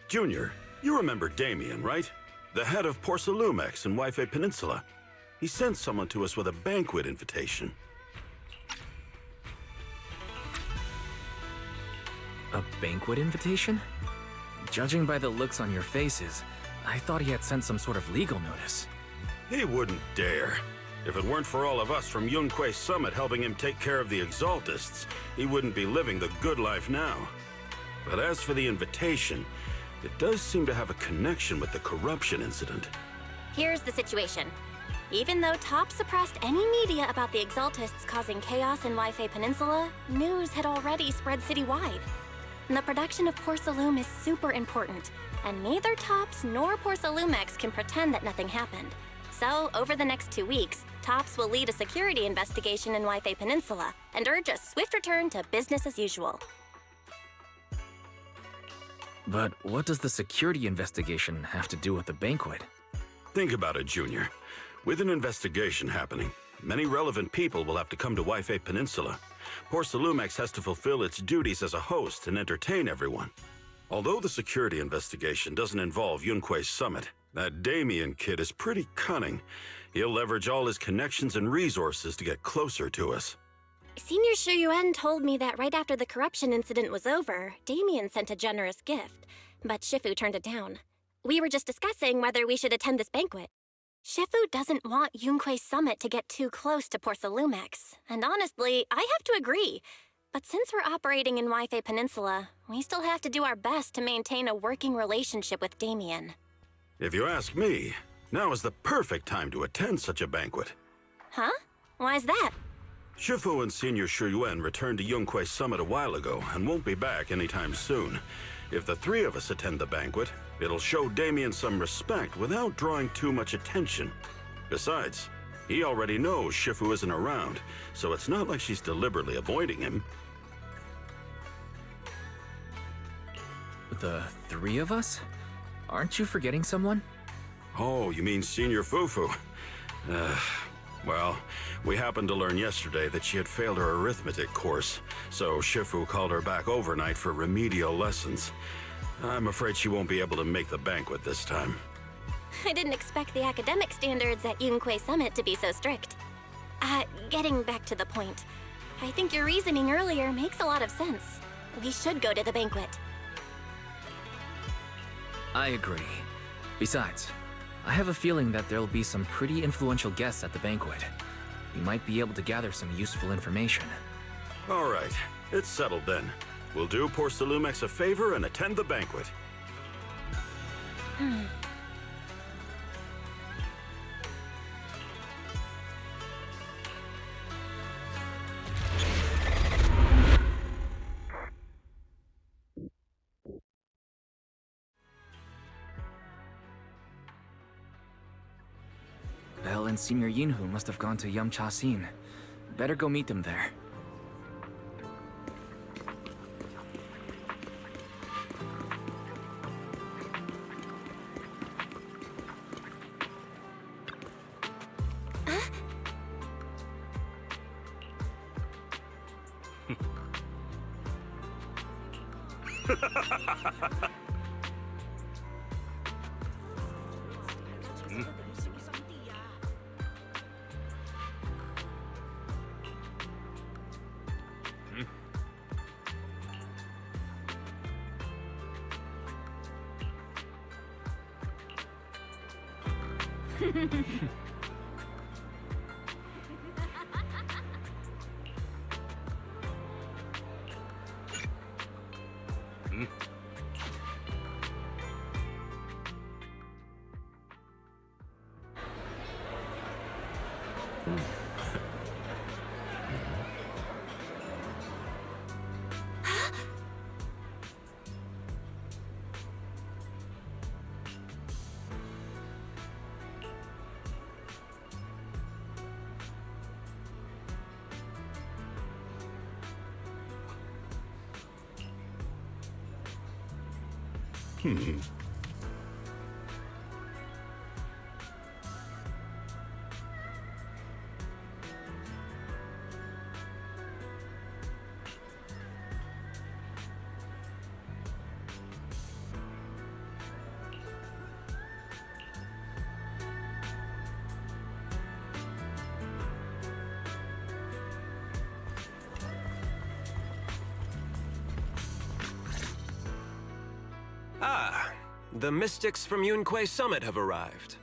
Junior, you remember Damien, right? The head of Porcelumex in Wi-Fi Peninsula. He sent someone to us with a banquet invitation. A banquet invitation? Judging by the looks on your faces, I thought he had sent some sort of legal notice. He wouldn't dare. If it weren't for all of us from Yunque Summit helping him take care of the Exaltists, he wouldn't be living the good life now. But as for the invitation, it does seem to have a connection with the corruption incident. Here's the situation. Even though Top suppressed any media about the Exaltists causing chaos in Wi-Fi Peninsula, news had already spread citywide. The production of Porcelume is super important, and neither Tops nor Porcelumex can pretend that nothing happened. So, over the next 2 weeks, Tops will lead a security investigation in Wi-Fi Peninsula and urge a swift return to business as usual. But what does the security investigation have to do with the banquet? Think about it, Junior. With an investigation happening, many relevant people will have to come to Wi-Fi Peninsula. Porcelumex has to fulfill its duties as a host and entertain everyone. Although the security investigation doesn't involve Yunque Summit, that Damien kid is pretty cunning. He'll leverage all his connections and resources to get closer to us. Senior Shuyuan told me that right after the corruption incident was over, Damien sent a generous gift, but Shifu turned it down. We were just discussing whether we should attend this banquet. Shifu doesn't want Yunque Summit to get too close to Porcelumex, and honestly, I have to agree. But since we're operating in Wi-Fi Peninsula, we still have to do our best to maintain a working relationship with Damien. If you ask me, now is the perfect time to attend such a banquet. Huh? Why is that? Shifu and Senior Shuyuan returned to Yunque Summit a while ago and won't be back anytime soon. If the three of us attend the banquet, it'll show Damien some respect without drawing too much attention. Besides, he already knows Shifu isn't around, so it's not like she's deliberately avoiding him. The three of us? Aren't you forgetting someone? Oh, you mean Senior Fufu? Well, we happened to learn yesterday that she had failed her arithmetic course, so Shifu called her back overnight for remedial lessons. I'm afraid she won't be able to make the banquet this time. I didn't expect the academic standards at Yunque Summit to be so strict. Getting back to the point, I think your reasoning earlier makes a lot of sense. We should go to the banquet. I agree. Besides, I have a feeling that there'll be some pretty influential guests at the banquet. We might be able to gather some useful information. All right, it's settled then. We'll do Porcelumex a favor and attend the banquet. Belle and Senior Yinhu must have gone to Yamcha-sin. Better go meet them there. Ah, the mystics from Yunque Summit have arrived.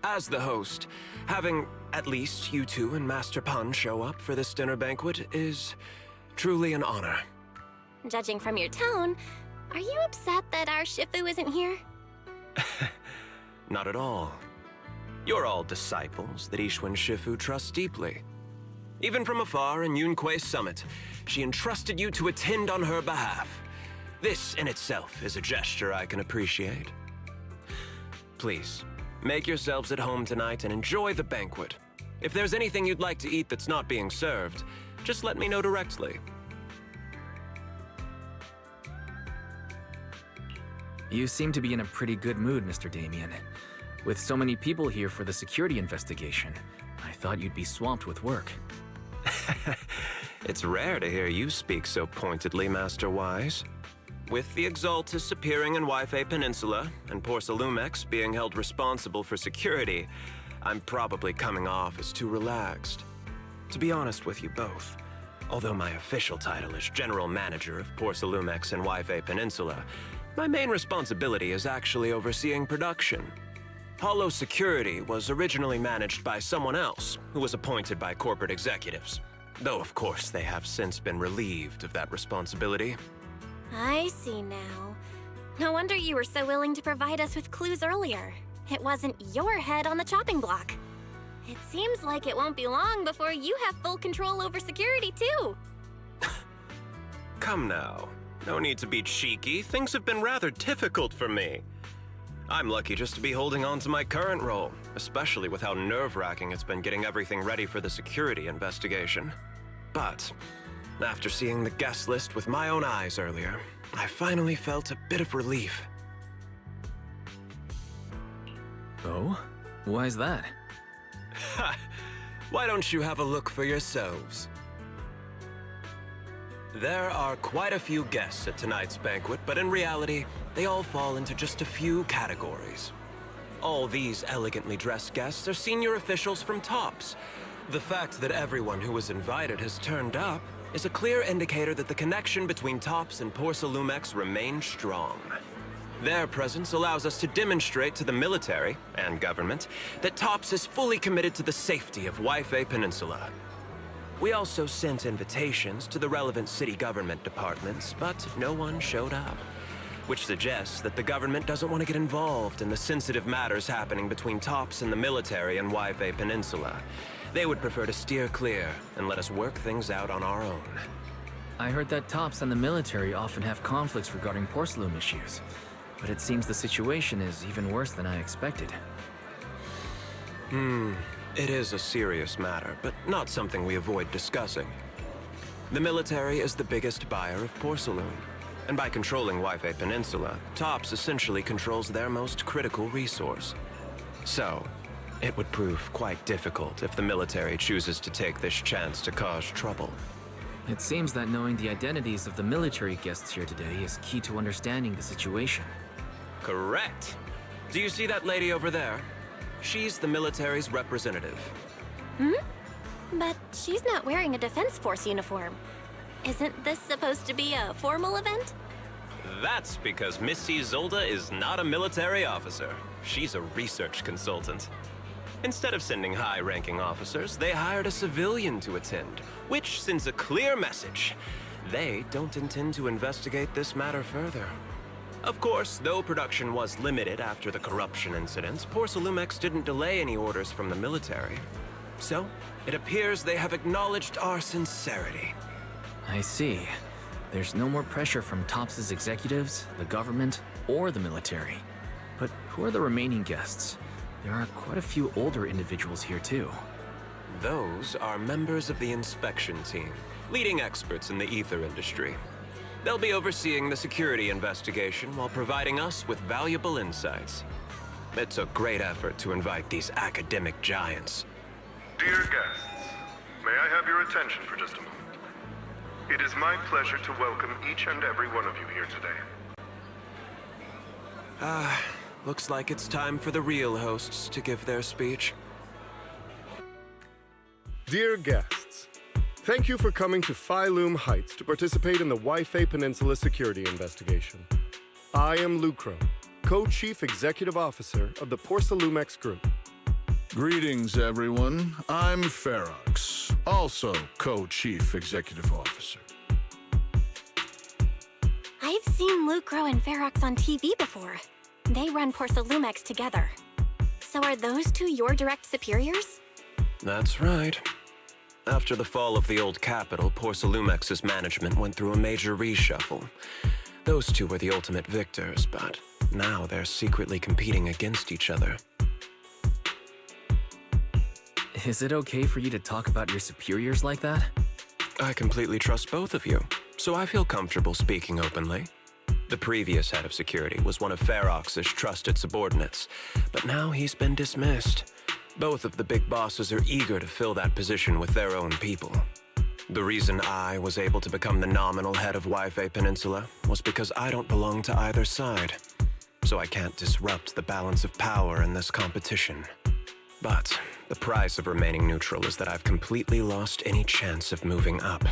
As the host, having at least you two and Master Pan show up for this dinner banquet is truly an honor. Judging from your tone, are you upset that our Shifu isn't here? Not at all. You're all disciples that Ishwan Shifu trusts deeply. Even from afar in Yunque Summit, she entrusted you to attend on her behalf. This in itself is a gesture I can appreciate. Please, make yourselves at home tonight and enjoy the banquet. If there's anything you'd like to eat that's not being served, just let me know directly. You seem to be in a pretty good mood, Mr. Damien. With so many people here for the security investigation, I thought you'd be swamped with work. It's rare to hear you speak so pointedly, Master Wise. With the Exaltus appearing in Wi-Fi Peninsula and Porsalumex being held responsible for security, I'm probably coming off as too relaxed. To be honest with you both, although my official title is General Manager of Porsalumex and Wi-Fi Peninsula, my main responsibility is actually overseeing production. Hollow Security was originally managed by someone else who was appointed by corporate executives, though of course they have since been relieved of that responsibility. I see now. No wonder you were so willing to provide us with clues earlier. It wasn't your head on the chopping block. It seems like it won't be long before you have full control over security, too. Come now. No need to be cheeky. Things have been rather difficult for me. I'm lucky just to be holding on to my current role, especially with how nerve-wracking it's been getting everything ready for the security investigation. But after seeing the guest list with my own eyes earlier, I finally felt a bit of relief. Oh? Why is that? Ha! Why don't you have a look for yourselves? There are quite a few guests at tonight's banquet, but in reality, they all fall into just a few categories. All these elegantly dressed guests are senior officials from TOPS. The fact that everyone who was invited has turned up is a clear indicator that the connection between TOPS and Porsalumex remains strong. Their presence allows us to demonstrate to the military and government that TOPS is fully committed to the safety of Wi-Fi Peninsula. We also sent invitations to the relevant city government departments, but no one showed up, which suggests that the government doesn't want to get involved in the sensitive matters happening between TOPS and the military and Wi-Fi Peninsula. They would prefer to steer clear and let us work things out on our own. I heard that TOPS and the military often have conflicts regarding porcelain issues, but it seems the situation is even worse than I expected. It is a serious matter, but not something we avoid discussing. The military is the biggest buyer of porcelain, and by controlling Wi-Fi Peninsula, TOPS essentially controls their most critical resource. So, it would prove quite difficult if the military chooses to take this chance to cause trouble. It seems that knowing the identities of the military guests here today is key to understanding the situation. Correct. Do you see that lady over there? She's the military's representative. But she's not wearing a Defense Force uniform. Isn't this supposed to be a formal event? That's because Missy Zolda is not a military officer. She's a research consultant. Instead of sending high-ranking officers, they hired a civilian to attend, which sends a clear message. They don't intend to investigate this matter further. Of course, though production was limited after the corruption incidents, Porsalumex didn't delay any orders from the military. So, it appears they have acknowledged our sincerity. I see. There's no more pressure from TOPS' executives, the government, or the military. But who are the remaining guests? There are quite a few older individuals here too. Those are members of the inspection team, leading experts in the ether industry. They'll be overseeing the security investigation while providing us with valuable insights. It took great effort to invite these academic giants. Dear guests, may I have your attention for just a moment? It is my pleasure to welcome each and every one of you here today. Looks like it's time for the real hosts to give their speech. Dear guests, thank you for coming to Phi Loom Heights to participate in the Wi-Fi Peninsula security investigation. I am Lucro, Co-Chief Executive Officer of the Porsalumex Group. Greetings, everyone. I'm Ferox, also Co-Chief Executive Officer. I've seen Lucro and Ferox on TV before. They run Porsalumex together. So are those two your direct superiors? That's right. After the fall of the old capital, Porsalumex's management went through a major reshuffle. Those two were the ultimate victors, but now they're secretly competing against each other. Is it okay for you to talk about your superiors like that? I completely trust both of you, so I feel comfortable speaking openly. The previous head of security was one of Ferox's trusted subordinates, but now he's been dismissed. Both of the big bosses are eager to fill that position with their own people. The reason I was able to become the nominal head of Wi-Fi Peninsula was because I don't belong to either side, so I can't disrupt the balance of power in this competition. But the price of remaining neutral is that I've completely lost any chance of moving up.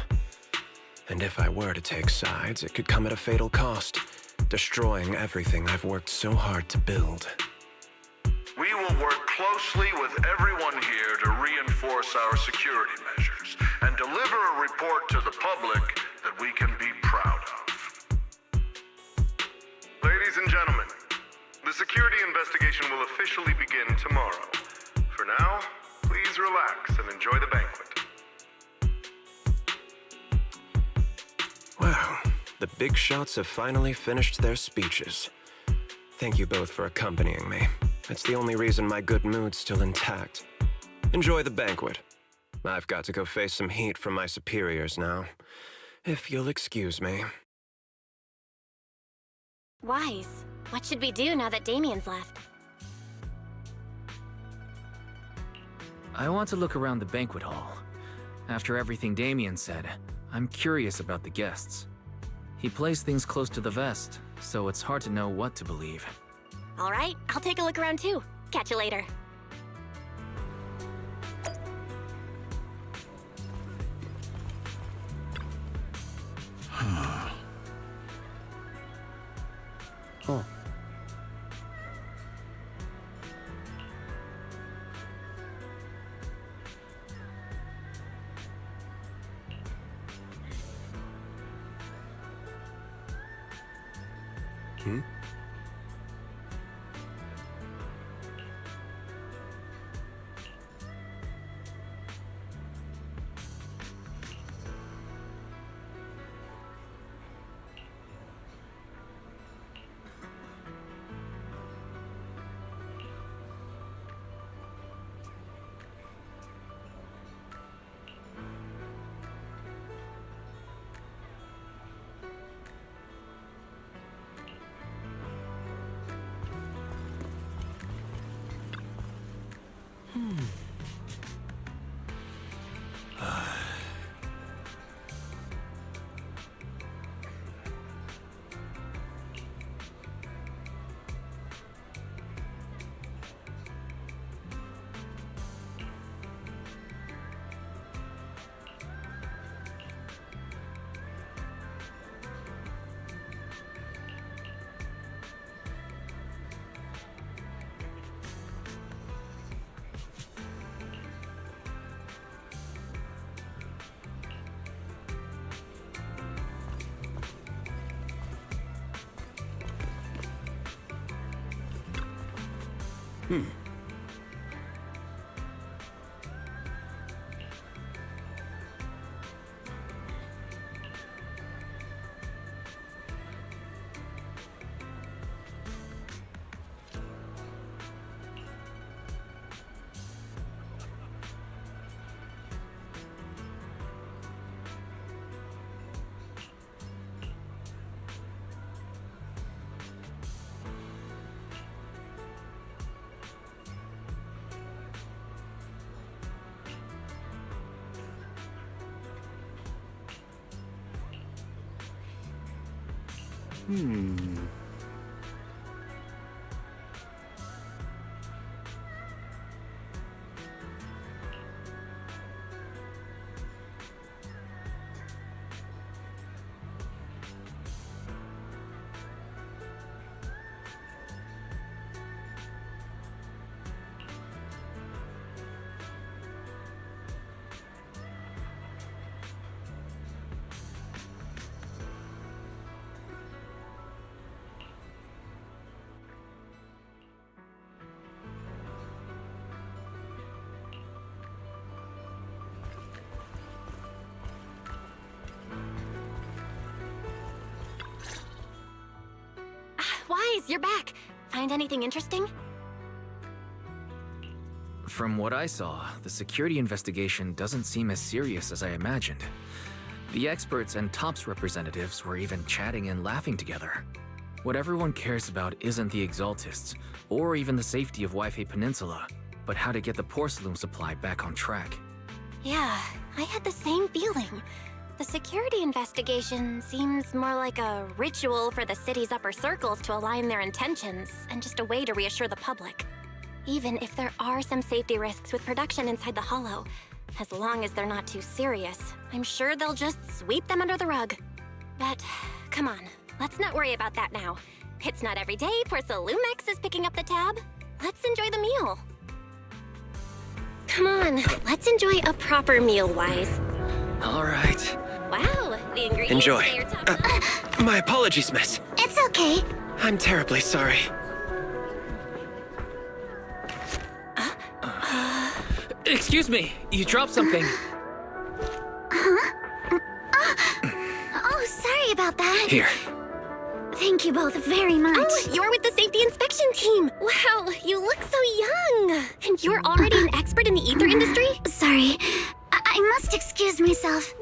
And if I were to take sides, it could come at a fatal cost, destroying everything I've worked so hard to build. We will work closely with everyone here to reinforce our security measures and deliver a report to the public that we can be proud of. Ladies and gentlemen, the security investigation will officially begin tomorrow. For now, please relax and enjoy the banquet. Wow, the big shots have finally finished their speeches. Thank you both for accompanying me. It's the only reason my good mood's still intact. Enjoy the banquet. I've got to go face some heat from my superiors now. If you'll excuse me. Wise. What should we do now that Damien's left? I want to look around the banquet hall. After everything Damien said, I'm curious about the guests. He plays things close to the vest, so it's hard to know what to believe. All right, I'll take a look around too. Catch you later. Oh. Wise, you're back. Find anything interesting? From what I saw, the security investigation doesn't seem as serious as I imagined. The experts and TOPS representatives were even chatting and laughing together. What everyone cares about isn't the Exaltists, or even the safety of Wi-Fi Peninsula, but how to get the porcelain supply back on track. Yeah, I had the same feeling. The security investigation seems more like a ritual for the city's upper circles to align their intentions, and just a way to reassure the public. Even if there are some safety risks with production inside the Hollow, as long as they're not too serious, I'm sure they'll just sweep them under the rug. But, come on, let's not worry about that now. It's not every day Porcelumex is picking up the tab. Let's enjoy the meal. Come on, let's enjoy a proper meal, Wise. All right. Wow, the ingredients Enjoy. say you're top My apologies, miss. It's okay. I'm terribly sorry. Excuse me, you dropped something. Oh, sorry about that. Here. Thank you both very much. Oh, you're with the safety inspection team. Wow, you look so young. And you're already an expert in the ether industry? Sorry, I must excuse myself.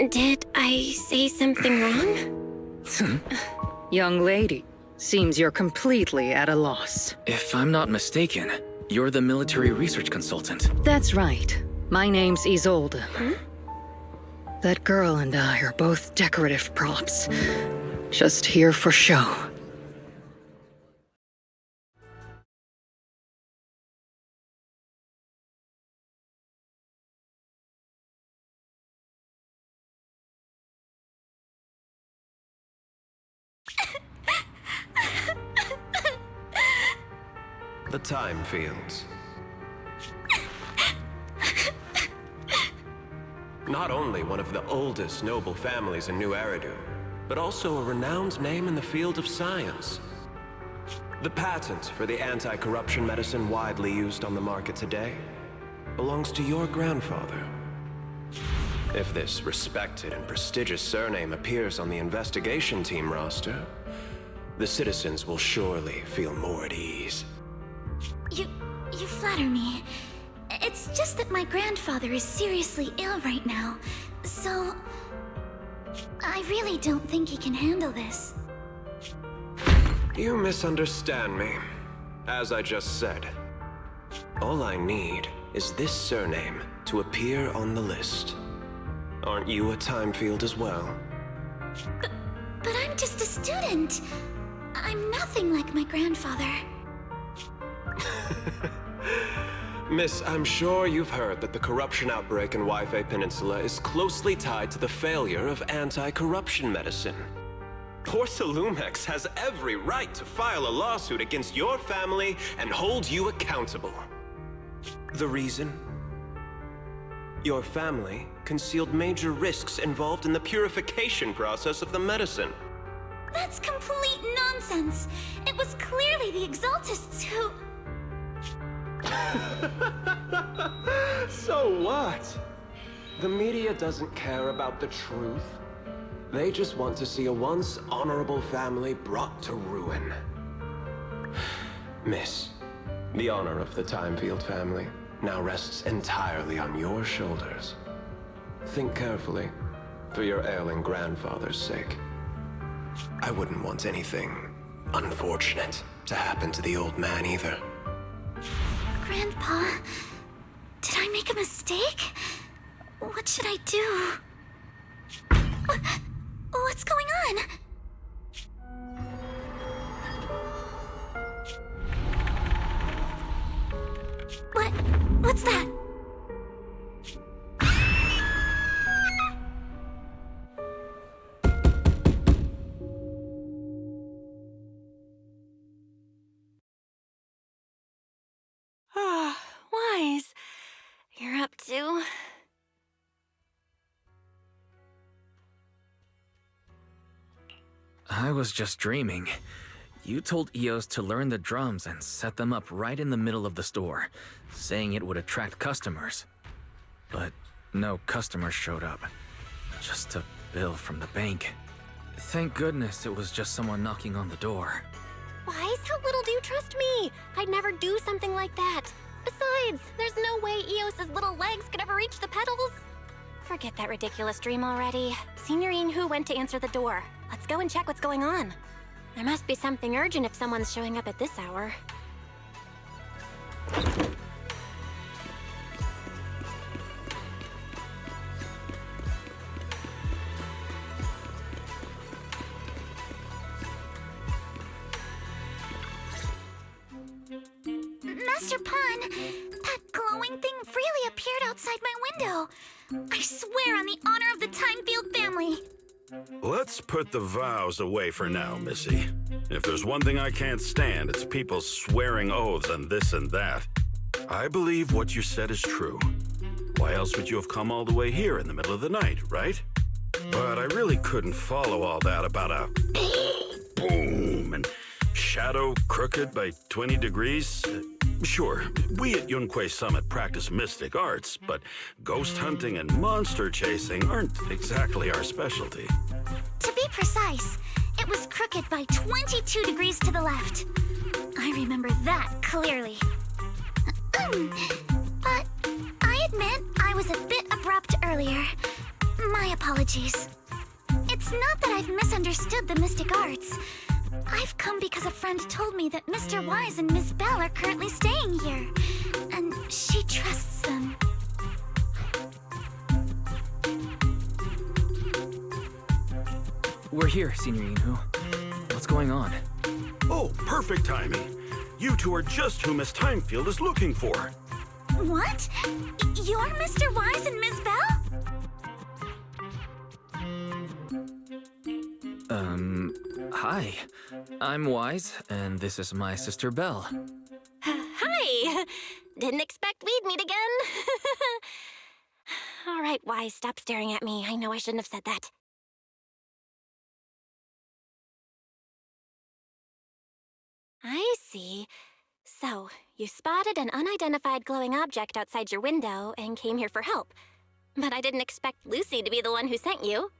Did I say something wrong? Young lady, seems you're completely at a loss. If I'm not mistaken, you're the military research consultant. That's right. My name's Isolde. That girl and I are both decorative props. Just here for show. The time fields. Not only one of the oldest noble families in New Eridu, but also a renowned name in the field of science. The patent for the anti-corruption medicine widely used on the market today belongs to your grandfather. If this respected and prestigious surname appears on the investigation team roster, the citizens will surely feel more at ease. You flatter me. It's just that my grandfather is seriously ill right now, so I really don't think he can handle this. You misunderstand me. As I just said, all I need is this surname to appear on the list. Aren't you a time field as well? But I'm just a student. I'm nothing like my grandfather. Miss, I'm sure you've heard that the corruption outbreak in Wi-Fi Peninsula is closely tied to the failure of anti-corruption medicine. Porcelumex has every right to file a lawsuit against your family and hold you accountable. The reason? Your family concealed major risks involved in the purification process of the medicine. That's complete nonsense. It was clearly the Exaltists who... So what? The media doesn't care about the truth. They just want to see a once honorable family brought to ruin. Miss, the honor of the Timefield family now rests entirely on your shoulders. Think carefully, for your ailing grandfather's sake. I wouldn't want anything unfortunate to happen to the old man either. Grandpa, did I make a mistake? What should I do? What's going on? What's that? Wise, you're up too? I was just dreaming. You told Eos to learn the drums and set them up right in the middle of the store, saying it would attract customers. But no customers showed up. Just a bill from the bank. Thank goodness it was just someone knocking on the door. Wise, how little do you trust me? I'd never do something like that. Besides, there's no way Eos's little legs could ever reach the petals. Forget that ridiculous dream already. Signorine Hu went to answer the door. Let's go and check what's going on. There must be something urgent if someone's showing up at this hour. Master Pun, that glowing thing really appeared outside my window. I swear on the honor of the Timefield family. Let's put the vows away for now, Missy. If there's one thing I can't stand, it's people swearing oaths and this and that. I believe what you said is true. Why else would you have come all the way here in the middle of the night, right? But I really couldn't follow all that about a boom and shadow crooked by 20 degrees. Sure, we at Yunquei Summit practice mystic arts, but ghost hunting and monster chasing aren't exactly our specialty. To be precise, it was crooked by 22 degrees to the left. I remember that clearly. But I admit I was a bit abrupt earlier. My apologies. It's not that I've misunderstood the mystic arts. I've come because a friend told me that Mr. Wise and Ms. Bell are currently staying here, and she trusts them. We're here, Signorine Hu. What's going on? Oh, perfect timing. You two are just who Miss Timefield is looking for. What? You're Mr. Wise and Ms. Bell? Hi. I'm Wise, and this is my sister Belle. Hi! Didn't expect we'd meet again. All right, Wise, stop staring at me. I know I shouldn't have said that. I see. So, you spotted an unidentified glowing object outside your window and came here for help. But I didn't expect Lucy to be the one who sent you.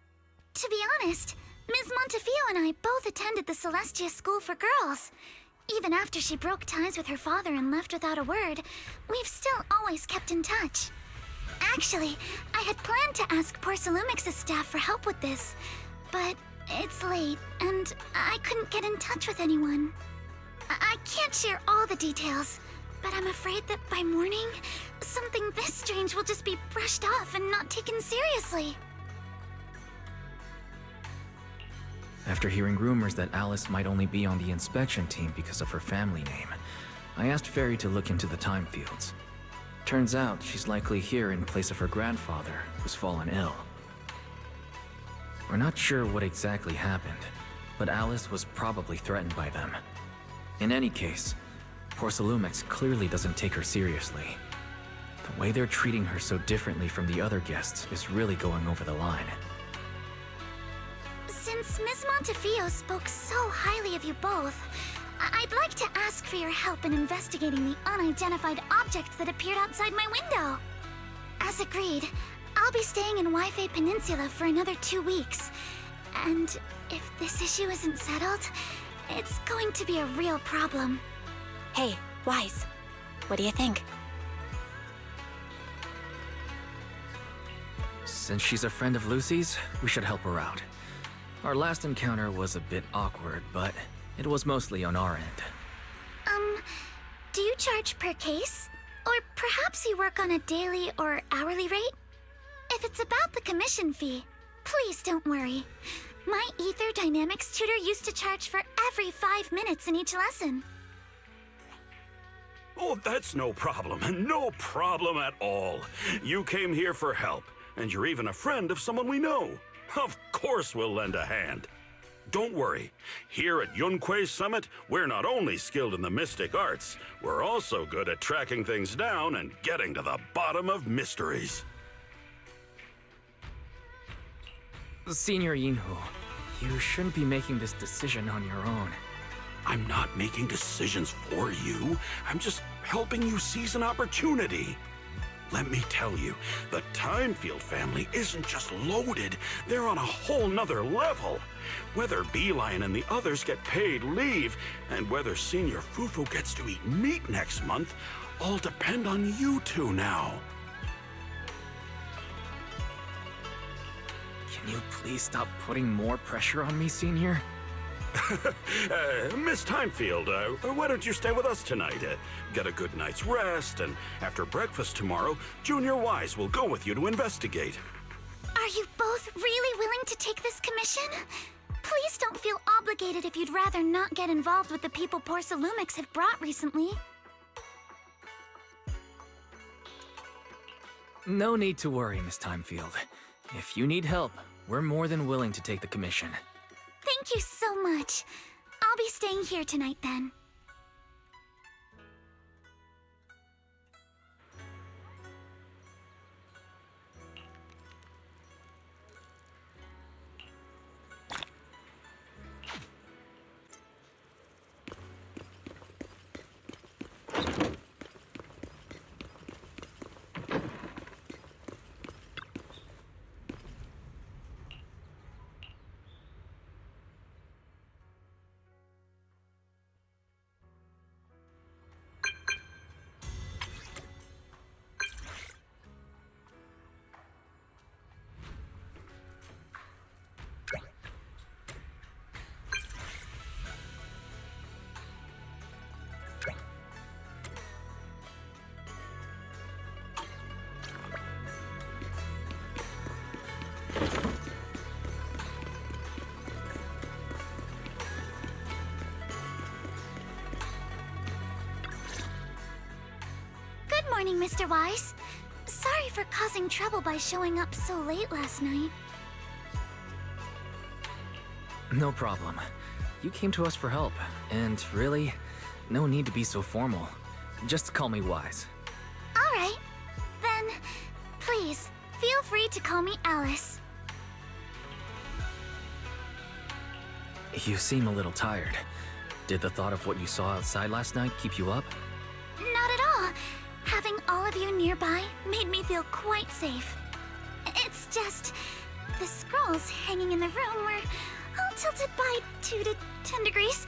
To be honest, Ms. Montefiore and I both attended the Celestia School for Girls. Even after she broke ties with her father and left without a word, we've still always kept in touch. Actually, I had planned to ask Porcelumix's staff for help with this, but it's late, and I couldn't get in touch with anyone. I can't share all the details, but I'm afraid that by morning, something this strange will just be brushed off and not taken seriously. After hearing rumors that Alice might only be on the inspection team because of her family name, I asked Fairy to look into the time fields. Turns out she's likely here in place of her grandfather, who's fallen ill. We're not sure what exactly happened, but Alice was probably threatened by them. In any case, Porcelumix clearly doesn't take her seriously. The way they're treating her so differently from the other guests is really going over the line. Since Ms. Montefiore spoke so highly of you both, I'd like to ask for your help in investigating the unidentified object that appeared outside my window. As agreed, I'll be staying in Wi-Fi Peninsula for another 2 weeks. And if this issue isn't settled, it's going to be a real problem. Hey, Wise, what do you think? Since she's a friend of Lucy's, we should help her out. Our last encounter was a bit awkward, but it was mostly on our end. Do you charge per case? Or perhaps you work on a daily or hourly rate? If it's about the commission fee, please don't worry. My Ether Dynamics tutor used to charge for every 5 minutes in each lesson. Oh, that's no problem. No problem at all. You came here for help, and you're even a friend of someone we know. Of course we'll lend a hand. Don't worry. Here at Yunquei Summit, we're not only skilled in the mystic arts, we're also good at tracking things down and getting to the bottom of mysteries. Senior Yinhu, you shouldn't be making this decision on your own. I'm not making decisions for you. I'm just helping you seize an opportunity. Let me tell you, the Timefield family isn't just loaded, they're on a whole nother level. Whether Beeline and the others get paid leave, and whether Senior Fufu gets to eat meat next month, all depend on you two now. Can you please stop putting more pressure on me, Senior? Miss Timefield, why don't you stay with us tonight? Get a good night's rest, and after breakfast tomorrow, Junior Wise will go with you to investigate. Are you both really willing to take this commission? Please don't feel obligated if you'd rather not get involved with the people Porsalumix have brought recently. No need to worry, Miss Timefield. If you need help, we're more than willing to take the commission. Thank you so much. I'll be staying here tonight then. Good morning, Mr. Wise. Sorry for causing trouble by showing up so late last night. No problem. You came to us for help, and really, no need to be so formal. Just call me Wise. All right. Then, please, feel free to call me Alice. You seem a little tired. Did the thought of what you saw outside last night keep you up? Not at all. Having all of you nearby made me feel quite safe. It's just, the scrolls hanging in the room were all tilted by 2 to 10 degrees,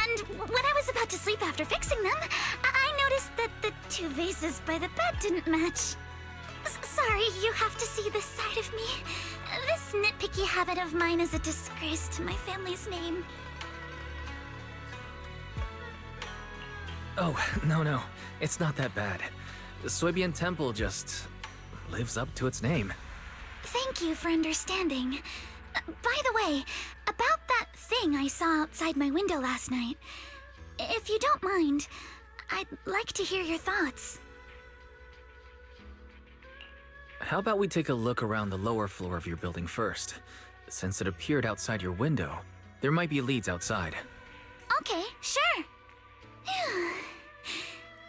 and when I was about to sleep after fixing them, I noticed that the 2 vases by the bed didn't match. Sorry, you have to see this side of me. This nitpicky habit of mine is a disgrace to my family's name. Oh, no. It's not that bad. The Suibian Temple just lives up to its name. Thank you for understanding. By the way, about that thing I saw outside my window last night, if you don't mind, I'd like to hear your thoughts. How about we take a look around the lower floor of your building first? Since it appeared outside your window, there might be leads outside. Okay, sure.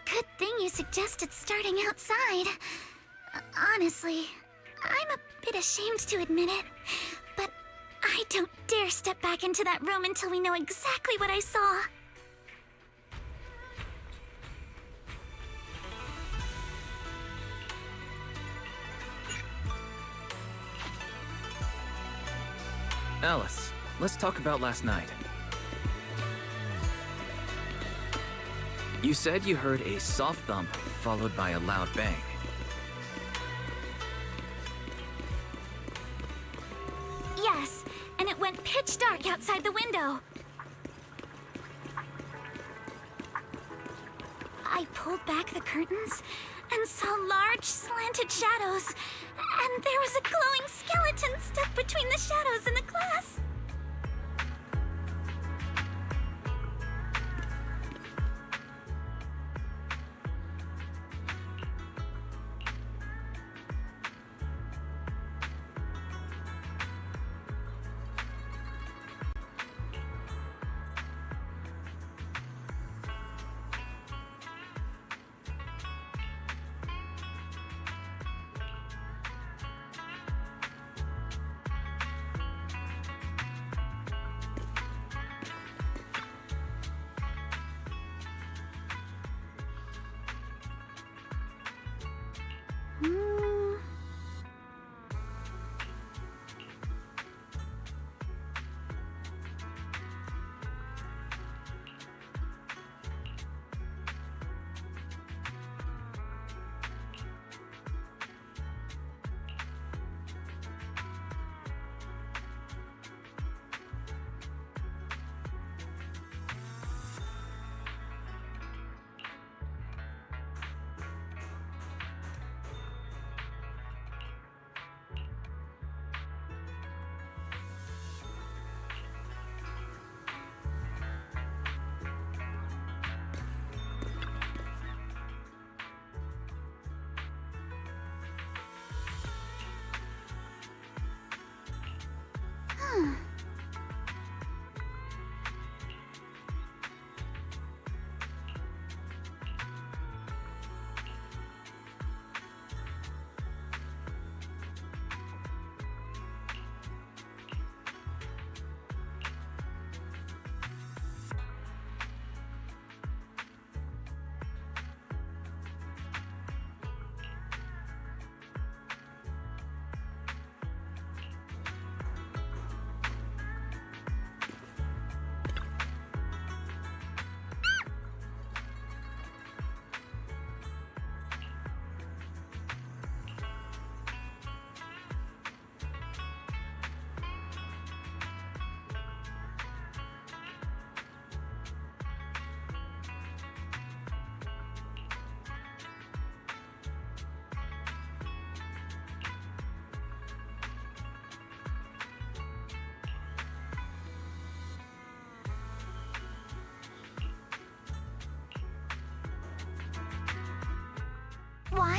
Good thing you suggested starting outside. Honestly, I'm a bit ashamed to admit it, but I don't dare step back into that room until we know exactly what I saw. Alice, let's talk about last night. You said you heard a soft thump followed by a loud bang. Yes, and it went pitch dark outside the window. I pulled back the curtains and saw large slanted shadows, and there was a glowing skeleton stuck between the shadows and the glass.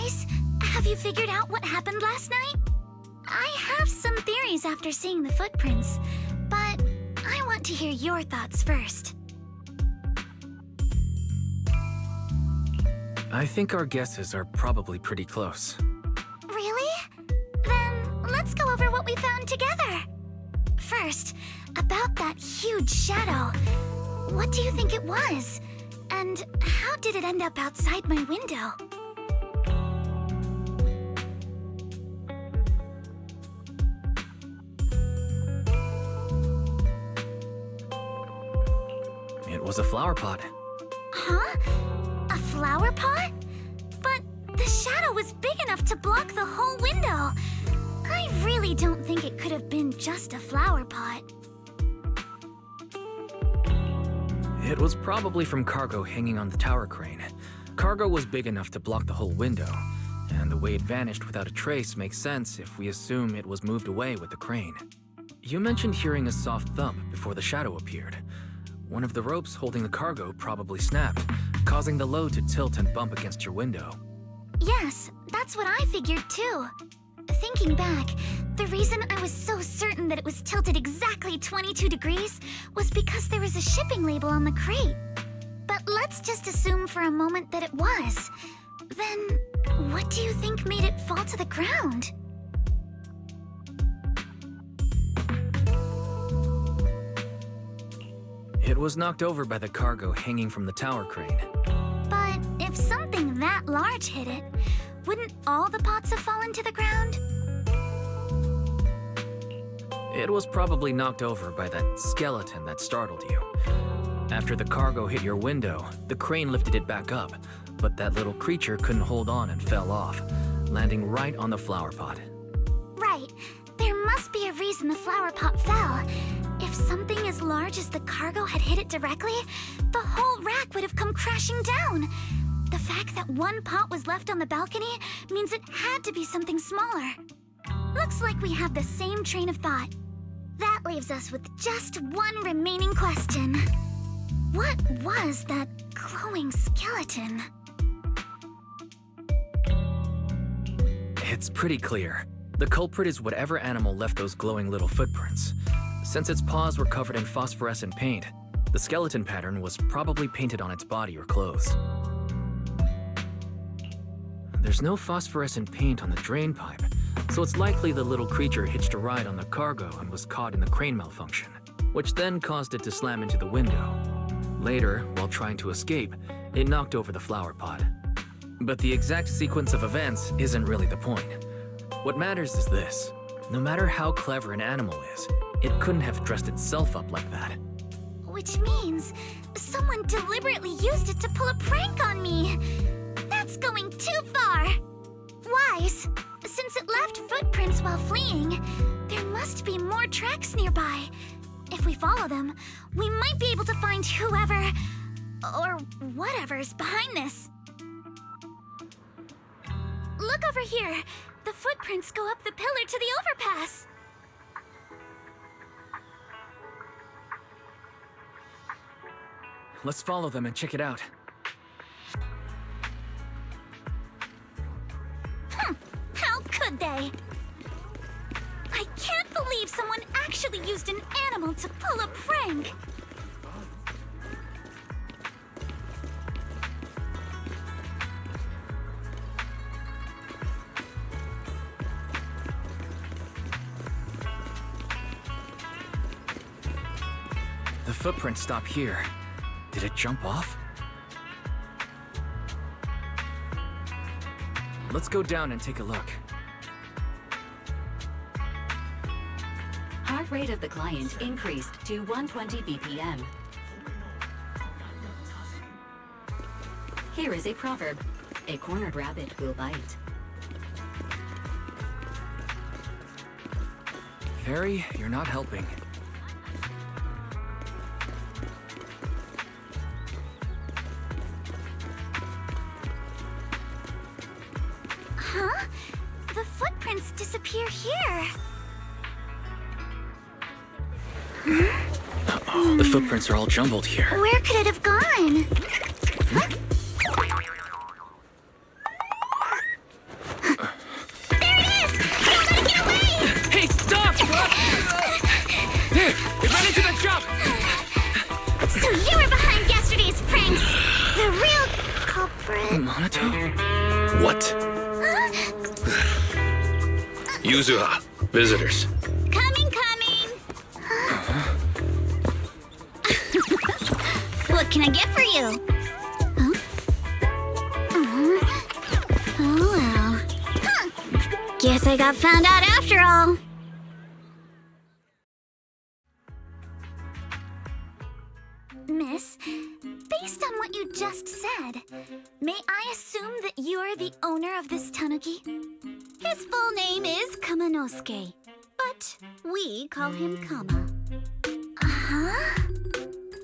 Guys, have you figured out what happened last night? I have some theories after seeing the footprints, but I want to hear your thoughts first. I think our guesses are probably pretty close. Really? Then let's go over what we found together. First, about that huge shadow. What do you think it was? And how did it end up outside my window? It was a flower pot. Huh? A flower pot? But the shadow was big enough to block the whole window. I really don't think it could have been just a flower pot. It was probably from cargo hanging on the tower crane. Cargo was big enough to block the whole window, and the way it vanished without a trace makes sense if we assume it was moved away with the crane. You mentioned hearing a soft thump before the shadow appeared. One of the ropes holding the cargo probably snapped, causing the load to tilt and bump against your window. Yes, that's what I figured too. Thinking back, the reason I was so certain that it was tilted exactly 22 degrees was because there was a shipping label on the crate. But let's just assume for a moment that it was. Then, what do you think made it fall to the ground? It was knocked over by the cargo hanging from the tower crane. But if something that large hit it, wouldn't all the pots have fallen to the ground? It was probably knocked over by that skeleton that startled you. After the cargo hit your window, the crane lifted it back up, but that little creature couldn't hold on and fell off, landing right on the flower pot. Right. There must be a reason the flower pot fell. If something as large as the cargo had hit it directly, the whole rack would have come crashing down. The fact that one pot was left on the balcony means it had to be something smaller. Looks like we have the same train of thought. That leaves us with just one remaining question. What was that glowing skeleton? It's pretty clear. The culprit is whatever animal left those glowing little footprints. Since its paws were covered in phosphorescent paint, the skeleton pattern was probably painted on its body or clothes. There's no phosphorescent paint on the drain pipe, so it's likely the little creature hitched a ride on the cargo and was caught in the crane malfunction, which then caused it to slam into the window. Later, while trying to escape, it knocked over the flower pot. But the exact sequence of events isn't really the point. What matters is this. No matter how clever an animal is, it couldn't have dressed itself up like that. Which means someone deliberately used it to pull a prank on me. That's going too far. Wise, since it left footprints while fleeing, there must be more tracks nearby. If we follow them, we might be able to find whoever or whatever's behind this. Look over here. The footprints go up the pillar to the overpass. Let's follow them and check it out. How could they? I can't believe someone actually used an animal to pull a prank. The footprints stop here. Did it jump off? Let's go down and take a look. Heart rate of the client increased to 120 BPM. Here is a proverb. A cornered rabbit will bite. Fairy, you're not helping. Huh? The footprints disappear here. Uh-oh, the footprints are all jumbled here. Where could it have gone? Huh? Monato? What? Yuzuha, visitors. Coming! What can I get for you? Huh? Oh well. Huh. Guess I got found out after all. Miss, based on what you just said, may I assume that you are the owner of this tanuki? His full name is Kamanosuke, but we call him Kama. Uh-huh.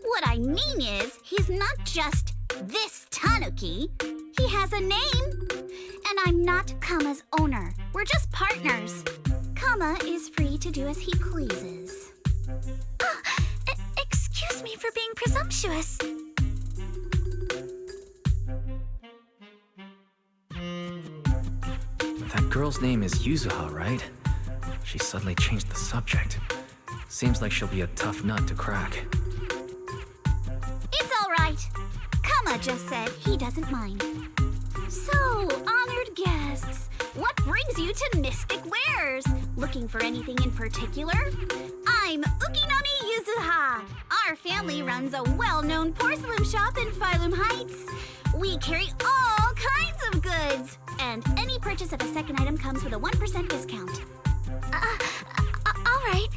What I mean is, he's not just this tanuki. He has a name. And I'm not Kama's owner. We're just partners. Kama is free to do as he pleases. Excuse me for being presumptuous. That girl's name is Yuzuha, right? She suddenly changed the subject. Seems like she'll be a tough nut to crack. It's all right. Kama just said he doesn't mind. So, honored guests, what brings you to Mystic Wares? Looking for anything in particular? I'm Ukinami Yuzuha. Our family runs a well-known porcelain shop in Phylum Heights. We carry all kinds of goods, and any purchase of a second item comes with a 1% discount. All right.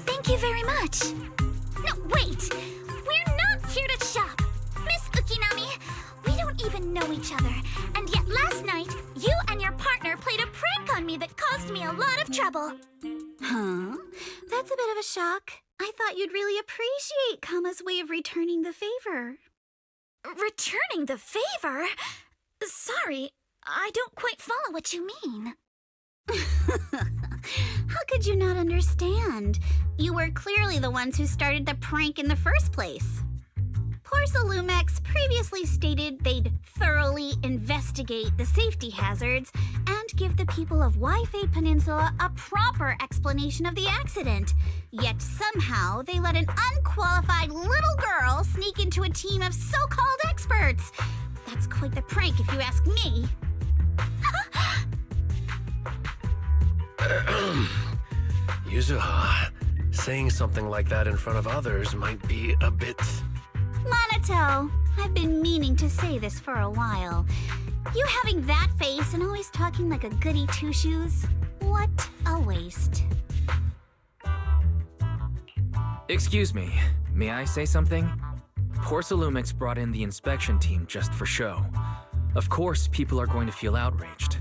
Thank you very much. No, wait! We're not here to shop! Miss Ukinami, we don't even know each other, and yet last night, you and your partner played a prank on me that caused me a lot of trouble. Huh? That's a bit of a shock. I thought you'd really appreciate Kama's way of returning the favor. Returning the favor? Sorry, I don't quite follow what you mean. How could you not understand? You were clearly the ones who started the prank in the first place. Porcelumex previously stated they'd thoroughly investigate the safety hazards and give the people of Waifei Peninsula a proper explanation of the accident. Yet somehow they let an unqualified little girl sneak into a team of so-called experts. That's quite the prank if you ask me. Yuzuha, saying something like that in front of others might be a bit... Monato, I've been meaning to say this for a while. You having that face and always talking like a goody two-shoes? What a waste. Excuse me, may I say something? Porcelumix brought in the inspection team just for show. Of course, people are going to feel outraged.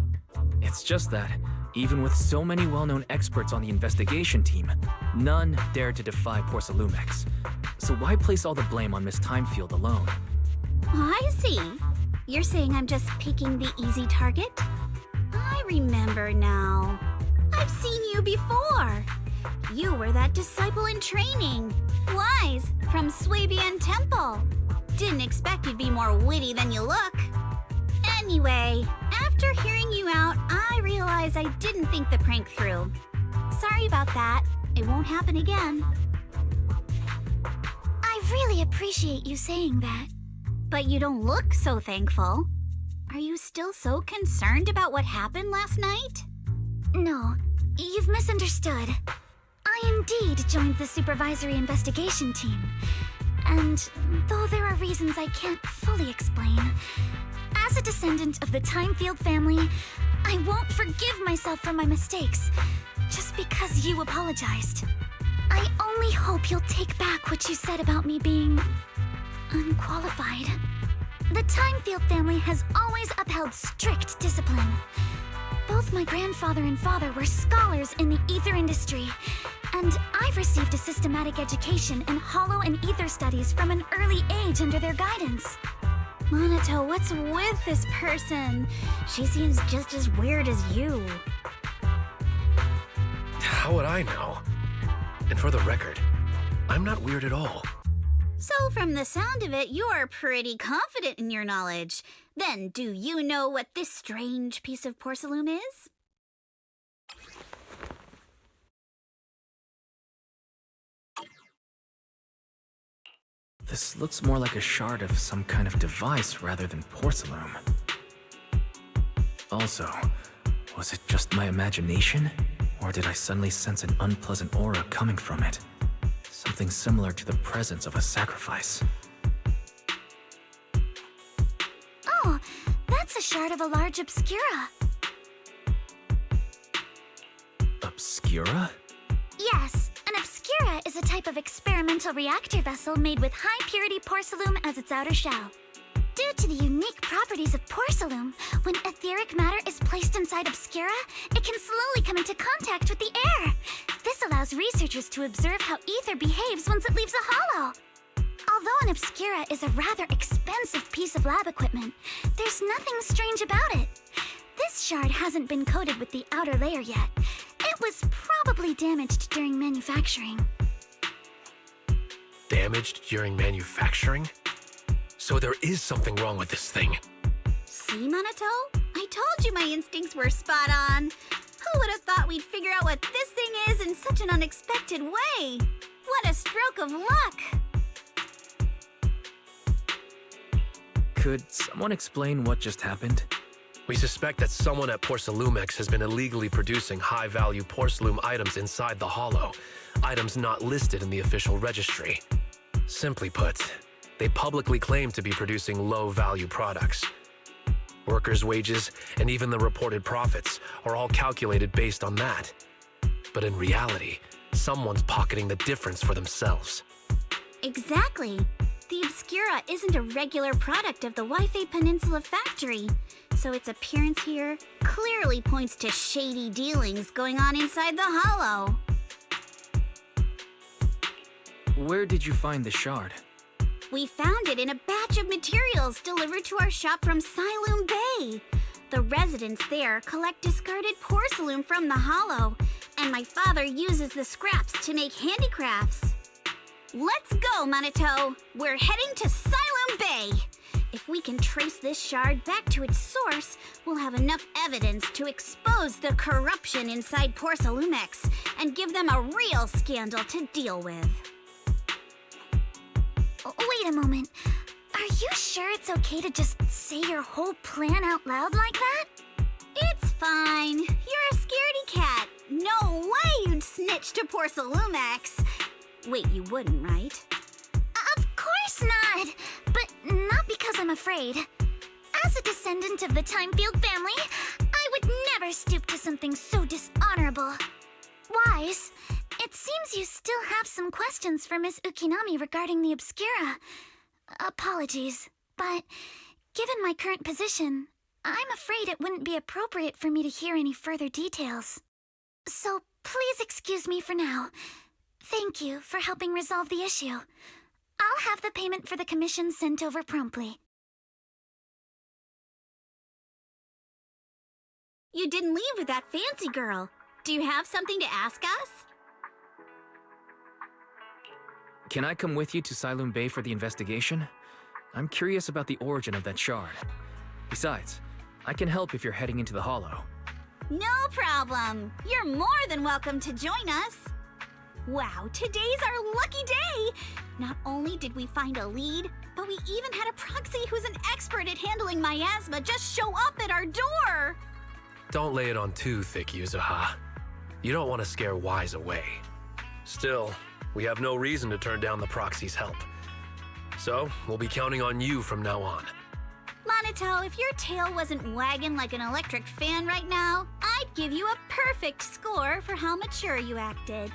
It's just that, even with so many well-known experts on the investigation team, none dared to defy Porcelumix. So why place all the blame on Miss Timefield alone? I see. You're saying I'm just picking the easy target? I remember now. I've seen you before. You were that disciple in training. Wise, from Swabian Temple. Didn't expect you'd be more witty than you look. Anyway, after hearing you out, I realized I didn't think the prank through. Sorry about that. It won't happen again. I really appreciate you saying that. But you don't look so thankful. Are you still so concerned about what happened last night? No, you've misunderstood. I indeed joined the supervisory investigation team. And though there are reasons I can't fully explain, as a descendant of the Timefield family, I won't forgive myself for my mistakes, just because you apologized. I only hope you'll take back what you said about me being unqualified. The Timefield family has always upheld strict discipline. Both my grandfather and father were scholars in the ether industry, and I've received a systematic education in hollow and ether studies from an early age under their guidance. Monato, what's with this person? She seems just as weird as you. How would I know? And for the record, I'm not weird at all. So from the sound of it, you're pretty confident in your knowledge. Then do you know what this strange piece of porcelain is? This looks more like a shard of some kind of device rather than porcelain. Also, was it just my imagination? Or did I suddenly sense an unpleasant aura coming from it? Something similar to the presence of a sacrifice. Oh, that's a shard of a large obscura. Obscura? Yes, an obscura is a type of experimental reactor vessel made with high-purity porcelain as its outer shell. Due to the unique properties of porcelain, when etheric matter is placed inside obscura, it can slowly come into contact with the air. This allows researchers to observe how ether behaves once it leaves a hollow. Although an obscura is a rather expensive piece of lab equipment, there's nothing strange about it. This shard hasn't been coated with the outer layer yet. It was probably damaged during manufacturing. Damaged during manufacturing? So there is something wrong with this thing. See, Minato? I told you my instincts were spot on. Who would have thought we'd figure out what this thing is in such an unexpected way? What a stroke of luck! Could someone explain what just happened? We suspect that someone at Porcelumex has been illegally producing high-value porcelain items inside the Hollow, items not listed in the official registry. Simply put, they publicly claim to be producing low-value products. Workers' wages and even the reported profits are all calculated based on that. But in reality, someone's pocketing the difference for themselves. Exactly. The Obscura isn't a regular product of the Wi-Fi Peninsula factory, so its appearance here clearly points to shady dealings going on inside the Hollow. Where did you find the shard? We found it in a batch of materials delivered to our shop from Siloom Bay. The residents there collect discarded porcelain from the Hollow, and my father uses the scraps to make handicrafts. Let's go, Minato! We're heading to Siloom Bay! If we can trace this shard back to its source, we'll have enough evidence to expose the corruption inside Porcelumex and give them a real scandal to deal with. Wait a moment. Are you sure it's okay to just say your whole plan out loud like that? It's fine. You're a scaredy cat. No way you'd snitch to Porcelumex. Wait, you wouldn't, right? Of course not! But not because I'm afraid. As a descendant of the Timefield family, I would never stoop to something so dishonorable. Wise, it seems you still have some questions for Miss Ukinami regarding the Obscura. Apologies, but given my current position, I'm afraid it wouldn't be appropriate for me to hear any further details. So please excuse me for now. Thank you for helping resolve the issue. I'll have the payment for the commission sent over promptly. You didn't leave with that fancy girl. Do you have something to ask us? Can I come with you to Siloom Bay for the investigation? I'm curious about the origin of that shard. Besides, I can help if you're heading into the Hollow. No problem. You're more than welcome to join us. Wow, today's our lucky day! Not only did we find a lead, but we even had a proxy who's an expert at handling miasma just show up at our door! Don't lay it on too thick, Yuzuha. You don't want to scare Wise away. Still, we have no reason to turn down the proxy's help. So, we'll be counting on you from now on. Minato, if your tail wasn't wagging like an electric fan right now, I'd give you a perfect score for how mature you acted.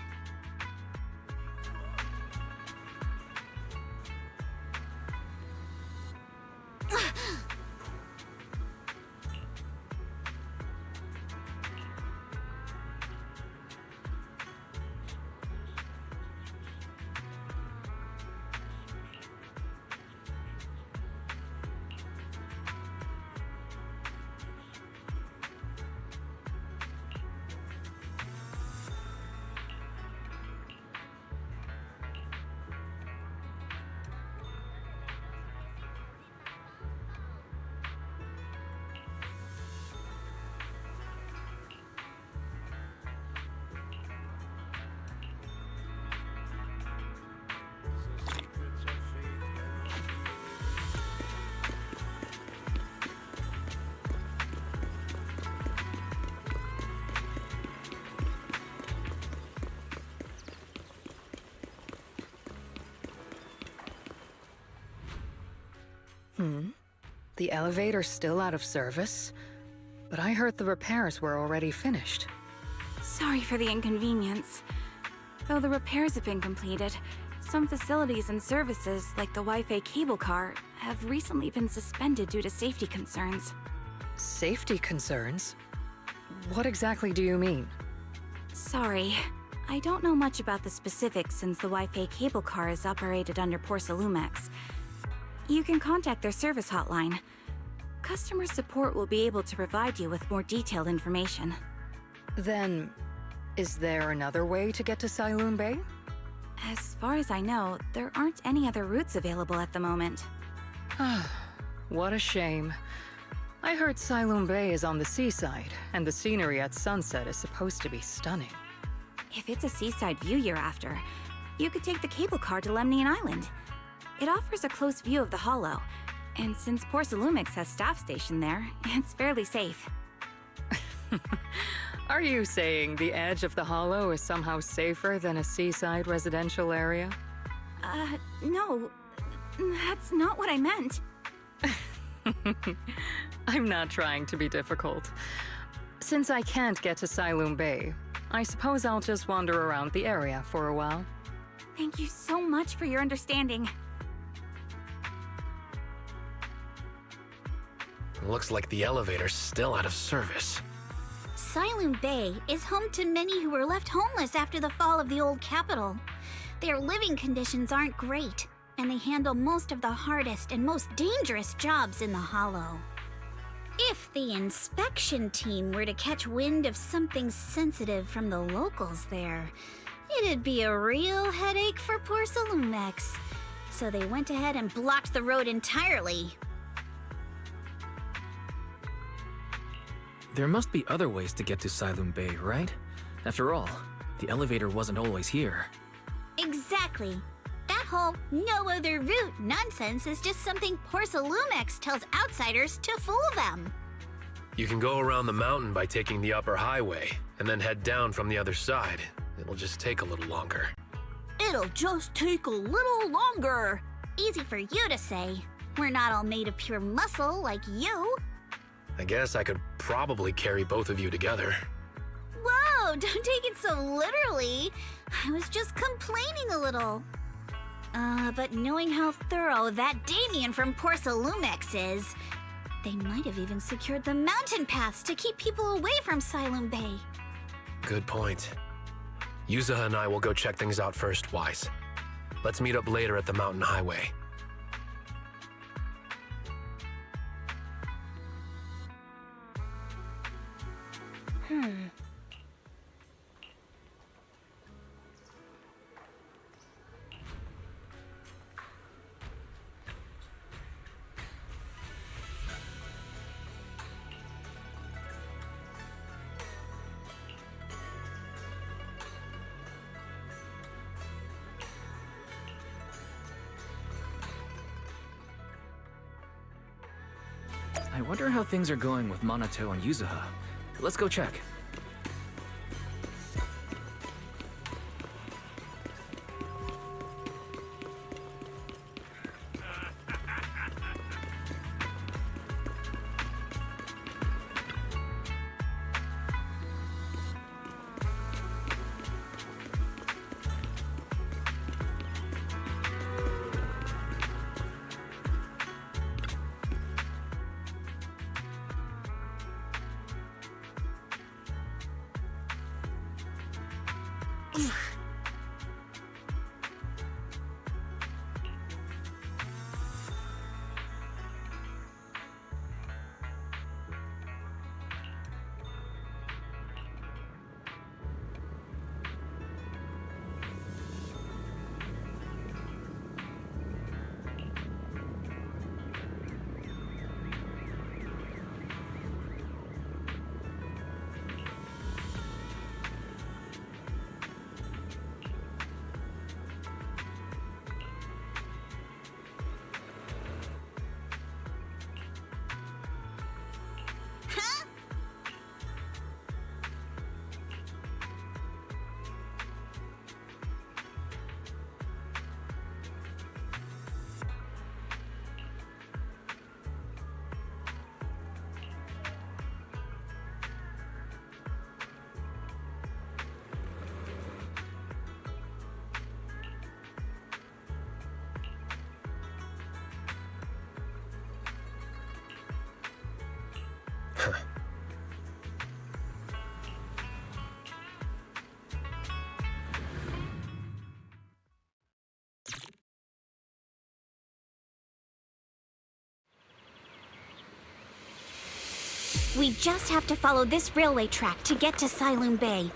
The elevator's still out of service? But I heard the repairs were already finished. Sorry for the inconvenience. Though the repairs have been completed, some facilities and services, like the Wi-Fi cable car, have recently been suspended due to safety concerns. Safety concerns? What exactly do you mean? Sorry. I don't know much about the specifics since the Wi-Fi cable car is operated under Porsalumex. You can contact their service hotline. Customer support will be able to provide you with more detailed information. Then, is there another way to get to Siloon Bay? As far as I know, there aren't any other routes available at the moment. What a shame. I heard Siloon Bay is on the seaside, and the scenery at sunset is supposed to be stunning. If it's a seaside view you're after, you could take the cable car to Lemnian Island. It offers a close view of the Hollow, and since Porsalumex has staff stationed there, it's fairly safe. Are you saying the edge of the Hollow is somehow safer than a seaside residential area? No. That's not what I meant. I'm not trying to be difficult. Since I can't get to Siloon Bay, I suppose I'll just wander around the area for a while. Thank you so much for your understanding. Looks like the elevator's still out of service. Siloon Bay is home to many who were left homeless after the fall of the old capital. Their living conditions aren't great, and they handle most of the hardest and most dangerous jobs in the Hollow. If the inspection team were to catch wind of something sensitive from the locals there, it'd be a real headache for Porsalumex. So they went ahead and blocked the road entirely. There must be other ways to get to Siloon Bay, right? After all, the elevator wasn't always here. Exactly. That whole no other route nonsense is just something Porsalumex tells outsiders to fool them. You can go around the mountain by taking the upper highway, and then head down from the other side. It'll just take a little longer. It'll just take a little longer. Easy for you to say. We're not all made of pure muscle like you. I guess I could probably carry both of you together. Whoa, don't take it so literally. I was just complaining a little. But knowing how thorough that Damien from Porsalumex is, they might have even secured the mountain paths to keep people away from Siloon Bay. Good point. Yuzaha and I will go check things out first, Wise. Let's meet up later at the mountain highway. I wonder how things are going with Monato and Yuzaha. Let's go check. We just have to follow this railway track to get to Sailoon Bay.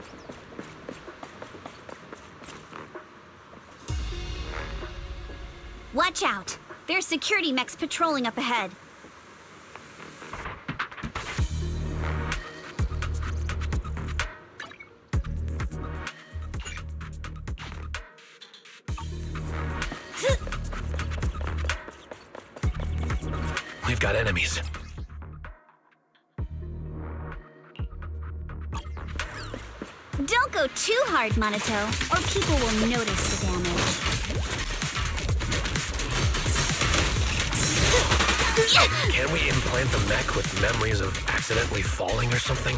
Watch out! There's security mechs patrolling up ahead. We've got enemies. Don't go too hard, Monato, or people will notice the damage. Can we implant the mech with memories of accidentally falling or something?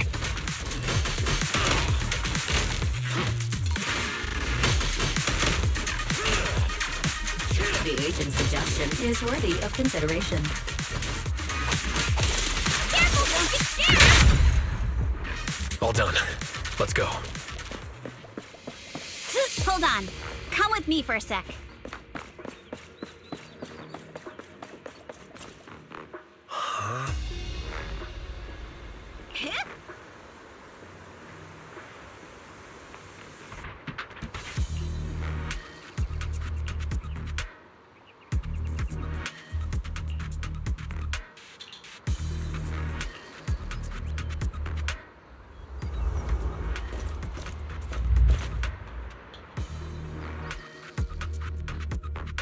The agent's suggestion is worthy of consideration. Careful, don't get scared! All done. Let's go. Hold on. Come with me for a sec. Huh?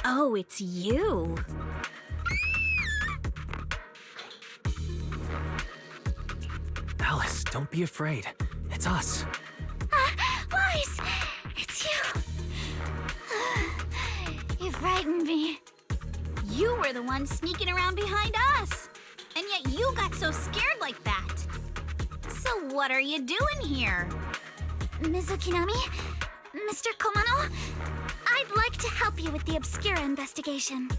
Oh, it's you. Alice, don't be afraid. It's us. Wise! It's you! You frightened me. You were the one sneaking around behind us. And yet you got so scared like that. So what are you doing here? Ms. Ukinami? Mr. Komano? I'd like to help you with the Obscura investigation.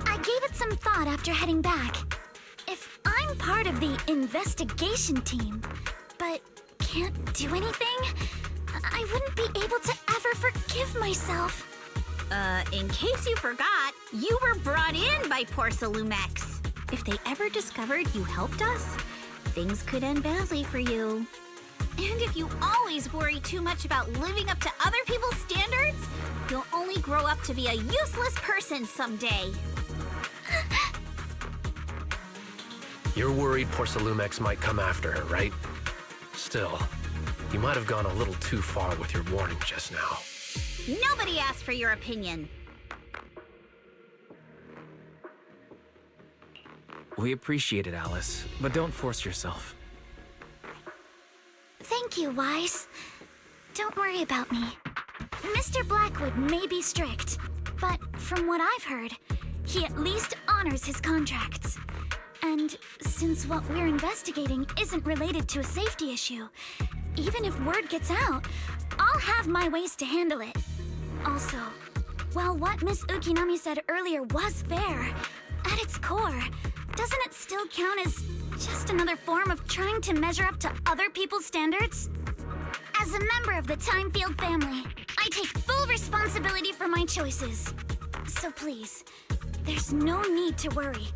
I gave it some thought after heading back. If I'm part of the investigation team, but can't do anything, I wouldn't be able to ever forgive myself. In case you forgot, you were brought in by Porsalumex. If they ever discovered you helped us, things could end badly for you. And if you always worry too much about living up to other people's standards, you'll only grow up to be a useless person someday. You're worried Porsalumex might come after her, right? Still, you might have gone a little too far with your warning just now. Nobody asked for your opinion. We appreciate it, Alice, but don't force yourself. Thank you, Wise. Don't worry about me. Mr. Blackwood may be strict, but from what I've heard, he at least honors his contracts. And since what we're investigating isn't related to a safety issue, even if word gets out, I'll have my ways to handle it. Also, while what Miss Ukinami said earlier was fair, at its core, doesn't it still count as just another form of trying to measure up to other people's standards? As a member of the Timefield family, I take full responsibility for my choices. So please, there's no need to worry.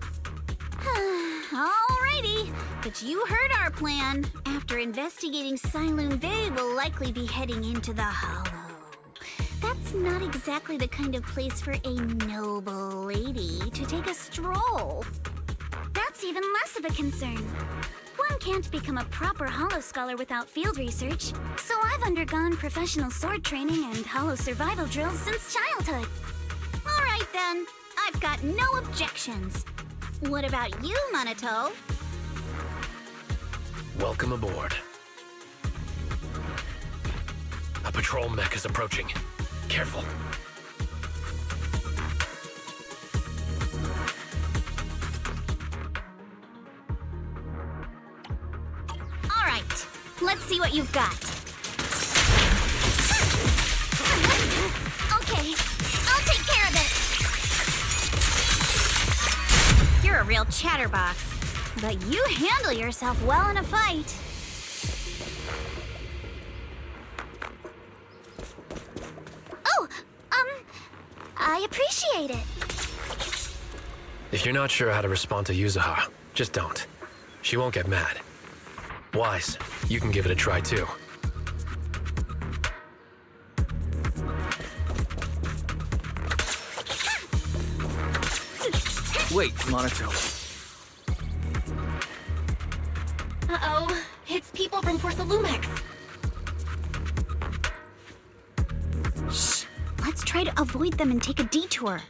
Alrighty, but you heard our plan. After investigating Sailoon Bay, we'll likely be heading into the Hollow. That's not exactly the kind of place for a noble lady to take a stroll. That's even less of a concern. One can't become a proper Hollow scholar without field research, so I've undergone professional sword training and Hollow survival drills since childhood. Alright then, I've got no objections. What about you, Monato? Welcome aboard. A patrol mech is approaching. Careful. Alright, let's see what you've got. Okay, I'll take care of it. You're a real chatterbox. But you handle yourself well in a fight. Oh, I appreciate it. If you're not sure how to respond to Yuzuha, just don't. She won't get mad. Wise, you can give it a try too. Wait, Monato. Uh-oh, it's people from Porsalumex. Shh, let's try to avoid them and take a detour.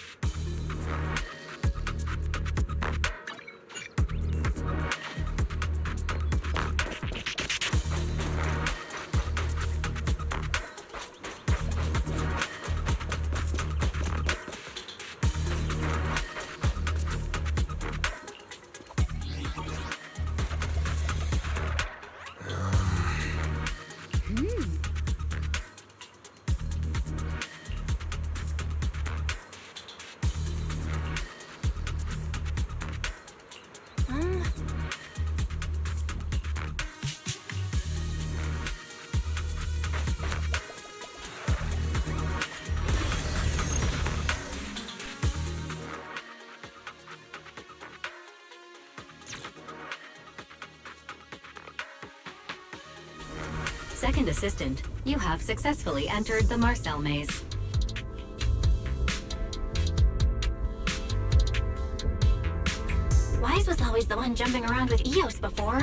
Second assistant, you have successfully entered the Marcel maze. Wise was always the one jumping around with Eos before.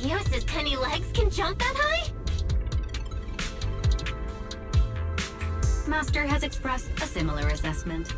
Eos's tiny legs can jump that high? Master has expressed a similar assessment.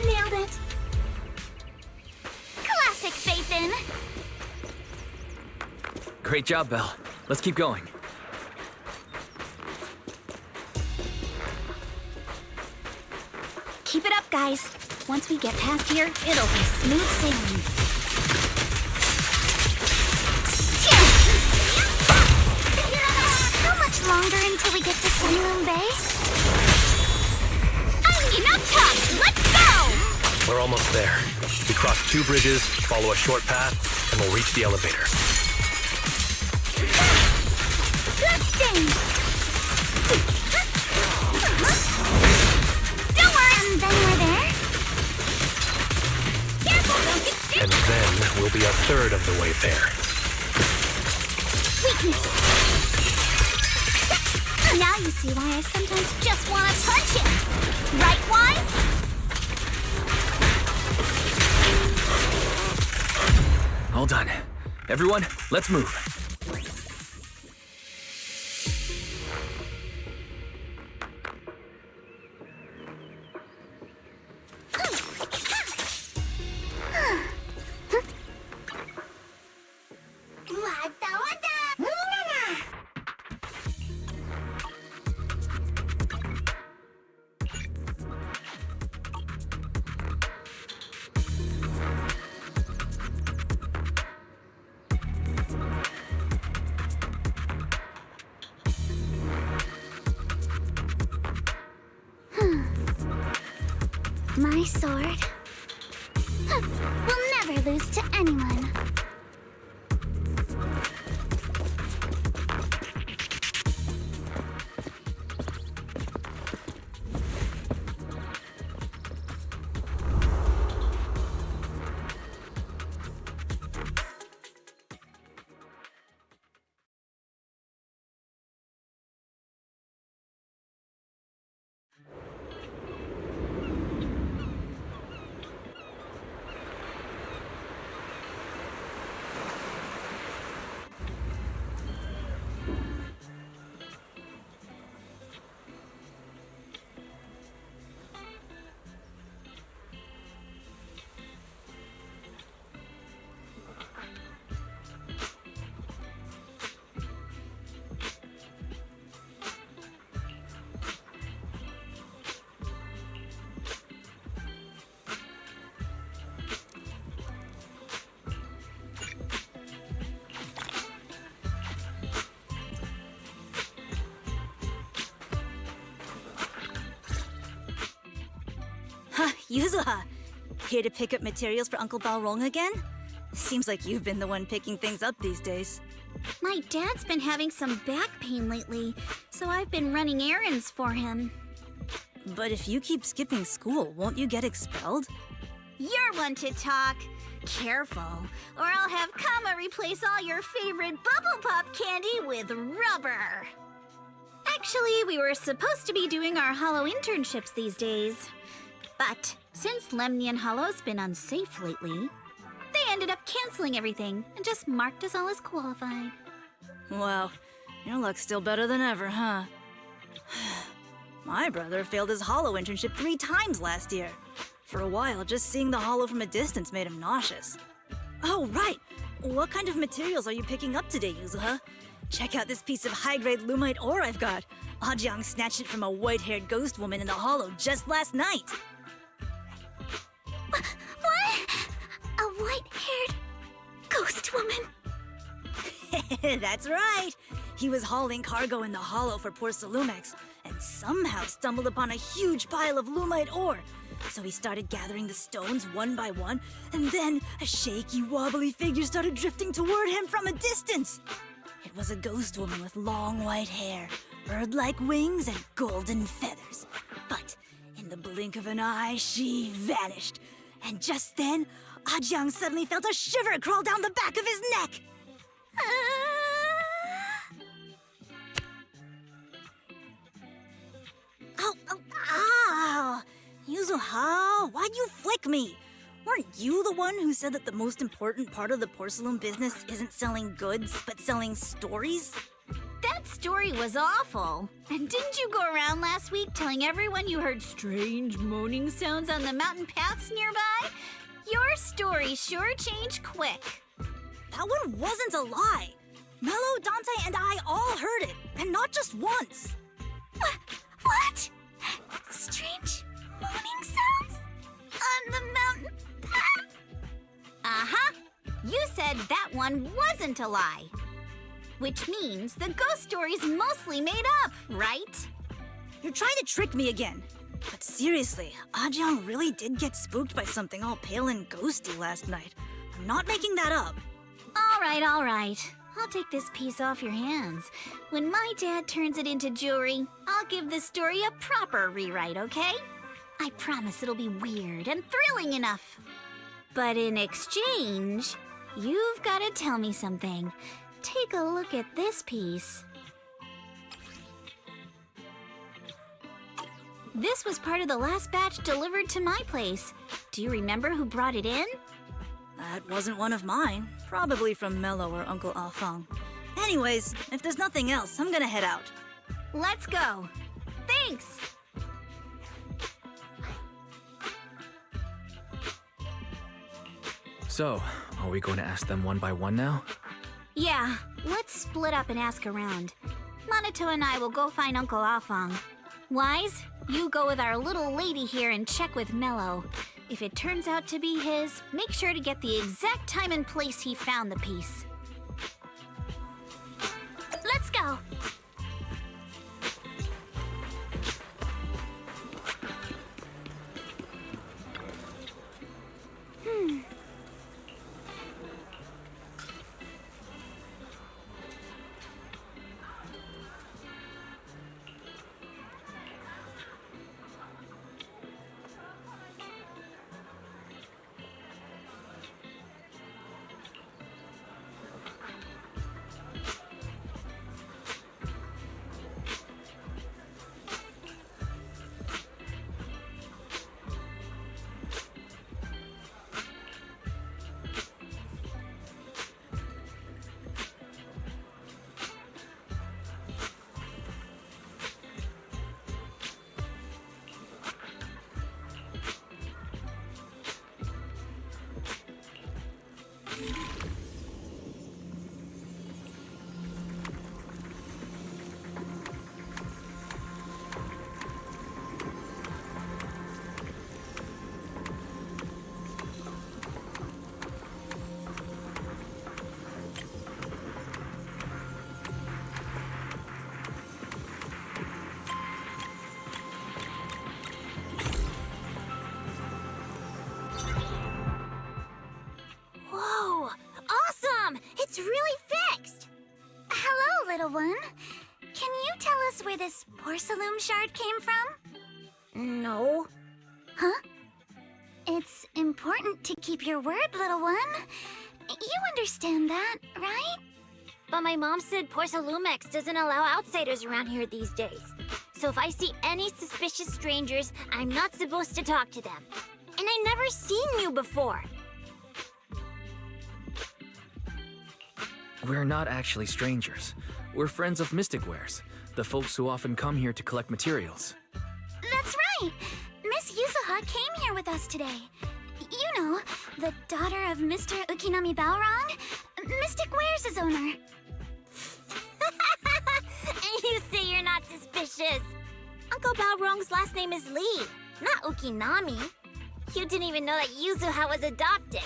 Nailed it! Classic Faithin! Great job, Belle. Let's keep going. Keep it up, guys. Once we get past here, it'll be smooth sailing. How much longer until we get to Sunloom Bay? Enough talk! Let's go! We're almost there. We cross 2 bridges, follow a short path, and we'll reach the elevator. Good thing! Don't worry, and then we're there. Careful, don't get sticky! And then we'll be a third of the way there. Weakness! Now you see why I sometimes just want to punch him! Right, Wise? Well done. Everyone, let's move. My sword will never lose to anyone. Yuzuha, here to pick up materials for Uncle Balrong again? Seems like you've been the one picking things up these days. My dad's been having some back pain lately, so I've been running errands for him. But if you keep skipping school, won't you get expelled? You're one to talk. Careful, or I'll have Kama replace all your favorite Bubble Pop candy with rubber. Actually, we were supposed to be doing our Hollow internships these days. But since Lemnian Hollow's been unsafe lately, they ended up canceling everything and just marked us all as qualified. Wow, your luck's still better than ever, huh? My brother failed his Hollow internship 3 times last year. For a while, just seeing the Hollow from a distance made him nauseous. Oh, right! What kind of materials are you picking up today, Yuzuha? Check out this piece of high-grade lumite ore I've got. Ajang snatched it from a white-haired ghost woman in the Hollow just last night. What? A white-haired ghost woman? That's right. He was hauling cargo in the Hollow for poor Salumex, and somehow stumbled upon a huge pile of lumite ore. So he started gathering the stones one by one, and then a shaky, wobbly figure started drifting toward him from a distance. It was a ghost woman with long white hair, bird-like wings, and golden feathers. But in the blink of an eye, she vanished. And just then, Ajang suddenly felt a shiver crawl down the back of his neck. Ow! Yuzuha, why'd you flick me? Weren't you the one who said that the most important part of the porcelain business isn't selling goods, but selling stories? That story was awful. And didn't you go around last week telling everyone you heard strange moaning sounds on the mountain paths nearby? Your story sure changed quick. That one wasn't a lie. Mello, Dante, and I all heard it, and not just once. What? Strange moaning sounds? On the mountain path? Uh-huh. You said that one wasn't a lie. Which means the ghost story's mostly made up, right? You're trying to trick me again. But seriously, Ajang really did get spooked by something all pale and ghosty last night. I'm not making that up. All right. I'll take this piece off your hands. When my dad turns it into jewelry, I'll give this story a proper rewrite, okay? I promise it'll be weird and thrilling enough. But in exchange, you've got to tell me something. Take a look at this piece. This was part of the last batch delivered to my place. Do you remember who brought it in? That wasn't one of mine. Probably from Mello or Uncle Alfong. Anyways, if there's nothing else, I'm gonna head out. Let's go. Thanks! So, are we going to ask them one by one now? Yeah, let's split up and ask around. Monato and I will go find Uncle Afong. Wise, you go with our little lady here and check with Mello. If it turns out to be his, make sure to get the exact time and place he found the piece. Let's go! Whoa! Awesome! It's really fixed! Hello, little one. Can you tell us where this porcelain shard came from? No. Huh? It's important to keep your word, little one. You understand that, right? But my mom said Porcelumex doesn't allow outsiders around here these days. So if I see any suspicious strangers, I'm not supposed to talk to them. And I never seen you before. We're not actually strangers. We're friends of Mystic Wares, the folks who often come here to collect materials. That's right! Miss Yuzuha came here with us today. You know, the daughter of Mr. Ukinami Balrong, Mystic Wares' owner. And you say you're not suspicious. Uncle Balrong's last name is Lee, not Ukinami. You didn't even know that Yuzuha was adopted.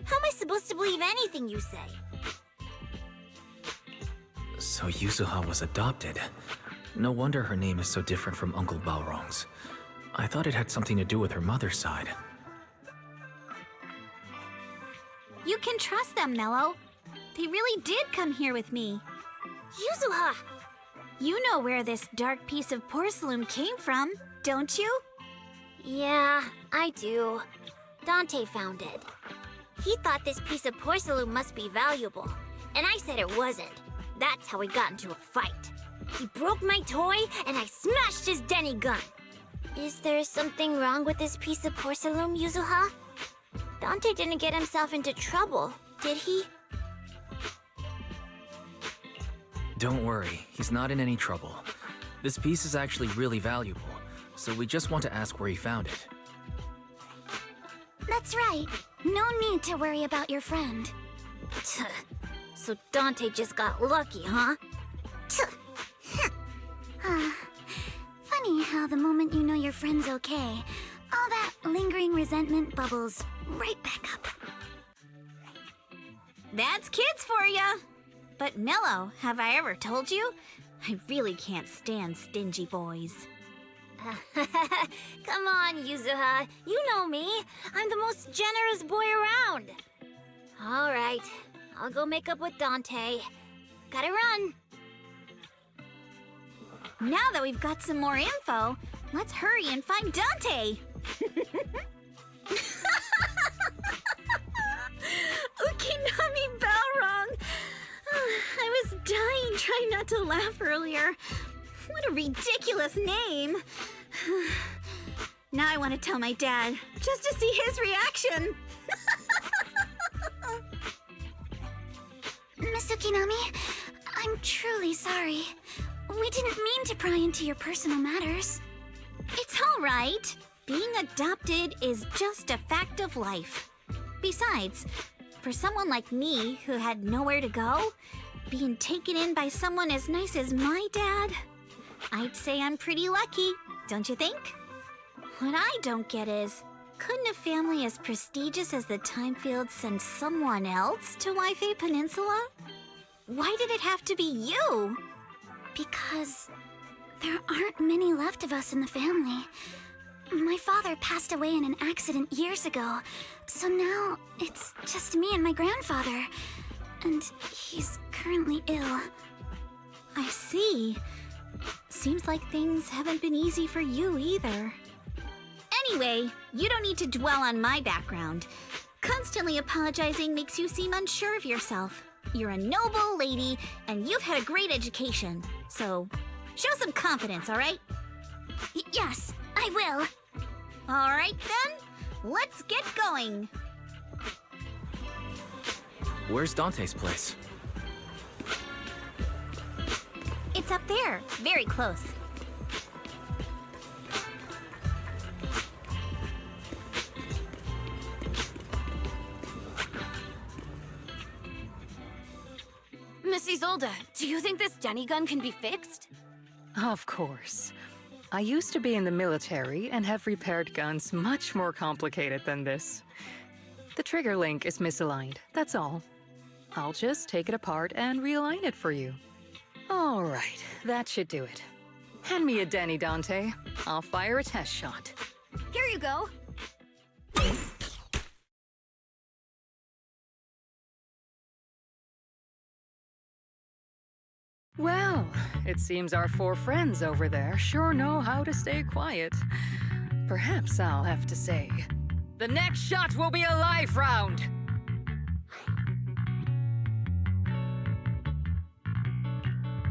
How am I supposed to believe anything you say? So Yuzuha was adopted. No wonder her name is so different from Uncle Balrong's. I thought it had something to do with her mother's side. You can trust them, Mello. They really did come here with me. Yuzuha! You know where this dark piece of porcelain came from, don't you? Yeah, I do. Dante found it. He thought this piece of porcelain must be valuable, and I said it wasn't. That's how we got into a fight. He broke my toy, and I smashed his Denny gun. Is there something wrong with this piece of porcelain, Yuzuha? Dante didn't get himself into trouble, did he? Don't worry, he's not in any trouble. This piece is actually really valuable, so we just want to ask where he found it. That's right. No need to worry about your friend. So Dante just got lucky, huh? Funny how the moment you know your friend's okay, all that lingering resentment bubbles right back up. That's kids for ya! But Mello, have I ever told you? I really can't stand stingy boys. Come on, Yuzuha. You know me. I'm the most generous boy around. All right. I'll go make up with Dante. Gotta run. Now that we've got some more info, let's hurry and find Dante! Ukinami Balrong! I was dying trying not to laugh earlier. What a ridiculous name! Now I want to tell my dad, just to see his reaction. Tsukinami. I'm truly sorry. We didn't mean to pry into your personal matters. It's all right. Being adopted is just a fact of life. Besides, for someone like me who had nowhere to go, being taken in by someone as nice as my dad, I'd say I'm pretty lucky, don't you think? What I don't get is, couldn't a family as prestigious as the Timefields send someone else to Wi-Fi Peninsula? Why did it have to be you? Because there aren't many left of us in the family. My father passed away in an accident years ago, so now it's just me and my grandfather. And he's currently ill. I see. Seems like things haven't been easy for you either. Anyway, you don't need to dwell on my background. Constantly apologizing makes you seem unsure of yourself. You're a noble lady, and you've had a great education. So, show some confidence, all right? Yes, I will. All right, then. Let's get going. Where's Dante's place? It's up there, very close. Miss Isolde, do you think this Denny gun can be fixed? Of course. I used to be in the military and have repaired guns much more complicated than this. The trigger link is misaligned, that's all. I'll just take it apart and realign it for you. All right, that should do it. Hand me a Denny, Dante. I'll fire a test shot. Here you go. Well, it seems our four friends over there sure know how to stay quiet. Perhaps I'll have to say, the next shot will be a live round!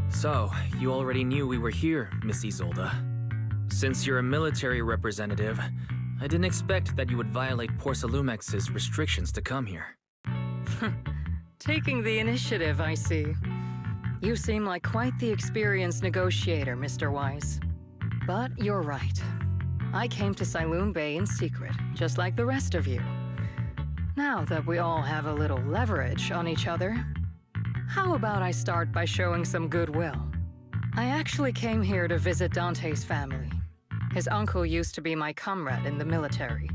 So, you already knew we were here, Miss Isolde. Since you're a military representative, I didn't expect that you would violate Porsalumex's restrictions to come here. Taking the initiative, I see. You seem like quite the experienced negotiator, Mr. Wise. But you're right. I came to Sailoon Bay in secret, just like the rest of you. Now that we all have a little leverage on each other, how about I start by showing some goodwill? I actually came here to visit Dante's family. His uncle used to be my comrade in the military.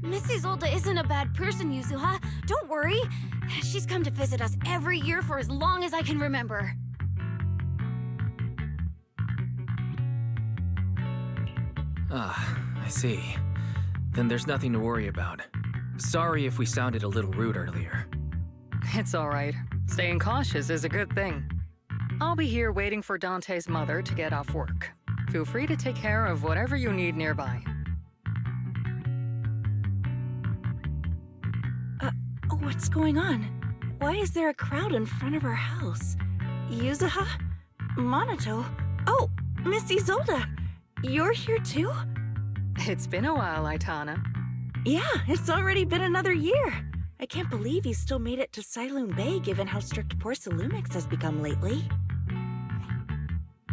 Miss Isolde isn't a bad person, Yuzuha. Don't worry. She's come to visit us every year for as long as I can remember. Ah, I see. Then there's nothing to worry about. Sorry if we sounded a little rude earlier. It's all right. Staying cautious is a good thing. I'll be here waiting for Dante's mother to get off work. Feel free to take care of whatever you need nearby. What's going on? Why is there a crowd in front of our house? Yuzuha? Monato? Oh, Miss Isolde! You're here too? It's been a while, Aitana. Yeah, it's already been another year. I can't believe you still made it to Sailoon Bay given how strict Porsalumix has become lately.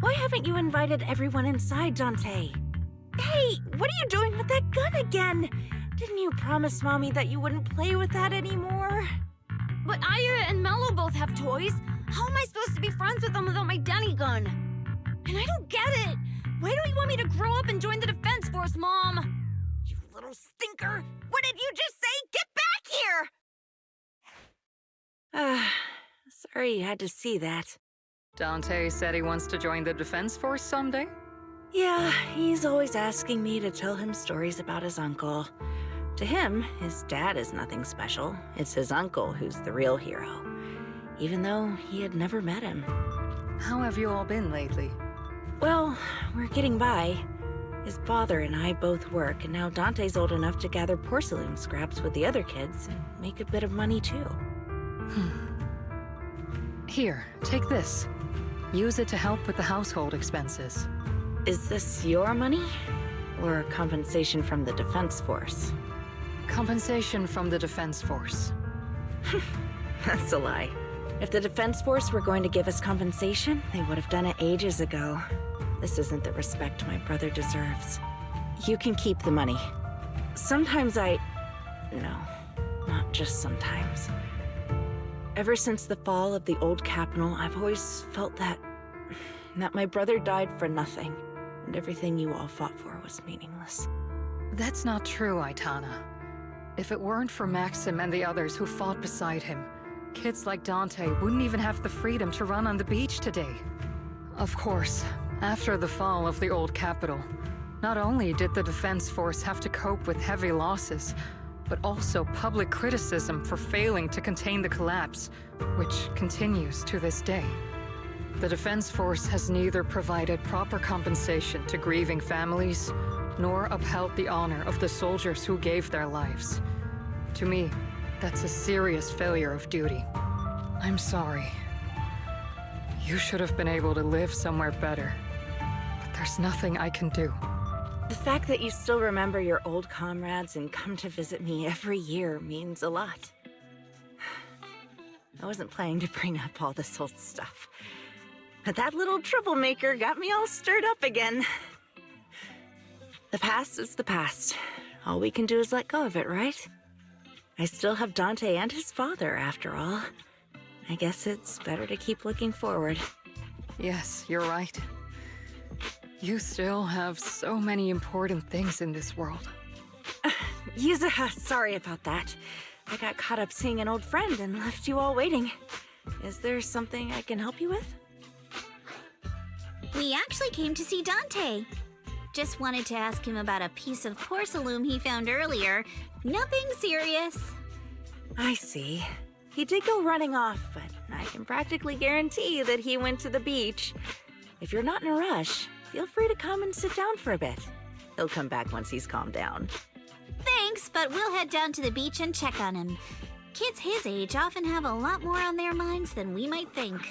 Why haven't you invited everyone inside, Dante? Hey, what are you doing with that gun again? Didn't you promise Mommy that you wouldn't play with that anymore? But Aya and Mello both have toys. How am I supposed to be friends with them without my Denny gun? And I don't get it. Why don't you want me to grow up and join the Defense Force, Mom? You little stinker! What did you just say? Get back here! Sorry you had to see that. Dante said he wants to join the Defense Force someday? Yeah, he's always asking me to tell him stories about his uncle. To him, his dad is nothing special. It's his uncle who's the real hero, even though he had never met him. How have you all been lately? Well, we're getting by. His father and I both work, and now Dante's old enough to gather porcelain scraps with the other kids and make a bit of money too. Here, take this. Use it to help with the household expenses. Is this your money? Or compensation from the Defense Force? Compensation from the Defense Force. That's a lie. If the Defense Force were going to give us compensation, they would have done it ages ago. This isn't the respect my brother deserves. You can keep the money. Sometimes No, not just sometimes. Ever since the fall of the old capital, I've always felt that my brother died for nothing, and everything you all fought for was meaningless. That's not true, Aitana. If it weren't for Maxim and the others who fought beside him, kids like Dante wouldn't even have the freedom to run on the beach today. Of course, after the fall of the old capital, not only did the Defense Force have to cope with heavy losses, but also public criticism for failing to contain the collapse, which continues to this day. The Defense Force has neither provided proper compensation to grieving families, nor upheld the honor of the soldiers who gave their lives. To me, that's a serious failure of duty. I'm sorry. You should have been able to live somewhere better, but there's nothing I can do. The fact that you still remember your old comrades and come to visit me every year means a lot. I wasn't planning to bring up all this old stuff, but that little troublemaker got me all stirred up again. The past is the past. All we can do is let go of it, right? I still have Dante and his father, after all. I guess it's better to keep looking forward. Yes, you're right. You still have so many important things in this world. Yuzuha, sorry about that. I got caught up seeing an old friend and left you all waiting. Is there something I can help you with? We actually came to see Dante. Just wanted to ask him about a piece of porcelain he found earlier. Nothing serious. I see. He did go running off, but I can practically guarantee that he went to the beach. If you're not in a rush, feel free to come and sit down for a bit. He'll come back once he's calmed down. Thanks, but we'll head down to the beach and check on him. Kids his age often have a lot more on their minds than we might think.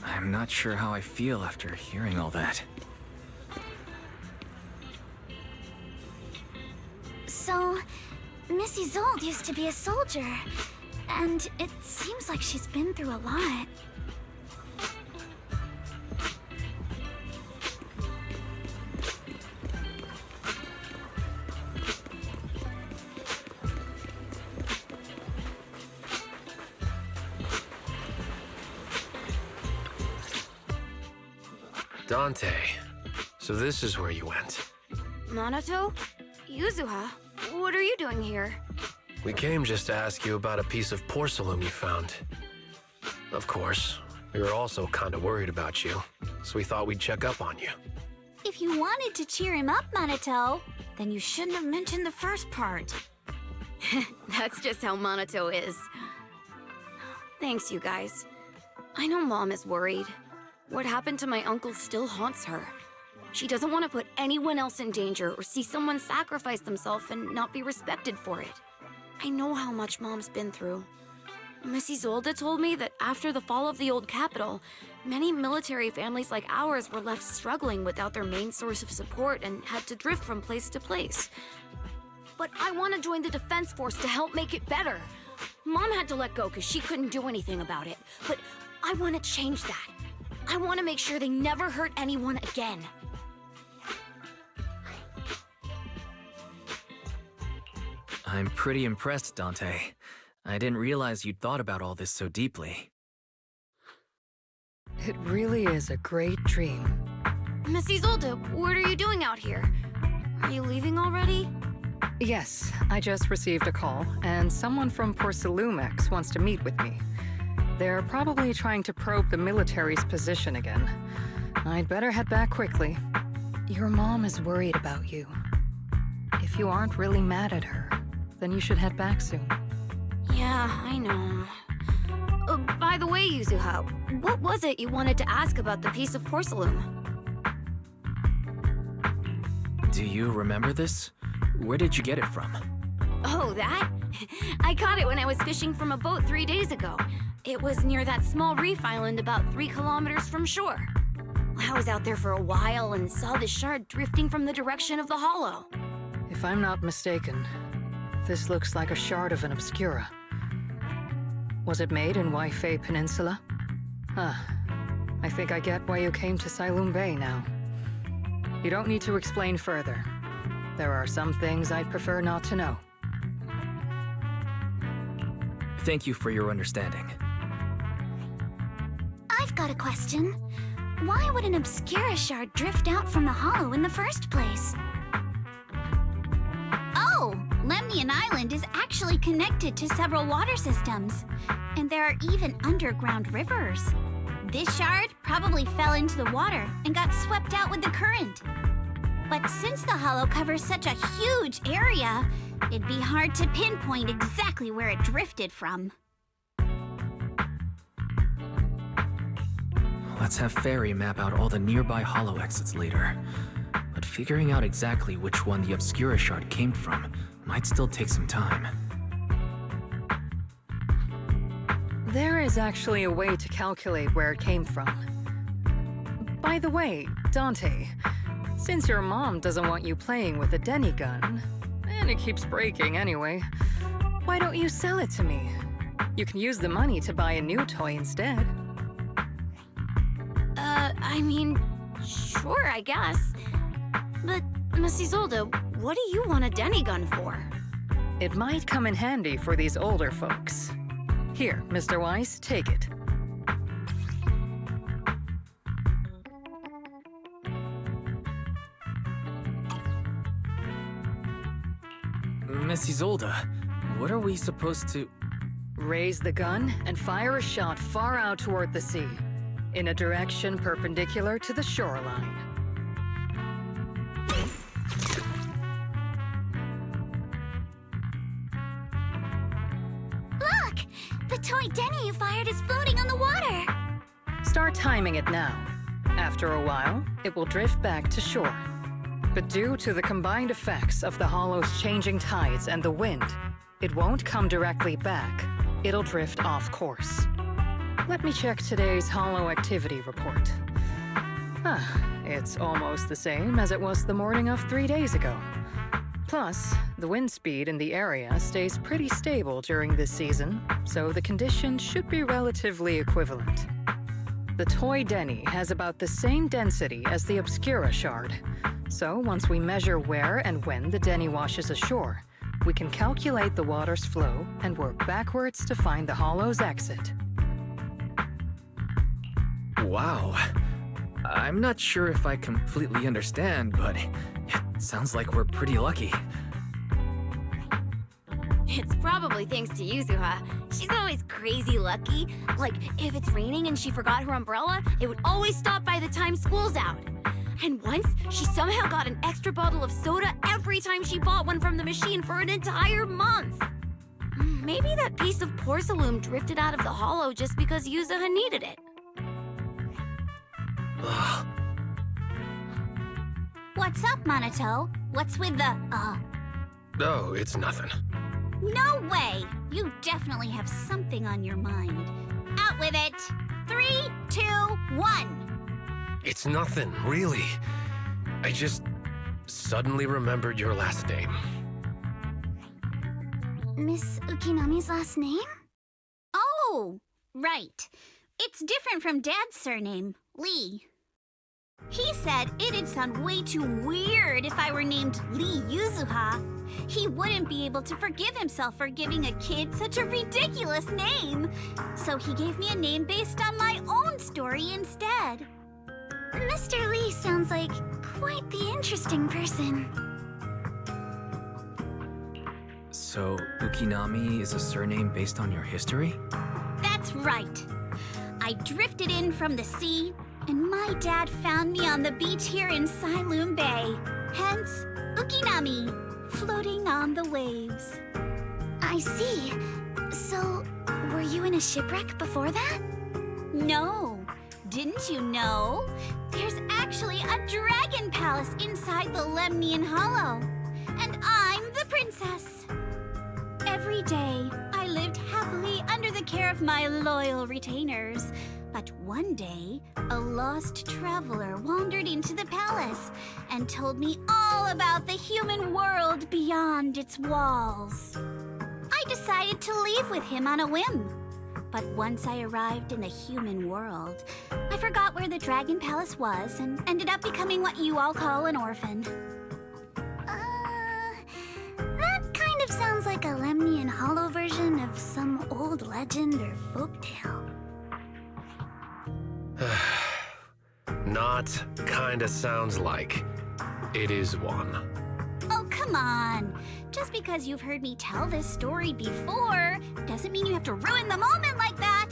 I'm not sure how I feel after hearing all that. So, Miss Isolde used to be a soldier, and it seems like she's been through a lot. Dante, so this is where you went. Minato? Yuzuha? What are you doing here? We came just to ask you about a piece of porcelain you found. Of course, we were also kind of worried about you, so we thought we'd check up on you. If you wanted to cheer him up, Minato, then you shouldn't have mentioned the first part. That's just how Minato is. Thanks, you guys. I know Mom is worried. What happened to my uncle still haunts her. She doesn't want to put anyone else in danger or see someone sacrifice themselves and not be respected for it. I know how much Mom's been through. Miss Isolde told me that after the fall of the old capital, many military families like ours were left struggling without their main source of support and had to drift from place to place. but I want to join the Defense Force to help make it better. Mom had to let go because she couldn't do anything about it, but I want to change that. I want to make sure they never hurt anyone again. I'm pretty impressed, Dante. I didn't realize you'd thought about all this so deeply. It really is a great dream. Miss Isolde, what are you doing out here? Are you leaving already? Yes, I just received a call, and someone from Porsalumex wants to meet with me. They're probably trying to probe the military's position again. I'd better head back quickly. Your mom is worried about you. If you aren't really mad at her, then you should head back soon. Yeah, I know. By the way, Yuzuha, what was it you wanted to ask about the piece of porcelain? Do you remember this? Where did you get it from? Oh, that? I caught it when I was fishing from a boat 3 days ago. It was near that small reef island about 3 kilometers from shore. I was out there for a while and saw the shard drifting from the direction of the hollow. If I'm not mistaken, this looks like a shard of an Obscura. Was it made in Waifei Peninsula? I think I get why you came to Sailoon Bay now. You don't need to explain further. There are some things I'd prefer not to know. Thank you for your understanding. I've got a question. Why would an Obscura shard drift out from the hollow in the first place? Oh, Lemnian Island is actually connected to several water systems. And there are even underground rivers. This shard probably fell into the water and got swept out with the current. But since the hollow covers such a huge area, it'd be hard to pinpoint exactly where it drifted from. Let's have Fairy map out all the nearby hollow exits later. But figuring out exactly which one the Obscura shard came from might still take some time. There is actually a way to calculate where it came from. By the way, Dante, since your mom doesn't want you playing with a Denny gun, and it keeps breaking anyway, why don't you sell it to me? You can use the money to buy a new toy instead. I mean, sure, I guess. But, Miss Isolde, what do you want a Denny gun for? It might come in handy for these older folks. Here, Mr. Weiss, take it. Miss Isolde, what are we supposed to... Raise the gun and fire a shot far out toward the sea, in a direction perpendicular to the shoreline. Look! The toy Denny you fired is floating on the water! Start timing it now. After a while, it will drift back to shore. But due to the combined effects of the hollow's changing tides and the wind, it won't come directly back. It'll drift off course. Let me check today's hollow activity report. It's almost the same as it was the morning of 3 days ago. Plus, the wind speed in the area stays pretty stable during this season, so the conditions should be relatively equivalent. The toy Denny has about the same density as the Obscura shard, so once we measure where and when the Denny washes ashore, we can calculate the water's flow and work backwards to find the hollow's exit. Wow. I'm not sure if I completely understand, but it sounds like we're pretty lucky. It's probably thanks to Yuzuha. She's always crazy lucky. Like, if it's raining and she forgot her umbrella, it would always stop by the time school's out. And once, she somehow got an extra bottle of soda every time she bought one from the machine for an entire month. Maybe that piece of porcelain drifted out of the hollow just because Yuzuha needed it. Ugh. What's up, Monato? What's with the, Oh, it's nothing. No way! You definitely have something on your mind. Out with it! 3, 2, 1! It's nothing, really. I just suddenly remembered your last name. Miss Ukinami's last name? Oh, right. It's different from Dad's surname, Lee. He said it'd sound way too weird if I were named Lee Yuzuha. He wouldn't be able to forgive himself for giving a kid such a ridiculous name. So he gave me a name based on my own story instead. Mr. Lee sounds like quite the interesting person. So, Ukinami is a surname based on your history? That's right. I drifted in from the sea, and my dad found me on the beach here in Sailoon Bay. Hence, Ukinami, floating on the waves. I see. So, were you in a shipwreck before that? No. Didn't you know? There's actually a dragon palace inside the Lemnian Hollow. And I'm the princess. Every day, I lived happily under the care of my loyal retainers. But one day, a lost traveler wandered into the palace and told me all about the human world beyond its walls. I decided to leave with him on a whim. But once I arrived in the human world, I forgot where the Dragon Palace was and ended up becoming what you all call an orphan. That kind of sounds like a Lemnian Hollow version of some old legend or folktale. Not kinda sounds like. It is one. Oh, come on. Just because you've heard me tell this story before doesn't mean you have to ruin the moment like that.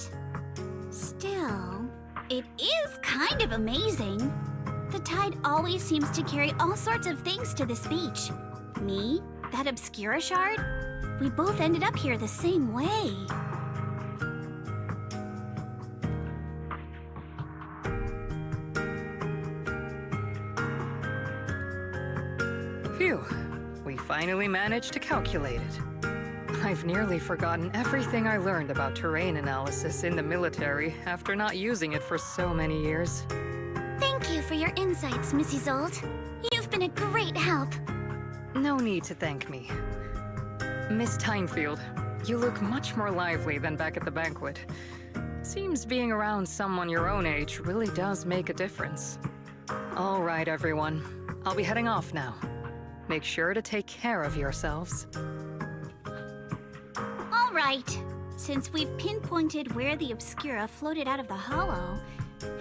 Still, it is kind of amazing. The tide always seems to carry all sorts of things to this beach. Me, that Obscura shard, we both ended up here the same way. Phew. We finally managed to calculate it. I've nearly forgotten everything I learned about terrain analysis in the military after not using it for so many years. Thank you for your insights, Miss Isolde. You've been a great help. No need to thank me. Miss Timefield, you look much more lively than back at the banquet. Seems being around someone your own age really does make a difference. All right, everyone. I'll be heading off now. Make sure to take care of yourselves. All right. Since we've pinpointed where the Obscura floated out of the hollow,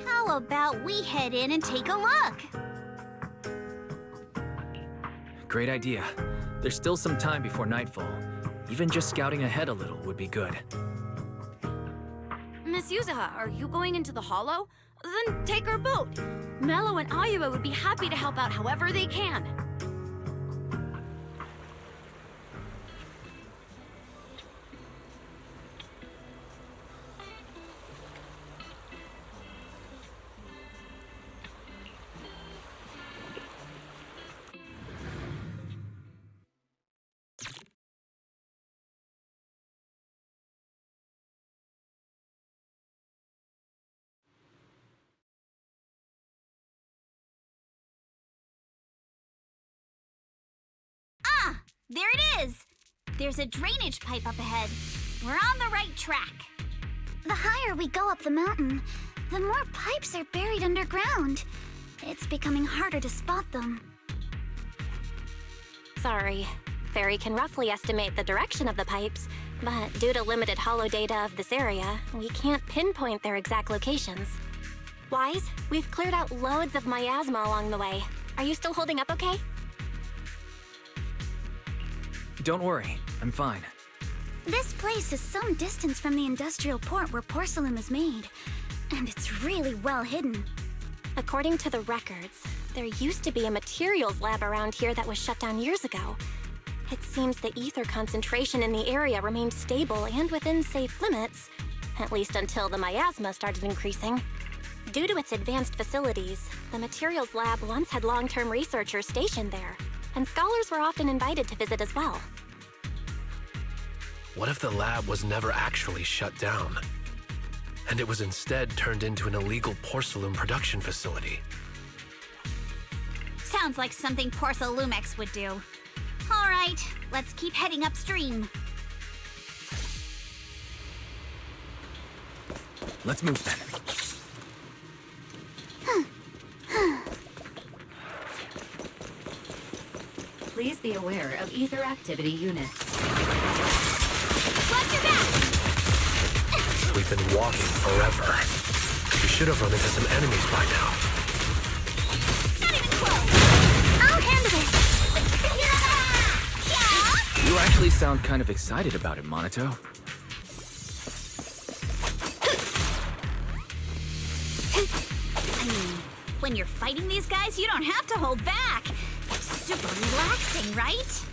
how about we head in and take a look? Great idea. There's still some time before nightfall. Even just scouting ahead a little would be good. Miss Yuzuha, are you going into the hollow? Then take our boat. Mello and Ayuba would be happy to help out however they can. There it is! There's a drainage pipe up ahead. We're on the right track. The higher we go up the mountain, the more pipes are buried underground. It's becoming harder to spot them. Sorry. Fairy can roughly estimate the direction of the pipes, but due to limited holo data of this area, we can't pinpoint their exact locations. Wise, we've cleared out loads of miasma along the way. Are you still holding up okay? Don't worry, I'm fine. This place is some distance from the industrial port where porcelain is made, and it's really well hidden. According to the records, there used to be a materials lab around here that was shut down years ago. It seems the ether concentration in the area remained stable and within safe limits, at least until the miasma started increasing. Due to its advanced facilities, the materials lab once had long-term researchers stationed there, and scholars were often invited to visit as well. What if the lab was never actually shut down, and it was instead turned into an illegal porcelain production facility? Sounds like something Porcelumex would do. All right, let's keep heading upstream. Let's move then. Please be aware of ether activity units. Watch your back! We've been walking forever. We should have run into some enemies by now. Not even close! I'll handle this! You actually sound kind of excited about it, Monato. I mean, when you're fighting these guys, you don't have to hold back. It's super relaxing, right?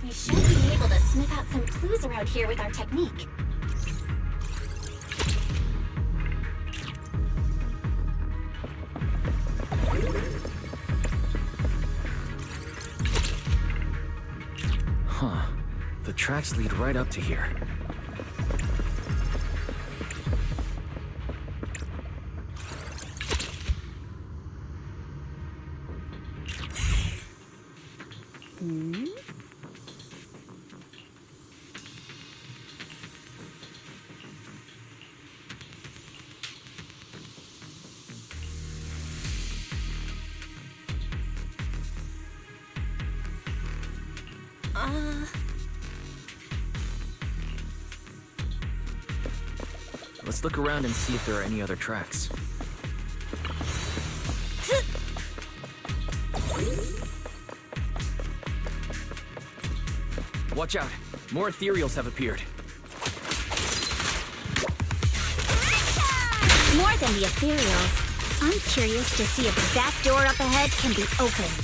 We should be able to sniff out some clues around here with our technique. Huh. The tracks lead right up to here. Let's look around and see if there are any other tracks. Watch out! More ethereals have appeared. More than the ethereals. I'm curious to see if that door up ahead can be opened.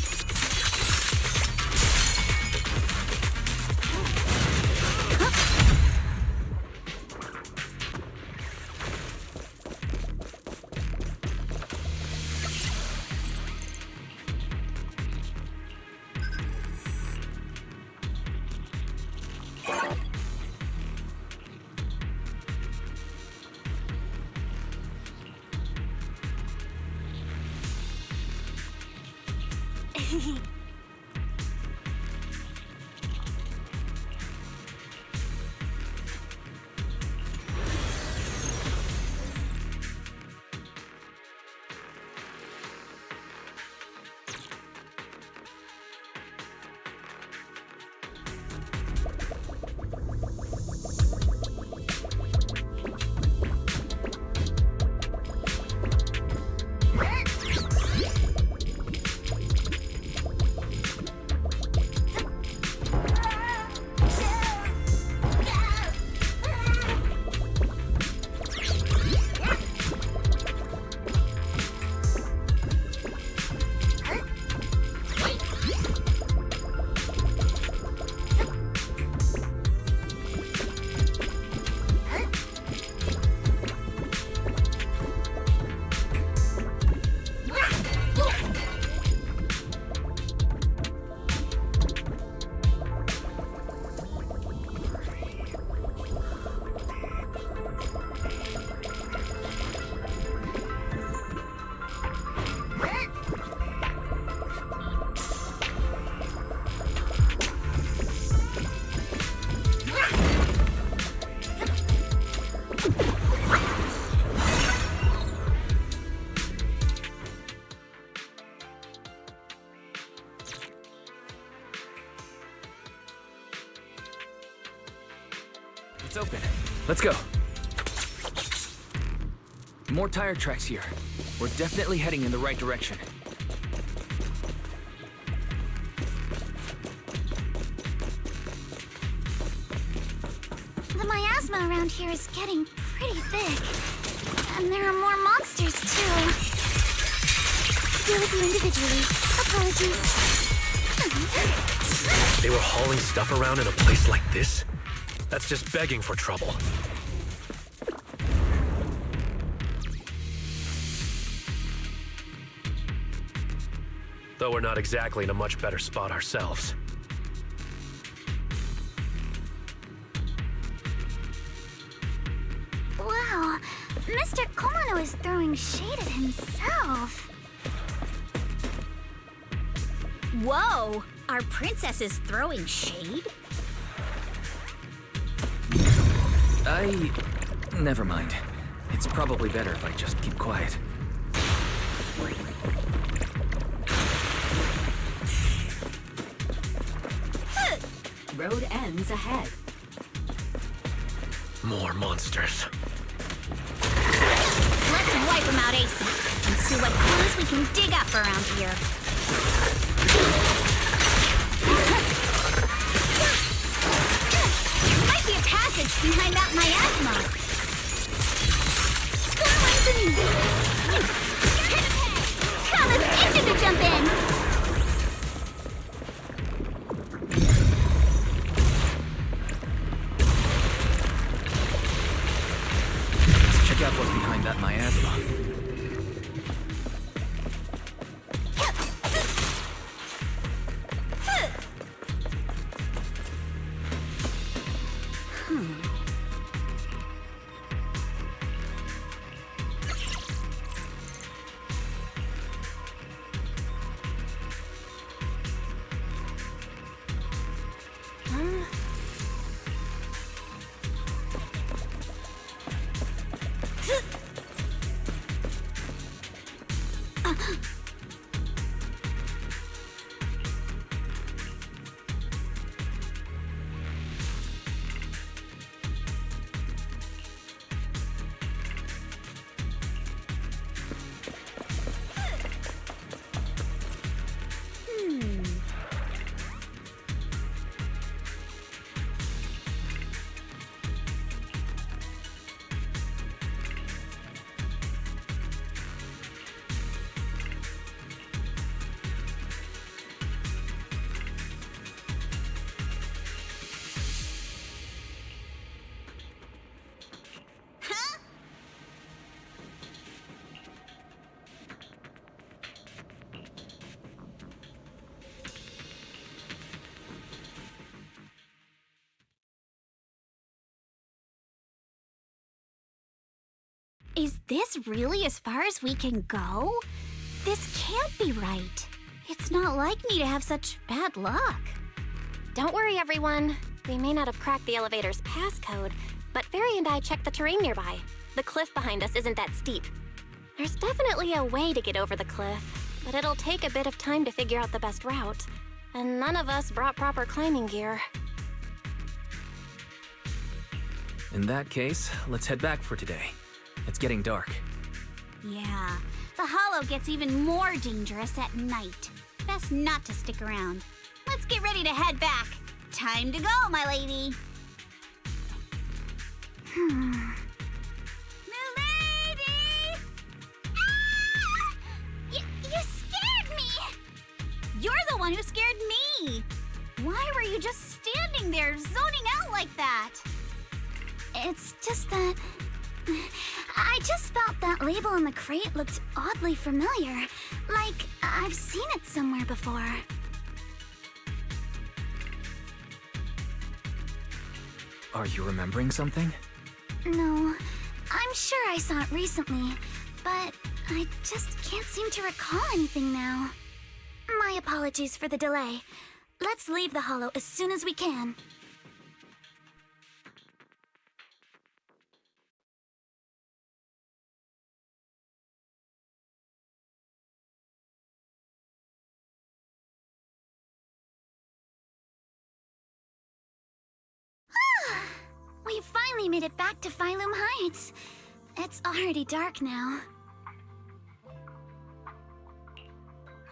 It's open. Let's go. More tire tracks here. We're definitely heading in the right direction. The miasma plasma around here is getting pretty thick. And there are more monsters, too. Deal with you individually. Apologies. They were hauling stuff around in a place like this? That's just begging for trouble. Though we're not exactly in a much better spot ourselves. Wow, Mr. Komano is throwing shade at himself. Whoa! Our princess is throwing shade? Never mind. It's probably better if I just keep quiet. Road ends ahead. More monsters. Let's wipe them out ASAP and see what clues we can dig up around here. Might be a passage behind that miasma. Come, let's engine to jump in. Check out what's behind that miasma. Is this really as far as we can go? This can't be right. It's not like me to have such bad luck. Don't worry, everyone. We may not have cracked the elevator's passcode, but Fairy and I checked the terrain nearby. The cliff behind us isn't that steep. There's definitely a way to get over the cliff, but it'll take a bit of time to figure out the best route. And none of us brought proper climbing gear. In that case, let's head back for today. It's getting dark. Yeah, the hollow gets even more dangerous at night. Best not to stick around. Let's get ready to head back. Time to go, my lady. Milady! Ah! You scared me! You're the one who scared me! Why were you just standing there, zoning out like that? It's just that... I just felt that label on the crate looked oddly familiar. Like, I've seen it somewhere before. Are you remembering something? No, I'm sure I saw it recently, but I just can't seem to recall anything now. My apologies for the delay. Let's leave the hollow as soon as we can. We finally made it back to Phylum Heights. It's already dark now.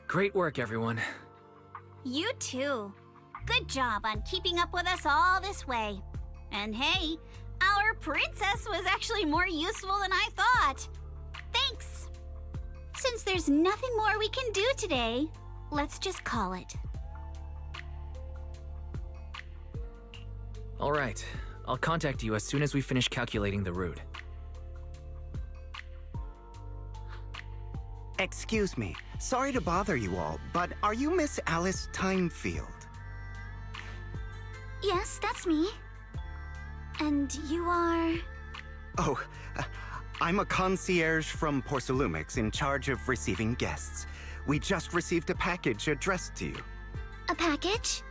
Great work, everyone. You too. Good job on keeping up with us all this way. And hey, Our princess was actually more useful than I thought. Thanks. Since there's nothing more we can do today, let's just call it. All right. I'll contact you as soon as we finish calculating the route. Excuse me. Sorry to bother you all, but are you Miss Alice Timefield? Yes, that's me. And you are... Oh, I'm a concierge from Porcelumix in charge of receiving guests. We just received a package addressed to you. A package?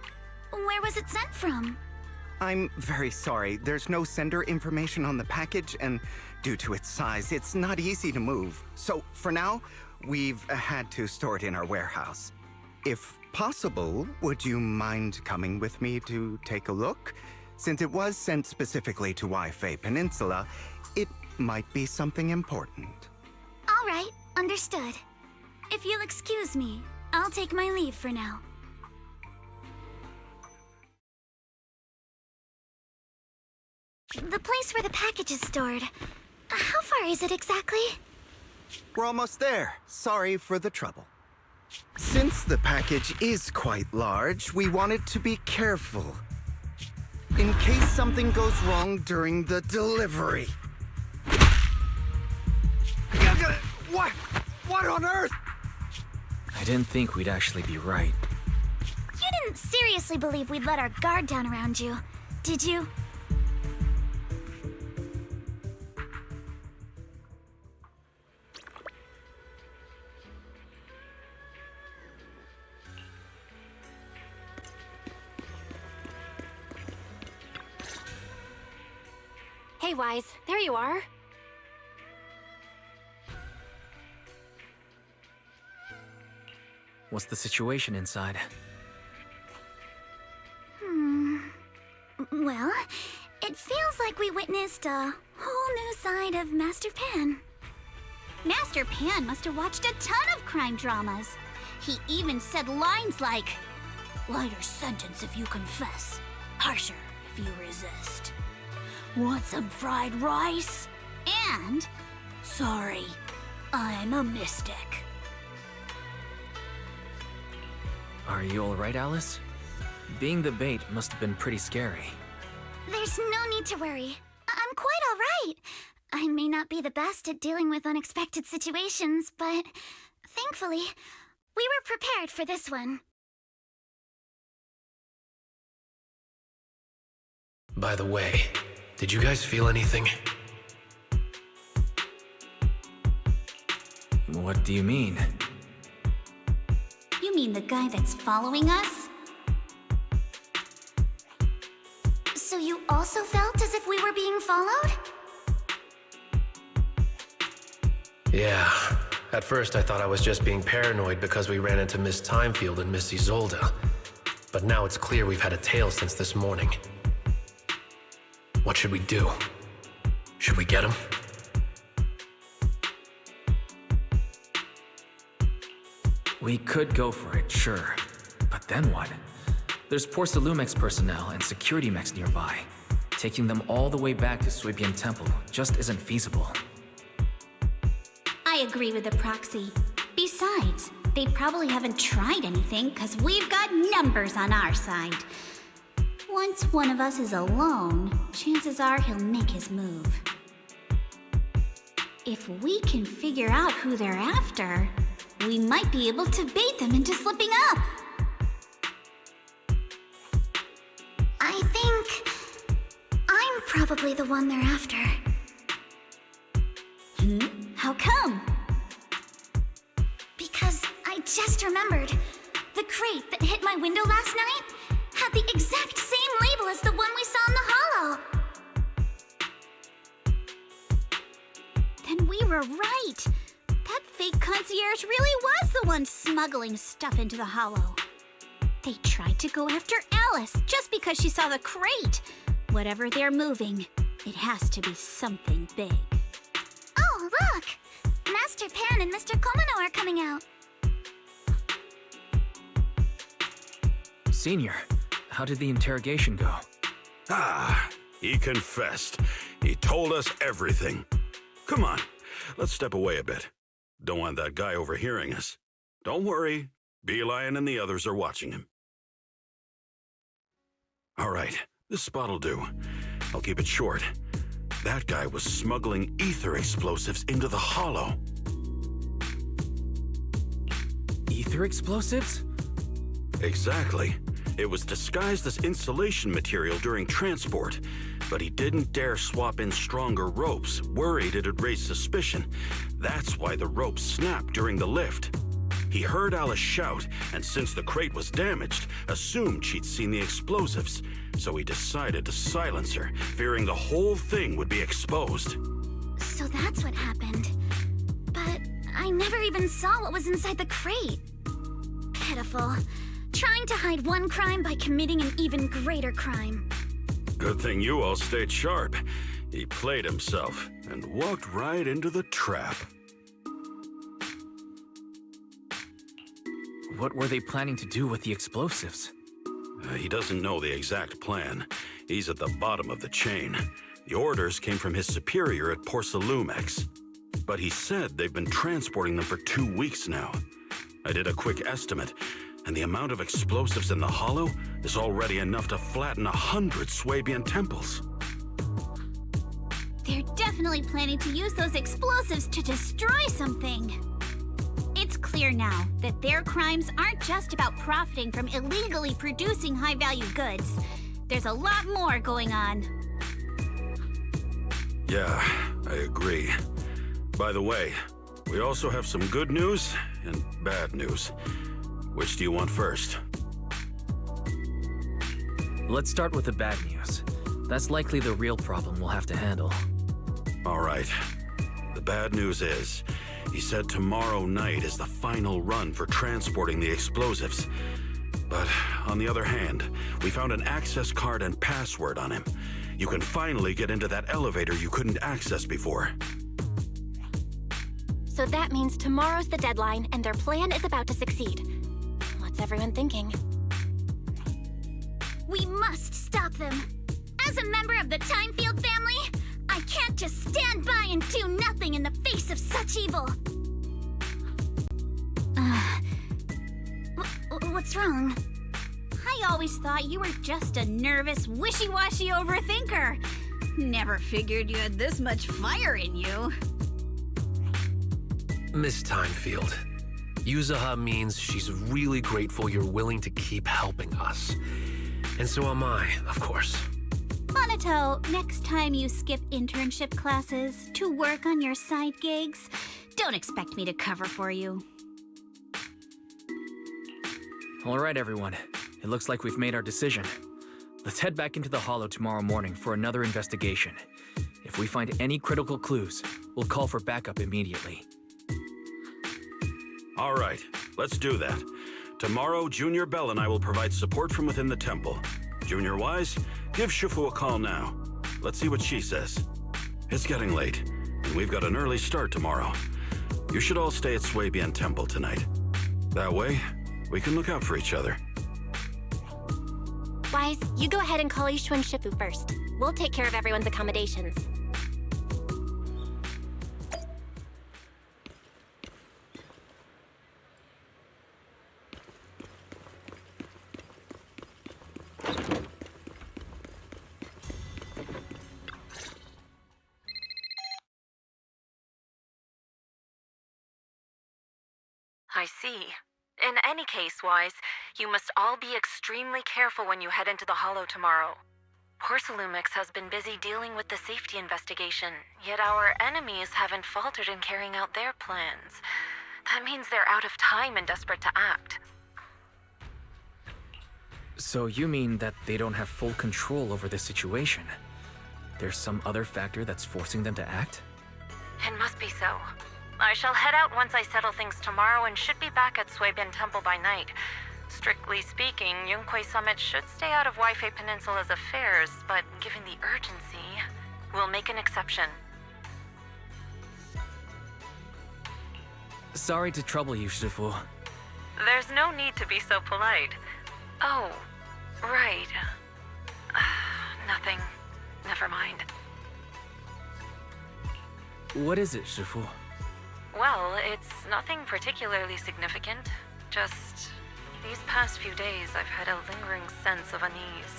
Where was it sent from? I'm very sorry. There's no sender information on the package, and due to its size, it's not easy to move. So, for now, we've had to store it in our warehouse. If possible, would you mind coming with me to take a look? Since it was sent specifically to Wi-Fi Peninsula, it might be something important. All right, understood. If you'll excuse me, I'll take my leave for now. The place where the package is stored. How far is it exactly? We're almost there. Sorry for the trouble. Since the package is quite large, we wanted to be careful. In case something goes wrong during the delivery. What? What on earth? I didn't think we'd actually be right. You didn't seriously believe we'd let our guard down around you, did you? Hey, Wise, there you are. What's the situation inside? Well, it feels like we witnessed a whole new side of Master Pan. Master Pan must have watched a ton of crime dramas. He even said lines like, "Lighter sentence if you confess, harsher if you resist. Want some fried rice?" And, "Sorry, I'm a mystic." Are you alright, Alice? Being the bait must have been pretty scary. There's no need to worry. I'm quite alright. I may not be the best at dealing with unexpected situations, but thankfully, we were prepared for this one. By the way, did you guys feel anything? What do you mean? You mean the guy that's following us? So you also felt as if we were being followed? Yeah. At first I thought I was just being paranoid because we ran into Miss Timefield and Miss Isolde. But now it's clear we've had a tail since this morning. What should we do? Should we get him? We could go for it, sure. But then what? There's Porcelumix personnel and security mechs nearby. Taking them all the way back to Suibian Temple just isn't feasible. I agree with the proxy. Besides, they probably haven't tried anything because we've got numbers on our side. Once one of us is alone, chances are he'll make his move. If we can figure out who they're after, we might be able to bait them into slipping up. I think I'm probably the one they're after. How come? Because I just remembered. The crate that hit my window last night had the exact same label as the one we saw in the hollow. Then we were right. That fake concierge really was the one smuggling stuff into the hollow. They tried to go after Alice just because she saw the crate. Whatever they're moving, it has to be something big. Oh, look! Master Pan and Mr. Komano are coming out. Senior, how did the interrogation go? He confessed. He told us everything. Come on, let's step away a bit. Don't want that guy overhearing us. Don't worry, Beeline and the others are watching him. All right, this spot'll do. I'll keep it short. That guy was smuggling ether explosives into the Hollow. Ether explosives? Exactly. It was disguised as insulation material during transport, but he didn't dare swap in stronger ropes, worried it'd raise suspicion. That's why the ropes snapped during the lift. He heard Alice shout, and since the crate was damaged, assumed she'd seen the explosives, so he decided to silence her, fearing the whole thing would be exposed. So that's what happened. But I never even saw what was inside the crate. Pitiful. Trying to hide one crime by committing an even greater crime. Good thing you all stayed sharp. He played himself and walked right into the trap. What were they planning to do with the explosives? He doesn't know the exact plan. He's at the bottom of the chain. The orders came from his superior at Porsalumex. But he said they've been transporting them for 2 weeks now. I did a quick estimate, and the amount of explosives in the Hollow is already enough to flatten 100 Swabian temples. They're definitely planning to use those explosives to destroy something. It's clear now that their crimes aren't just about profiting from illegally producing high-value goods. There's a lot more going on. Yeah, I agree. By the way, we also have some good news and bad news. Which do you want first? Let's start with the bad news. That's likely the real problem we'll have to handle. All right. The bad news is, he said tomorrow night is the final run for transporting the explosives. But on the other hand, we found an access card and password on him. You can finally get into that elevator you couldn't access before. So that means tomorrow's the deadline, and their plan is about to succeed. What's everyone thinking? We must stop them. As a member of the Timefield family, I can't just stand by and do nothing in the face of such evil. What's wrong? I always thought you were just a nervous, wishy-washy overthinker. Never figured you had this much fire in you. Miss Timefield, Yuzaha means she's really grateful you're willing to keep helping us. And so am I, of course. Monato, next time you skip internship classes to work on your side gigs, don't expect me to cover for you. All right, everyone. It looks like we've made our decision. Let's head back into the Hollow tomorrow morning for another investigation. If we find any critical clues, we'll call for backup immediately. All right, let's do that. Tomorrow, Junior Bell and I will provide support from within the temple. Junior Wise, give Shifu a call now. Let's see what she says. It's getting late, and we've got an early start tomorrow. You should all stay at Swabian Temple tonight. That way, we can look out for each other. Wise, you go ahead and call Ishu and Shifu first. We'll take care of everyone's accommodations. I see. In any case, Wise, you must all be extremely careful when you head into the Hollow tomorrow. Porsalumex has been busy dealing with the safety investigation, yet our enemies haven't faltered in carrying out their plans. That means they're out of time and desperate to act. So you mean that they don't have full control over the situation? There's some other factor that's forcing them to act? It must be so. I shall head out once I settle things tomorrow and should be back at Swabian Temple by night. Strictly speaking, Yunque Summit should stay out of Waifei Peninsula's affairs, but given the urgency, we'll make an exception. Sorry to trouble you, Shifu. There's no need to be so polite. Oh, right. Nothing. never mind. What is it, Shifu? Well, it's nothing particularly significant. Just these past few days, I've had a lingering sense of unease.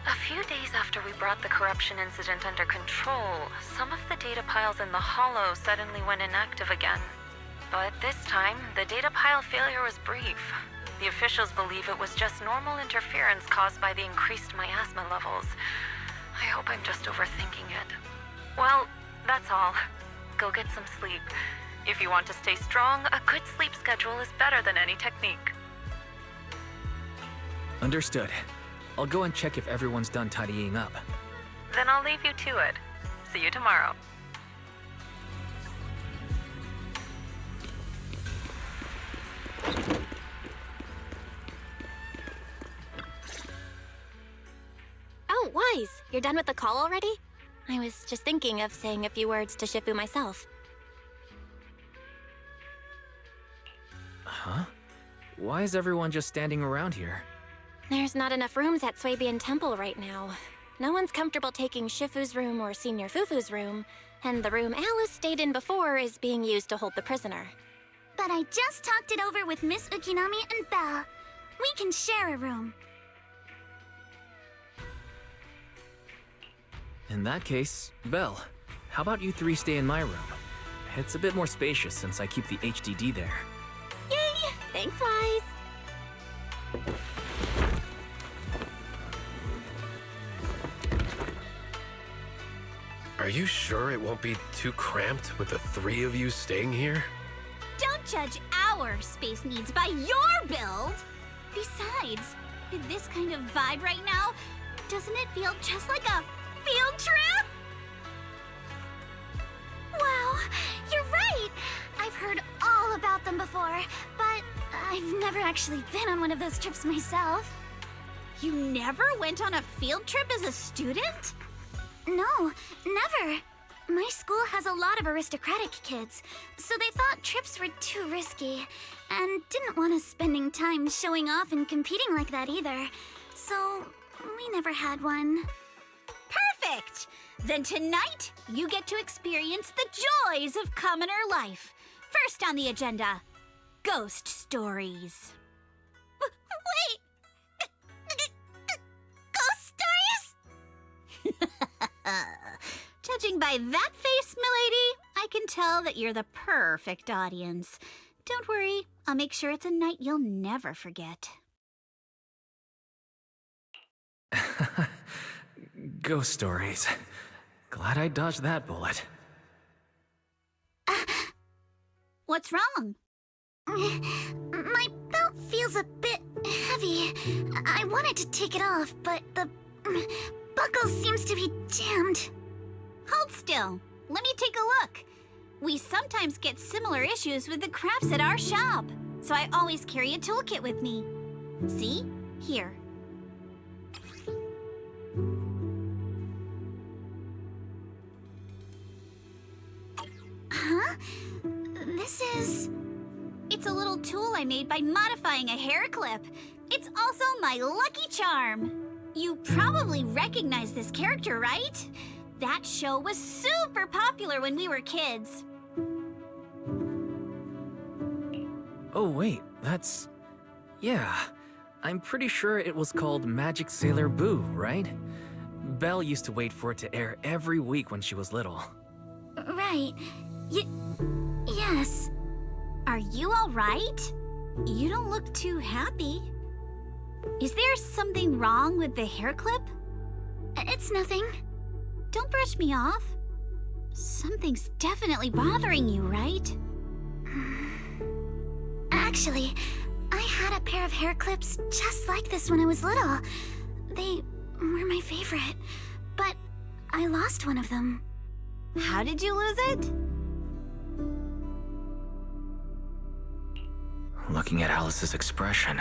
A few days after we brought the corruption incident under control, some of the data piles in the Hollow suddenly went inactive again. But this time, the data pile failure was brief. The officials believe it was just normal interference caused by the increased miasma levels. I hope I'm just overthinking it. Well, that's all. Go get some sleep. If you want to stay strong, a good sleep schedule is better than any technique. Understood. I'll go and check if everyone's done tidying up. Then I'll leave you to it. See you tomorrow. Oh, Wise, you're done with the call already? I was just thinking of saying a few words to Shifu myself. Huh? Why is everyone just standing around here? There's not enough rooms at Swabian Temple right now. No one's comfortable taking Shifu's room or Senior Fufu's room, and the room Alice stayed in before is being used to hold the prisoner. But I just talked it over with Miss Ukinami and Belle. We can share a room. In that case, Belle, how about you three stay in my room? It's a bit more spacious since I keep the HDD there. Yay! Thanks, Wise. Are you sure it won't be too cramped with the three of you staying here? Don't judge our space needs by your build! Besides, with this kind of vibe right now, doesn't it feel just like a field trip? Wow, you're right! I've heard all about them before, but I've never actually been on one of those trips myself. You never went on a field trip as a student? No, never. My school has a lot of aristocratic kids, so they thought trips were too risky, and didn't want us spending time showing off and competing like that either. So, we never had one. Perfect! Then tonight, you get to experience the joys of commoner life. First on the agenda, ghost stories. Wait! Ghost stories? Judging by that face, milady, I can tell that you're the perfect audience. Don't worry, I'll make sure it's a night you'll never forget. Ghost stories. Glad I dodged that bullet. What's wrong? My belt feels a bit heavy. I wanted to take it off, but the buckle seems to be jammed. Hold still. Let me take a look. We sometimes get similar issues with the crafts at our shop, so I always carry a toolkit with me. See? Here. Huh? This is... It's a little tool I made by modifying a hair clip. It's also my lucky charm. You probably recognize this character, right? That show was super popular when we were kids. Oh wait, that's... Yeah, I'm pretty sure it was called Magic Sailor Boo, right? Belle used to wait for it to air every week when she was little. Right. Yes. Are you all right? You don't look too happy. Is there something wrong with the hair clip? It's nothing. Don't brush me off. Something's definitely bothering you, right? Actually, I had a pair of hair clips just like this when I was little. They were my favorite, but I lost one of them. How did you lose it? Looking at Alice's expression,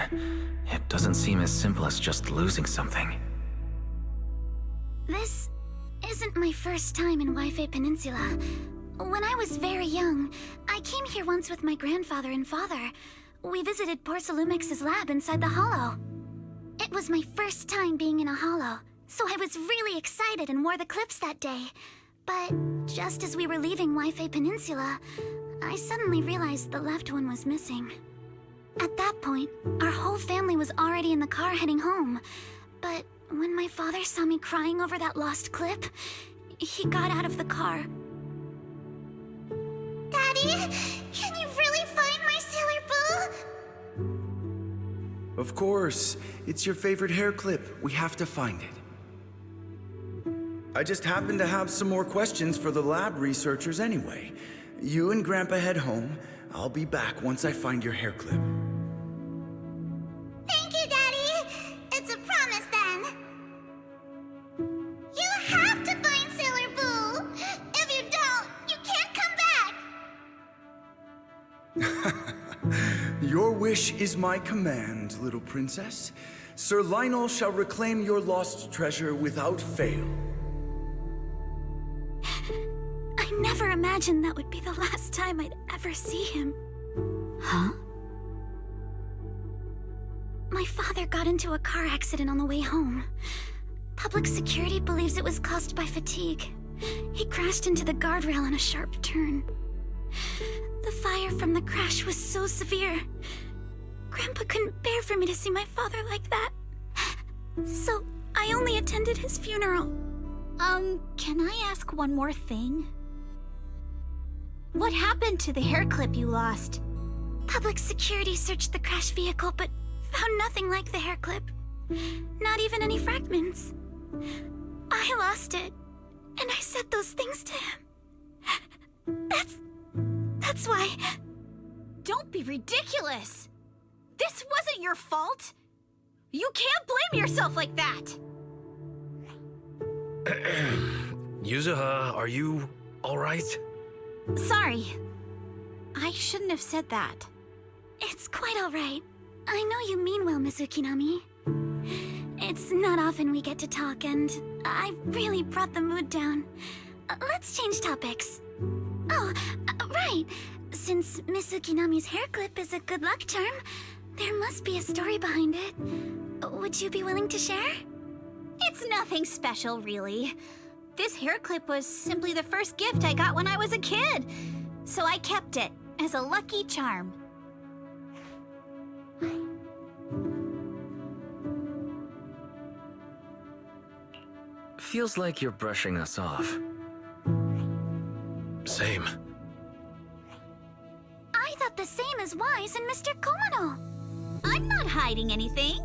it doesn't seem as simple as just losing something. This isn't my first time in Wi-Fi Peninsula. When I was very young, I came here once with my grandfather and father. We visited Porcelumex's lab inside the Hollow. It was my first time being in a Hollow, So I was really excited and wore the clips that day. But just as we were leaving Wi-Fi Peninsula, I suddenly realized the left one was missing. At that point, our whole family was already in the car heading home. But when my father saw me crying over that lost clip, he got out of the car. Daddy, can you really find my Sailor Boo? Of course. It's your favorite hair clip. We have to find it. I just happen to have some more questions for the lab researchers anyway. You and Grandpa head home. I'll be back once I find your hair clip. Thank you, Daddy. It's a promise then. You have to find Sailor Boo. If you don't, you can't come back. Your wish is my command, little princess. Sir Lionel shall reclaim your lost treasure without fail. I never imagined that would be the last time I'd ever see him. Huh? My father got into a car accident on the way home. Public security believes it was caused by fatigue. He crashed into the guardrail on a sharp turn. The fire from the crash was so severe. Grandpa couldn't bear for me to see my father like that. So I only attended his funeral. Can I ask one more thing? What happened to the hair clip you lost? Public security searched the crashed vehicle, but found nothing like the hair clip. Not even any fragments. I lost it, and I said those things to him. That's why... Don't be ridiculous! This wasn't your fault! You can't blame yourself like that! Yuzuha, are you alright? Sorry. I shouldn't have said that. It's quite alright. I know you mean well, Miss Ukinami. It's not often we get to talk, and I really brought the mood down. Let's change topics. Oh, right. Since Miss Ukinami's hair clip is a good luck charm, there must be a story behind it. Would you be willing to share? It's nothing special, really. This hair clip was simply the first gift I got when I was a kid. So I kept it as a lucky charm. Feels like you're brushing us off. Same. I thought the same as Wise and Mr. Komano. I'm not hiding anything.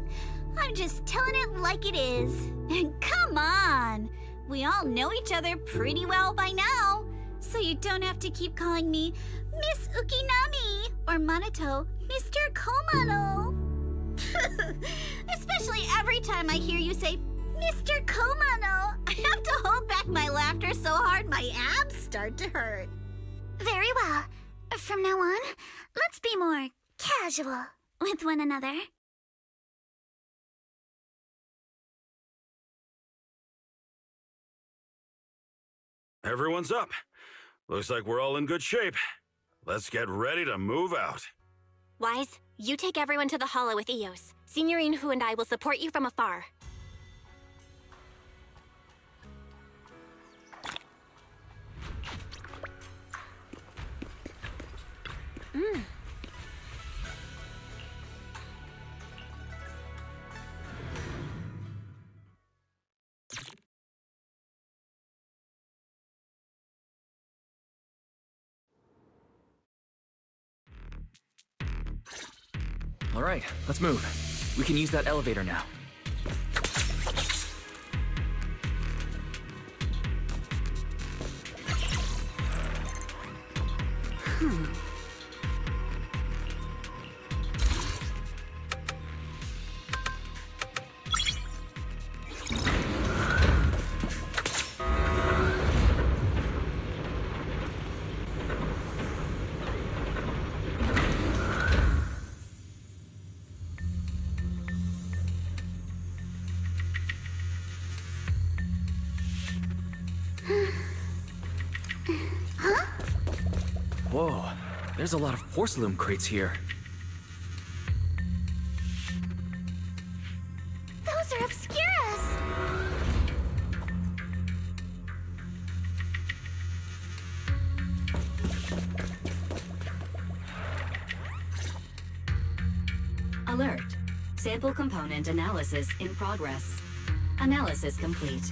I'm just telling it like it is. And come on! We all know each other pretty well by now. So you don't have to keep calling me Miss Ukinami or Manato Mr. Komano. Especially every time I hear you say Mr. Komano. I have to hold back my laughter so hard my abs start to hurt. Very well. From now on, let's be more casual with one another. Everyone's up. Looks like we're all in good shape. Let's get ready to move out. Wise, you take everyone to the holo with Eos. Signorine Hu and I will support you from afar. All right, let's move. We can use that elevator now. Whoa, there's a lot of porcelain crates here. Those are Obscuras! Alert. Sample component analysis in progress. Analysis complete.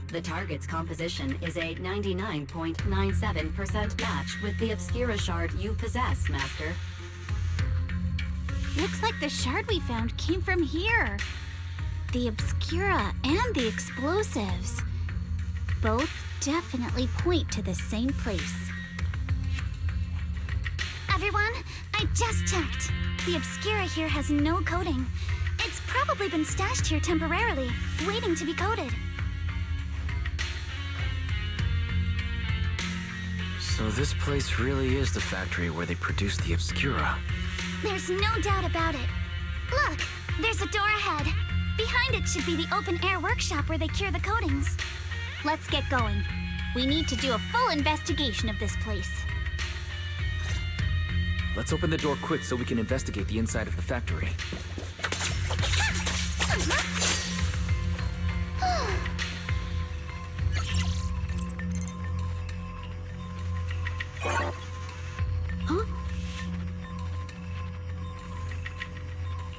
The target's composition is a 99.97% match with the Obscura shard you possess, Master. Looks like the shard we found came from here. The Obscura and the explosives. Both definitely point to the same place. Everyone, I just checked. The Obscura here has no coding. It's probably been stashed here temporarily, waiting to be coded. So this place really is the factory where they produce the Obscura. There's no doubt about it. Look, there's a door ahead. Behind it should be the open-air workshop where they cure the coatings. Let's get going. We need to do a full investigation of this place. Let's open the door quick so we can investigate the inside of the factory.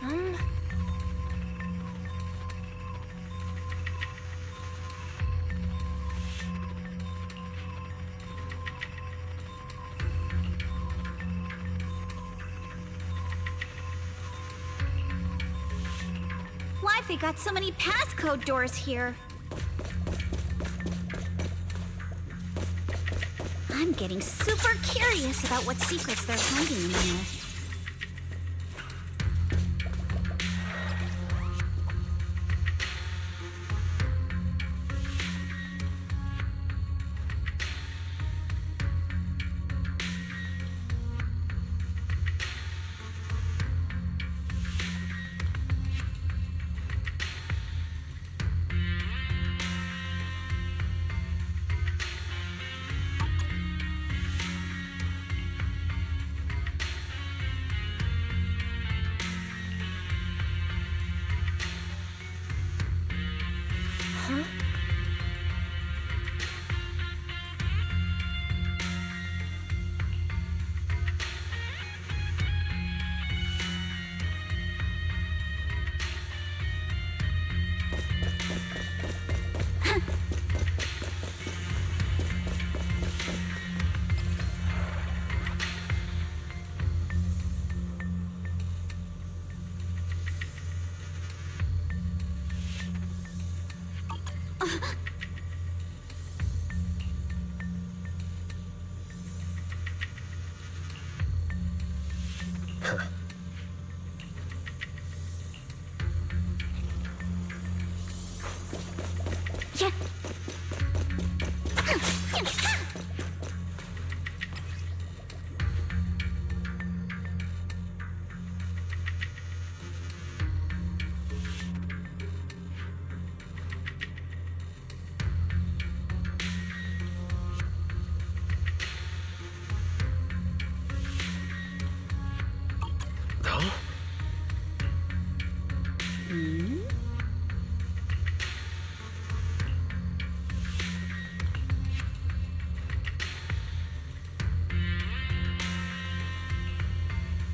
Huh? Why've they got so many passcode doors here? I'm getting super curious about what secrets they're hiding in here.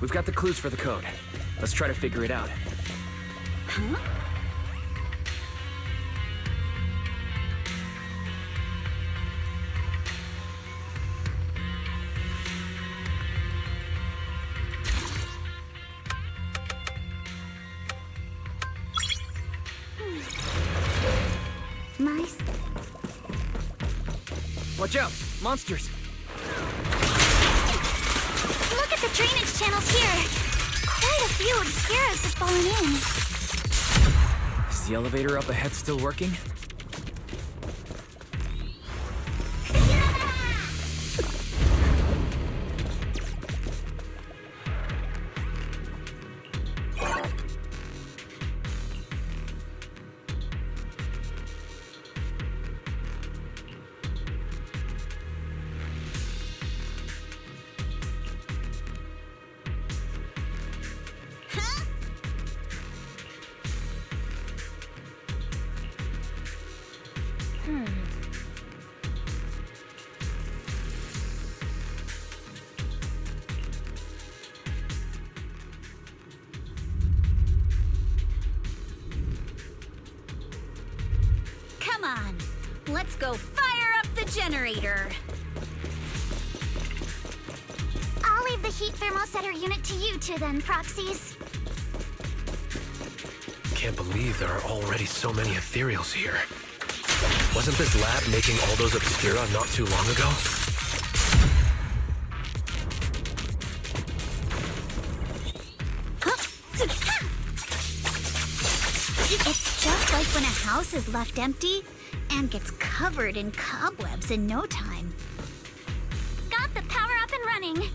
We've got the clues for the code. Let's try to figure it out. Huh? Mice? Watch out! Monsters! Look at the drainage channels here. Quite a few Obscuras have fallen in. Is the elevator up ahead still working? on! Let's go fire up the generator! I'll leave the heat thermosetter unit to you two then, Proxies. Can't believe there are already so many ethereals here. Wasn't this lab making all those Obscura not too long ago? It's just like when a house is left empty and gets covered in cobwebs in no time. Got the power up and running.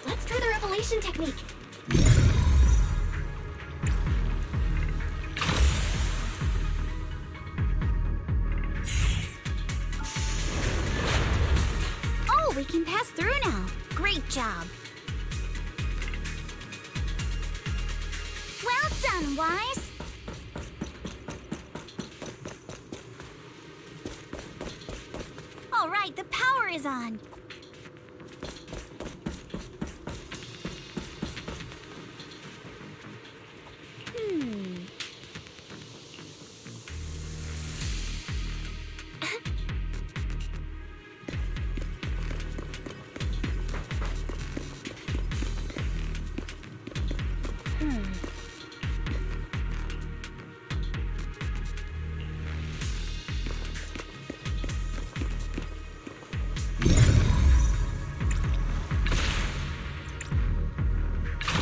Let's try the revelation technique. Oh, we can pass through now. Great job. Well done, Wise. All right, the power is on.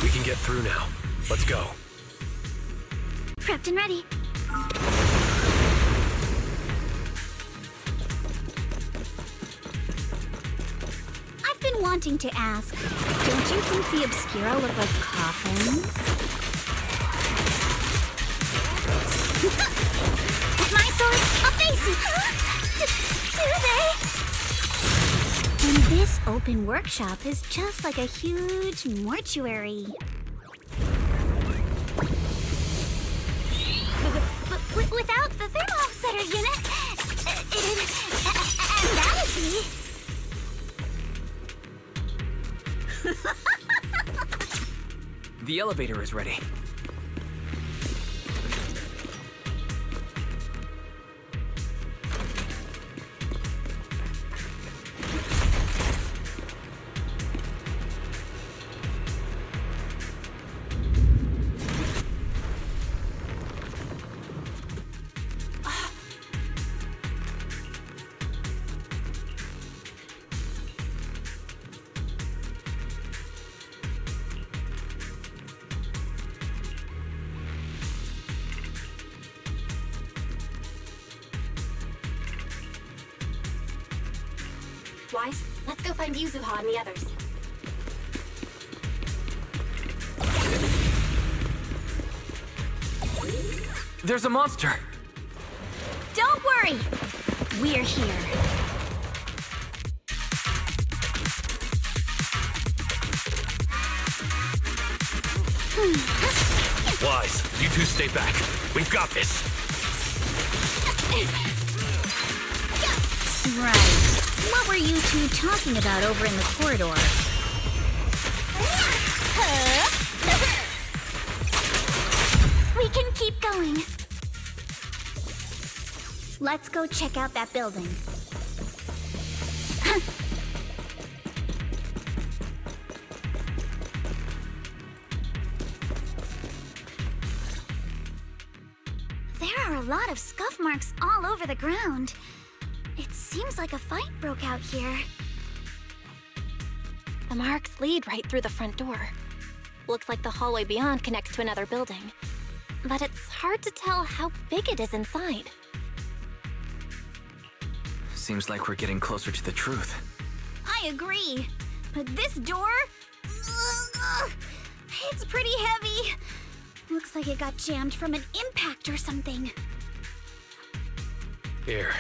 We can get through now. Let's go. Prepped and ready. I've been wanting to ask, don't you think the Obscura look like coffins? With my sword, I'll face you. Do they? And this open workshop is just like a huge mortuary. Without the thermosetter unit, and that is me. The elevator is ready. Wise, let's go find Yuzuha and the others. There's a monster! Don't worry! We're here. Wise, you two stay back. We've got this. Right. What were you two talking about over in the corridor? We can keep going. Let's go check out that building. There are a lot of scuff marks all over the ground. It seems like a fight broke out here. The marks lead right through the front door. Looks like the hallway beyond connects to another building. But it's hard to tell how big it is inside. Seems like we're getting closer to the truth. I agree. But this door? It's pretty heavy. Looks like it got jammed from an impact or something. Here.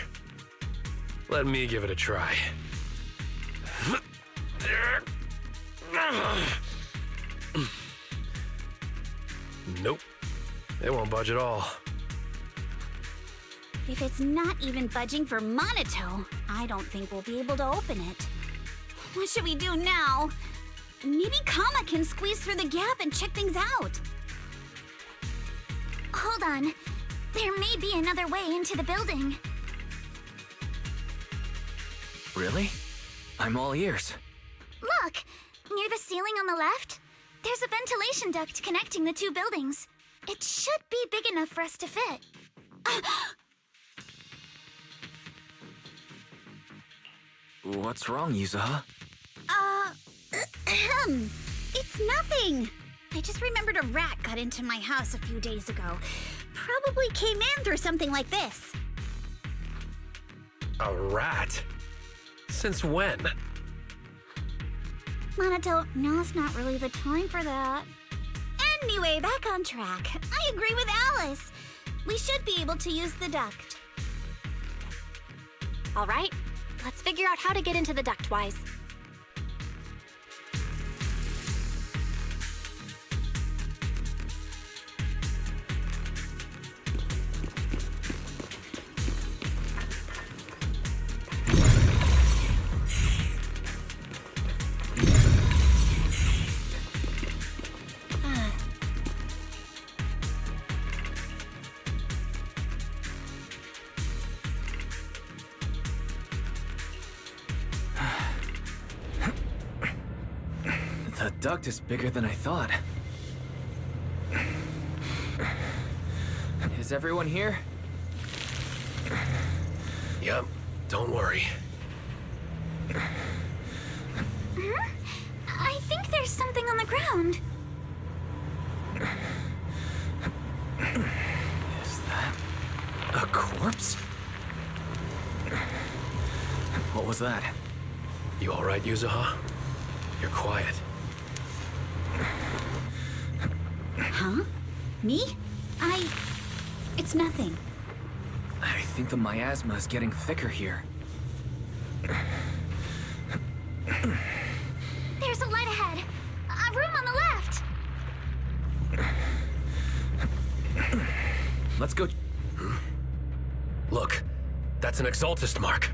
Let me give it a try. Nope. It won't budge at all. If it's not even budging for Monato, I don't think we'll be able to open it. What should we do now? Maybe Kama can squeeze through the gap and check things out. Hold on. There may be another way into the building. Really? I'm all ears. Look! Near the ceiling on the left, there's a ventilation duct connecting the two buildings. It should be big enough for us to fit. What's wrong, Yuzuha? It's nothing. I just remembered a rat got into my house a few days ago. Probably came in through something like this. A rat? Since when? Monato, now's not really the time for that. Anyway, back on track. I agree with Alice. We should be able to use the duct. All right, let's figure out how to get into the duct, Wise. The duct is bigger than I thought. Is everyone here? Yep, don't worry. I think there's something on the ground. Is that a corpse? What was that? You all right, Yuzuha? You're quiet. Huh? Me? It's nothing. I think the miasma is getting thicker here. There's a light ahead. A room on the left. Let's go. Look, that's an Exaltist mark.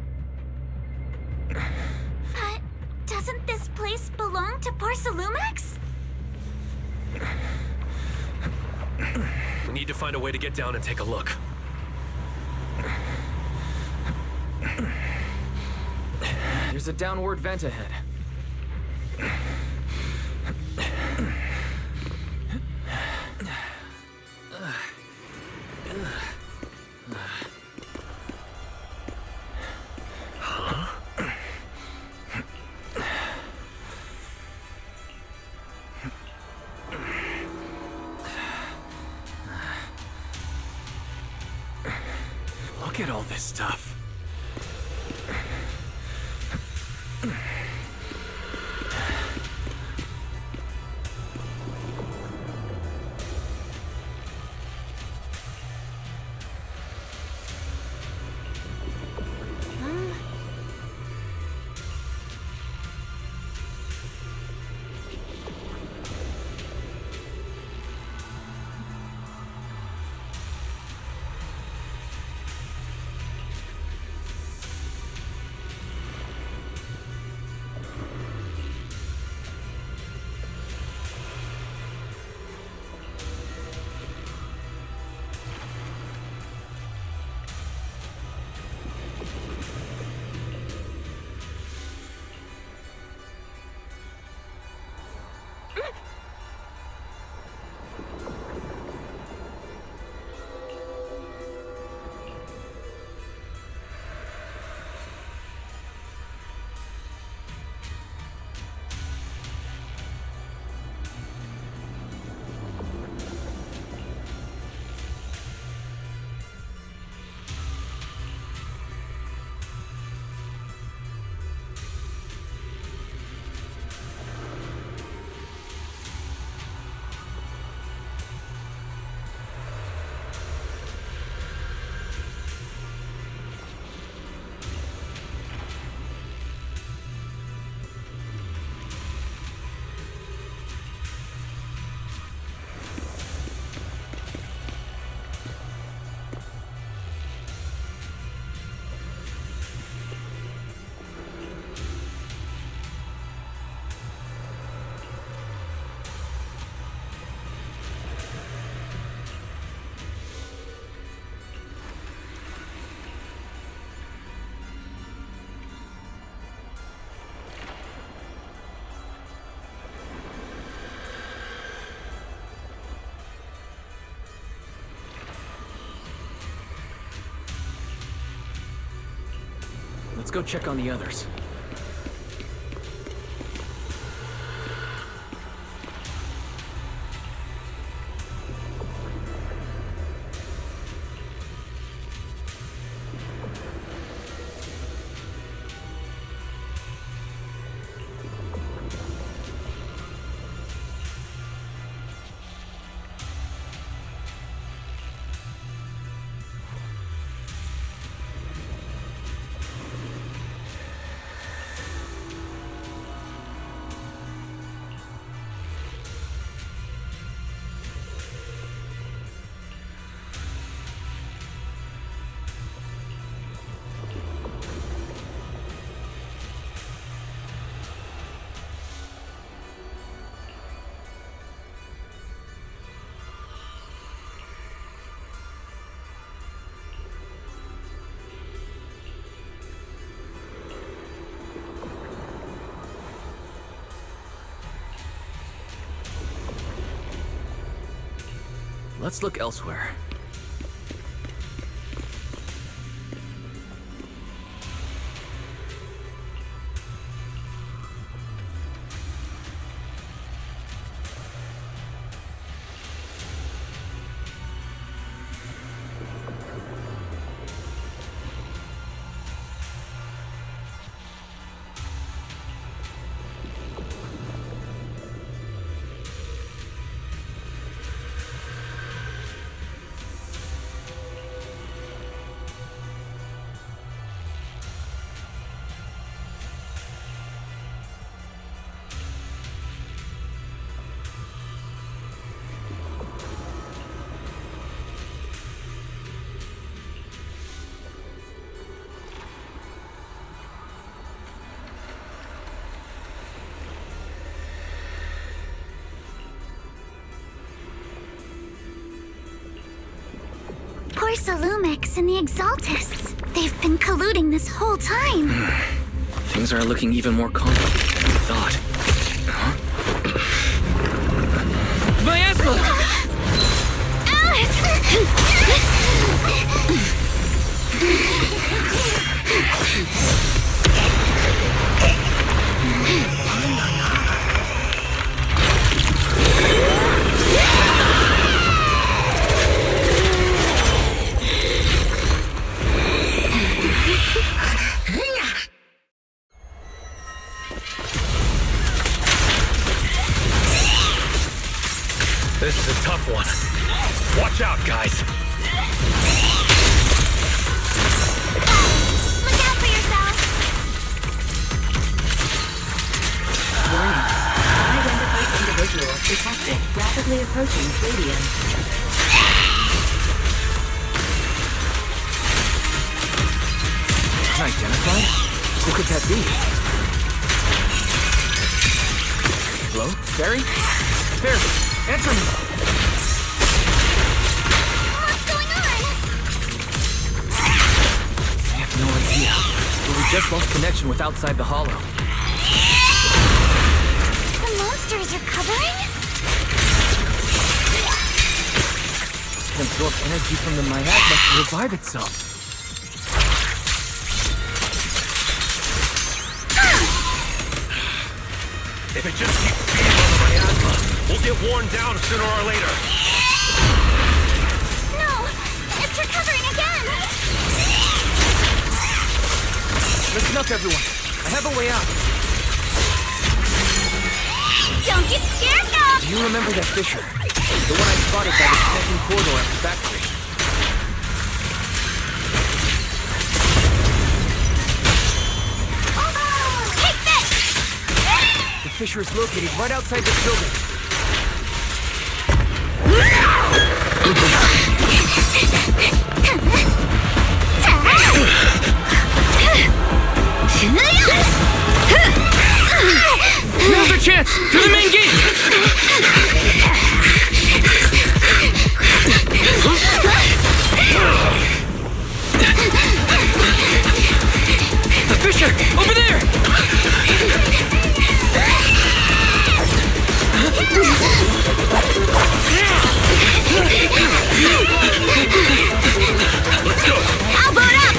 But doesn't this place belong to Porsalumex? We need to find a way to get down and take a look. There's a downward vent ahead. Look at all this stuff. Let's go check on the others. Let's look elsewhere. Lumix and the Exaltists. They've been colluding this whole time. Things are looking even more complicated than we thought. Huh? Miasma! This is a tough one. Watch out, guys. Look out for yourself. Warning. Unidentified individual detected rapidly approaching stadium. Unidentified? Who could that be? Hello? Barry? Barry, answer me! What's going on? I have no idea. But we just lost connection with outside the hollow. The monsters are covering? It can absorb energy from the miasma to revive itself. If it just keeps feeding on the miasma, we'll get worn down sooner or later. No! It's recovering again! Listen up, everyone. I have a way out. Don't get scared now! Do you remember that fissure? The one I spotted by the connecting corridor at the factory. Take this! The fissure is located right outside this building. Now's our chance! To the main gate! The fissure! Over there! Let's go! I'll board up!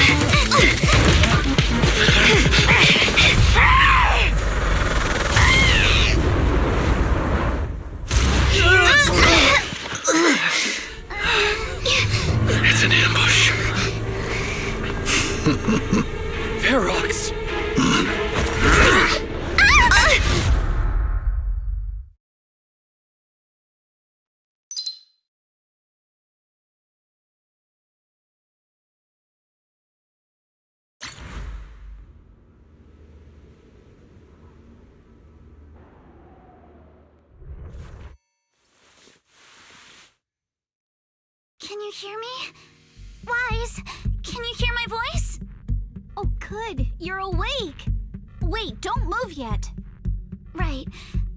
Can you hear me? Wise, can you hear my voice? Oh, good. You're awake. Wait, don't move yet. Right.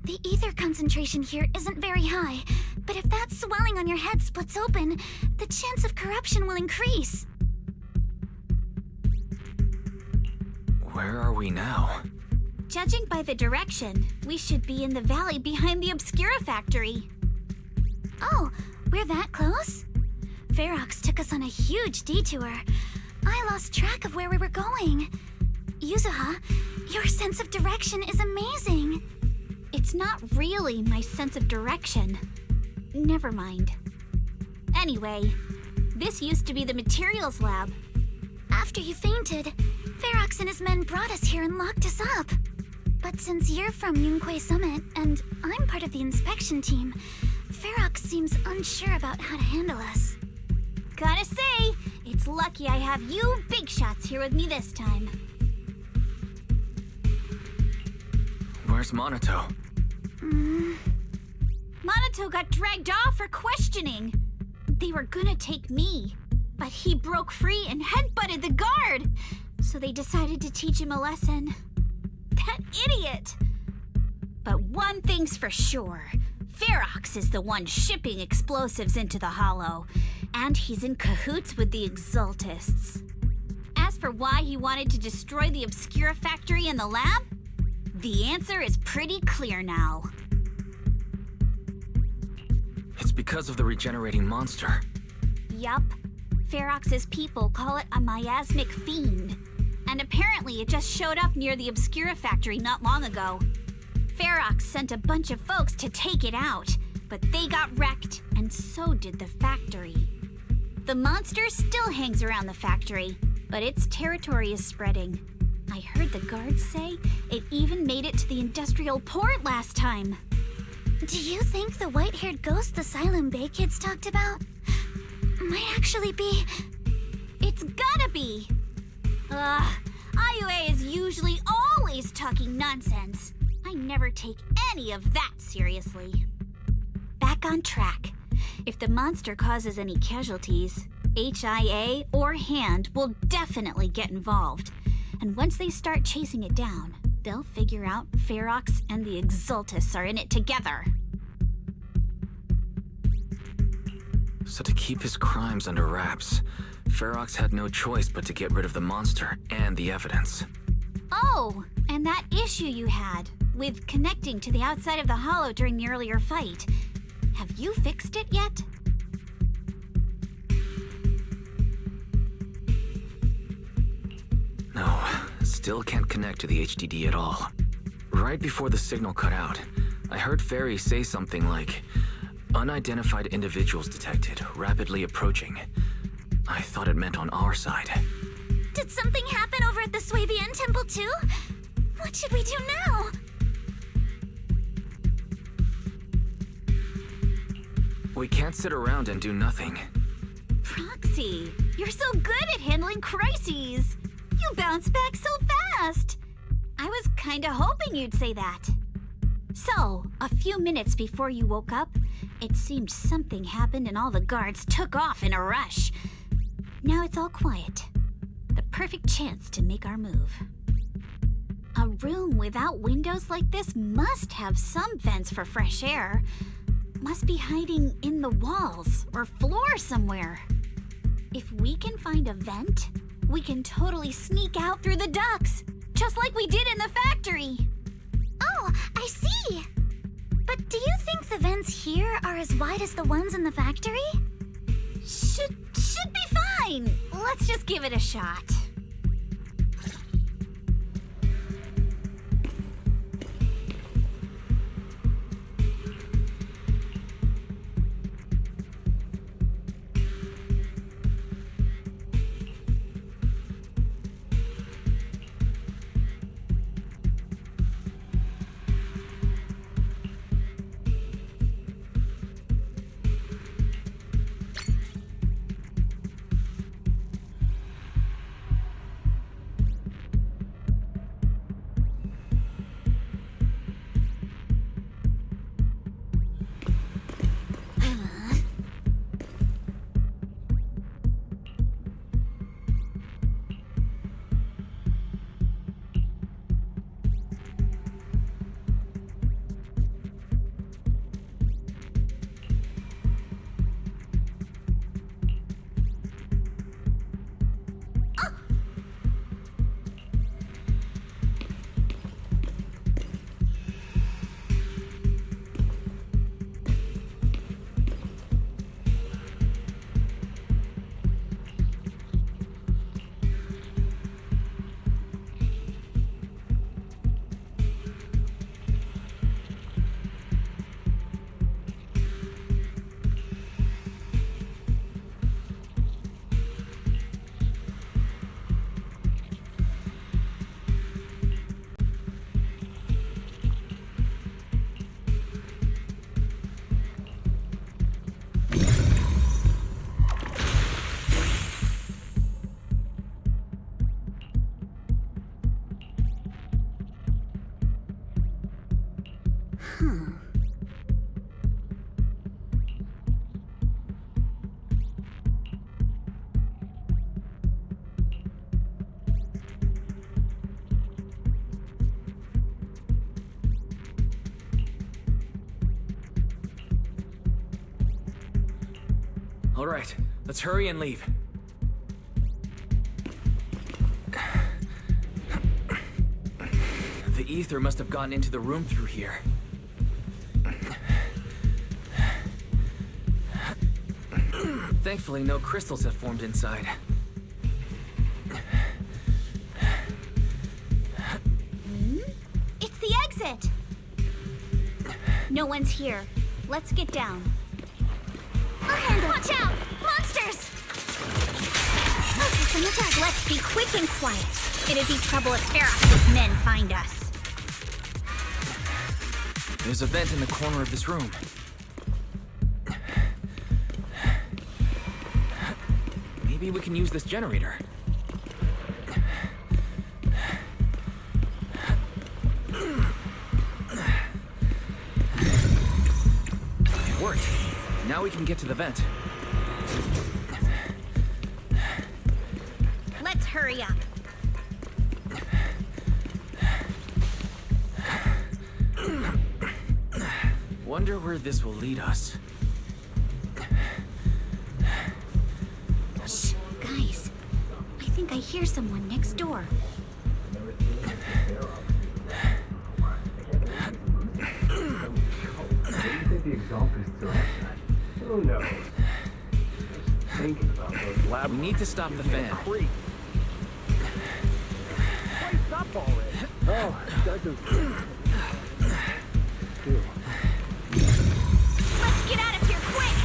The ether concentration here isn't very high, but if that swelling on your head splits open, the chance of corruption will increase. Where are we now? Judging by the direction, we should be in the valley behind the Obscura factory. Oh, we're that close? Ferox took us on a huge detour. I lost track of where we were going. Yuzuha, your sense of direction is amazing. It's not really my sense of direction. Never mind. Anyway, this used to be the materials lab. After you fainted, Ferox and his men brought us here and locked us up. But since you're from Yunquei Summit and I'm part of the inspection team, Ferox seems unsure about how to handle us. Gotta say, it's lucky I have you big shots here with me this time. Where's Monato? Monato got dragged off for questioning. They were gonna take me, but he broke free and headbutted the guard. So they decided to teach him a lesson. That idiot! But one thing's for sure. Ferox is the one shipping explosives into the Hollow, and he's in cahoots with the Exaltists. As for why he wanted to destroy the Obscura factory and the lab, the answer is pretty clear now. It's because of the regenerating monster. Yup. Ferox's people call it a miasmic fiend. And apparently it just showed up near the Obscura factory not long ago. Ferox sent a bunch of folks to take it out, but they got wrecked, and so did the factory. The monster still hangs around the factory, but its territory is spreading. I heard the guards say it even made it to the industrial port last time. Do you think the white-haired ghost the Silum Bay kids talked about might actually be... It's gotta be! IUA is usually always talking nonsense. I never take any of that seriously. Back on track. If the monster causes any casualties, HIA or HAND will definitely get involved. And once they start chasing it down, they'll figure out Ferox and the Exaltists are in it together. So to keep his crimes under wraps, Ferox had no choice but to get rid of the monster and the evidence. Oh, and that issue you had with connecting to the outside of the Hollow during the earlier fight. Have you fixed it yet? No, still can't connect to the HDD at all. Right before the signal cut out, I heard Fairy say something like, "Unidentified individuals detected, rapidly approaching." I thought it meant on our side. Did something happen over at the Swabian Temple too? What should we do now? We can't sit around and do nothing. Proxy, you're so good at handling crises. You bounce back so fast. I was kinda hoping you'd say that. So, a few minutes before you woke up, it seemed something happened and all the guards took off in a rush. Now it's all quiet. The perfect chance to make our move. A room without windows like this must have some vents for fresh air. Must be hiding in the walls or floor somewhere. If we can find a vent, we can totally sneak out through the ducts, just like we did in the factory. Oh, I see. But do you think the vents here are as wide as the ones in the factory? Should be fine. Let's just give it a shot. All right, let's hurry and leave. The ether must have gotten into the room through here. Thankfully, no crystals have formed inside. It's the exit! No one's here. Let's get down. Watch out! Monsters! Okay, Summertime, let's be quick and quiet. It'd be trouble if Ferox's men find us. There's a vent in the corner of this room. Maybe we can use this generator. It worked. Now we can get to the vent. Let's hurry up. Wonder where this will lead us. Shh, guys. I think I hear someone next door. The exaltists are outside. Oh no. Just thinking about those lab. We need to stop the fan. Wait, stop already. Oh, that does. Let's get out of here quick!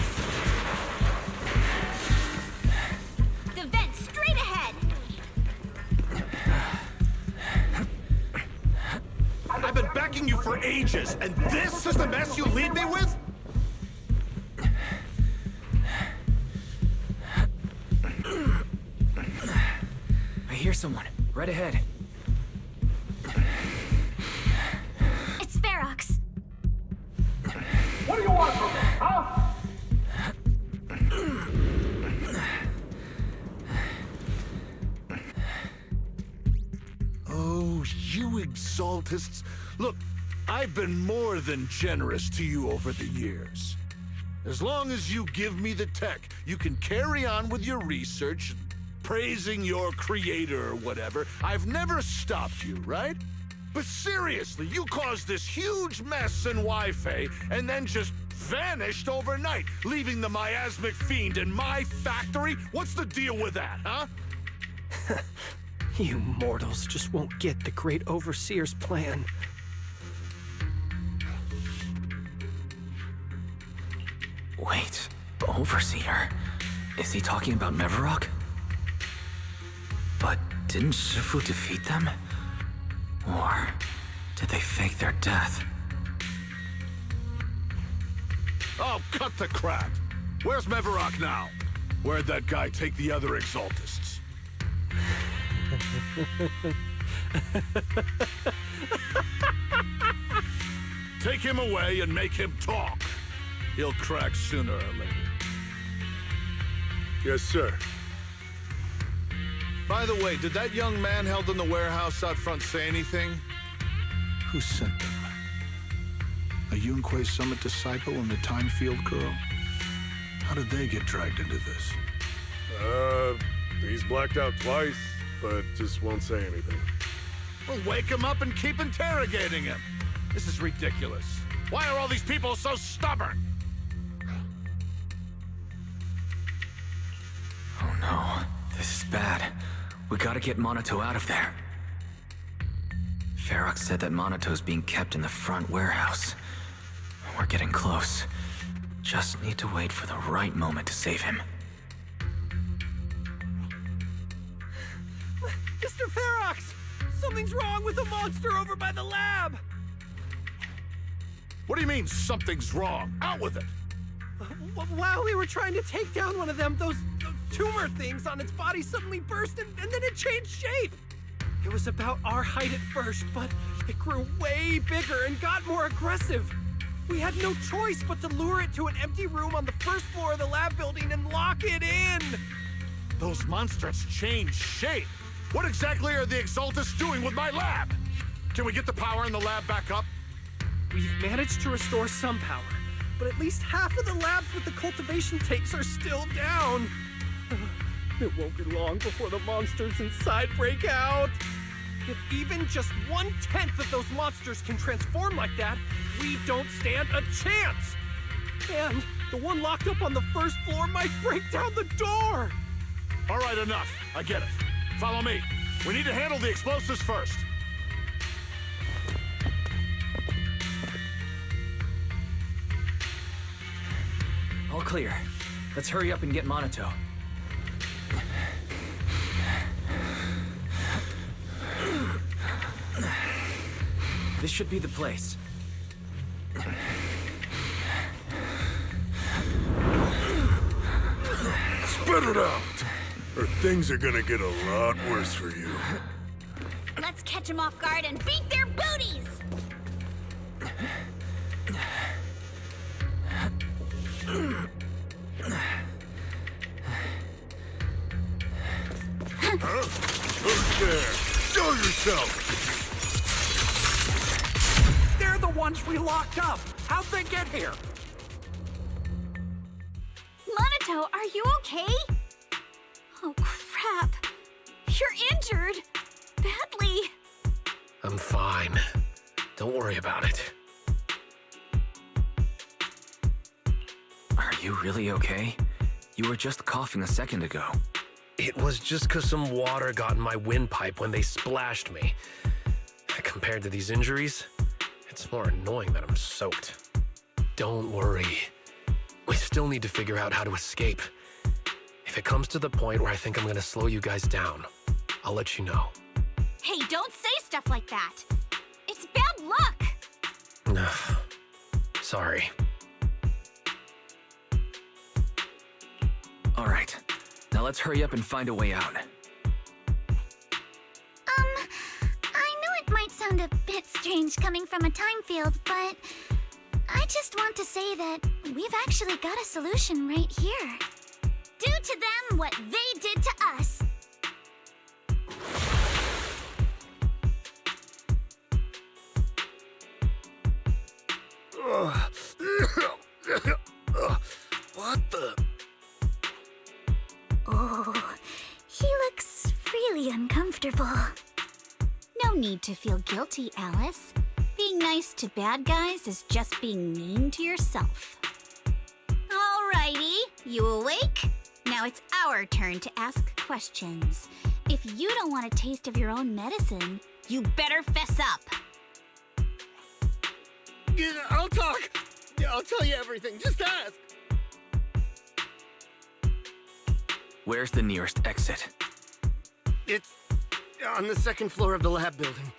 The vent straight ahead! I've been backing you for ages, and this is the mess you leave me with? I hear someone. Right ahead. It's Ferox. What do you want from me, huh? Oh, you exaltists. Look, I've been more than generous to you over the years. As long as you give me the tech, you can carry on with your research, praising your creator or whatever. I've never stopped you, right? But seriously, you caused this huge mess in Wi-Fi and then just vanished overnight, leaving the miasmic fiend in my factory? What's the deal with that, huh? You mortals just won't get the Great Overseer's plan. Wait, Overseer? Is he talking about Mevarok? But didn't Shifu defeat them? Or did they fake their death? Oh, cut the crap! Where's Mevarok now? Where'd that guy take the other exaltists? Take him away and make him talk. He'll crack sooner or later. Yes, sir. By the way, did that young man held in the warehouse out front say anything? Who sent them? A Yunque Summit disciple and the Time Field girl? How did they get dragged into this? He's blacked out twice, but just won't say anything. Well, wake him up and keep interrogating him. This is ridiculous. Why are all these people so stubborn? Oh no, this is bad. We gotta get Monato out of there. Ferox said that Monato's being kept in the front warehouse. We're getting close. Just need to wait for the right moment to save him. Mr. Ferox! Something's wrong with the monster over by the lab! What do you mean, something's wrong? Out with it! While we were trying to take down one of them, those tumor things on its body suddenly burst and then it changed shape. It was about our height at first, but it grew way bigger and got more aggressive. We had no choice but to lure it to an empty room on the first floor of the lab building and lock it in. Those monsters changed shape. What exactly are the Exaltists doing with my lab? Can we get the power in the lab back up? We've managed to restore some power, but at least half of the labs with the cultivation tanks are still down. It won't be long before the monsters inside break out. If even just 1/10 of those monsters can transform like that, we don't stand a chance. And the one locked up on the first floor might break down the door. All right, enough. I get it. Follow me. We need to handle the explosives first. All clear. Let's hurry up and get Monato. This should be the place. Spit it out, or things are gonna get a lot worse for you. Let's catch them off guard and beat their booties! Huh? Who's there? Show yourself! They're the ones we locked up. How'd they get here? Monato, are you okay? Oh, crap. You're injured. Badly. I'm fine. Don't worry about it. Are you really okay? You were just coughing a second ago. It was just 'cause some water got in my windpipe when they splashed me. Compared to these injuries, it's more annoying that I'm soaked. Don't worry. We still need to figure out how to escape. If it comes to the point where I think I'm gonna slow you guys down, I'll let you know. Hey, don't say stuff like that. It's bad luck. Sorry. All right. Now let's hurry up and find a way out. I know it might sound a bit strange coming from a time field, but I just want to say that we've actually got a solution right here. Do to them what they did to us. What the? Oh, he looks really uncomfortable. No need to feel guilty, Alice. Being nice to bad guys is just being mean to yourself. Alrighty, you awake? Now it's our turn to ask questions. If you don't want a taste of your own medicine, you better fess up. Yeah, I'll talk. Yeah, I'll tell you everything. Just ask. Where's the nearest exit? It's on the second floor of the lab building.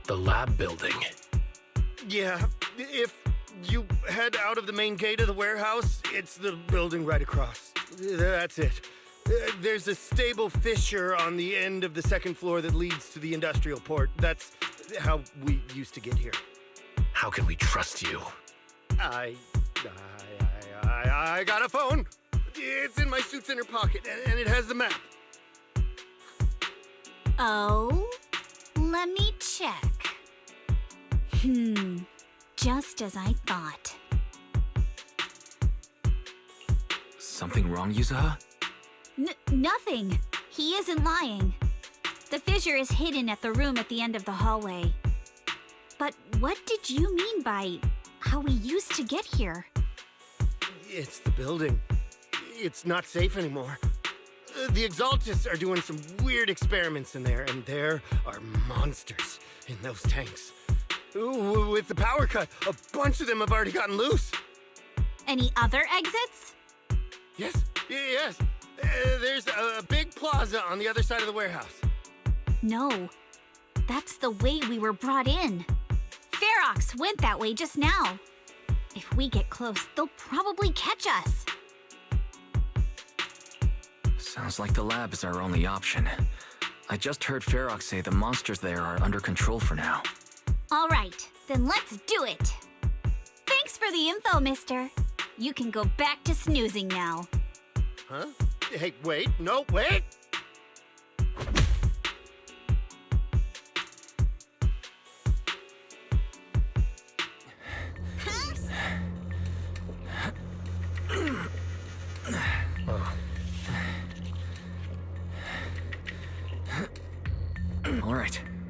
The lab building? Yeah, if you head out of the main gate of the warehouse, it's the building right across. That's it. There's a stable fissure on the end of the second floor that leads to the industrial port. That's how we used to get here. How can we trust you? I got a phone. It's in my suit's inner pocket, and it has the map. Oh? Let me check. Just as I thought. Something wrong, Yuzuha? Nothing. He isn't lying. The fissure is hidden at the room at the end of the hallway. But what did you mean by how we used to get here? It's the building. It's not safe anymore. The Exaltists are doing some weird experiments in there, and there are monsters in those tanks. Ooh, with the power cut, a bunch of them have already gotten loose. Any other exits? Yes. There's a big plaza on the other side of the warehouse. No. That's the way we were brought in. Ferox went that way just now. If we get close, they'll probably catch us. Sounds like the lab is our only option. I just heard Ferox say the monsters there are under control for now. All right, then let's do it. Thanks for the info, mister. You can go back to snoozing now. Huh? Hey, wait. No, wait!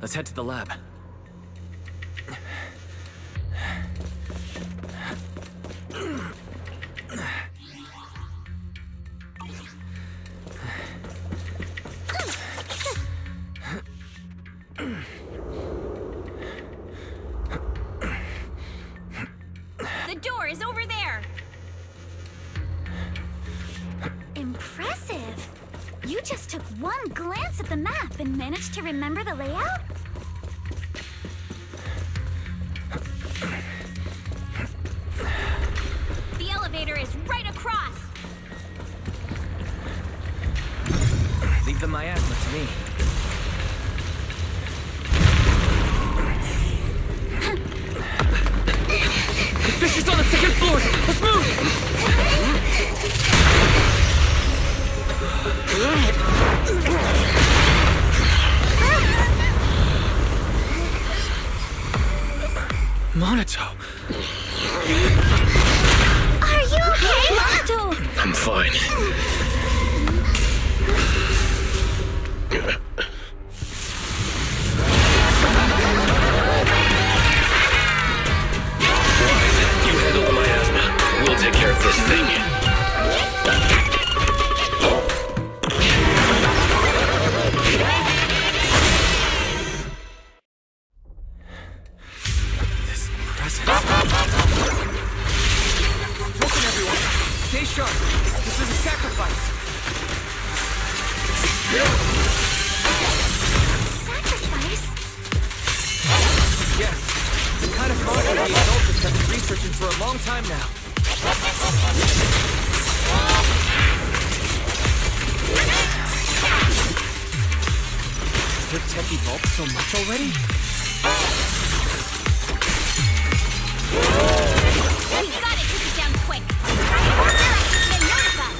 Let's head to the lab. The door is over there. Impressive. You just took one glance at the map and managed to remember the layout? The elevator is right across. Leave the miasma to me. The fish is on the second floor! Let's move! Monato! Are you okay, Monato? I'm fine. You handle the miasma. We'll take care of this thing. This present. Listen, everyone. Stay sharp. This is a sacrifice. Sacrifice? Yes. It's the kind of monster the Exaltists have been researching for a long time now. Has their tech evolved so much already? We gotta take it down quick. They notice us.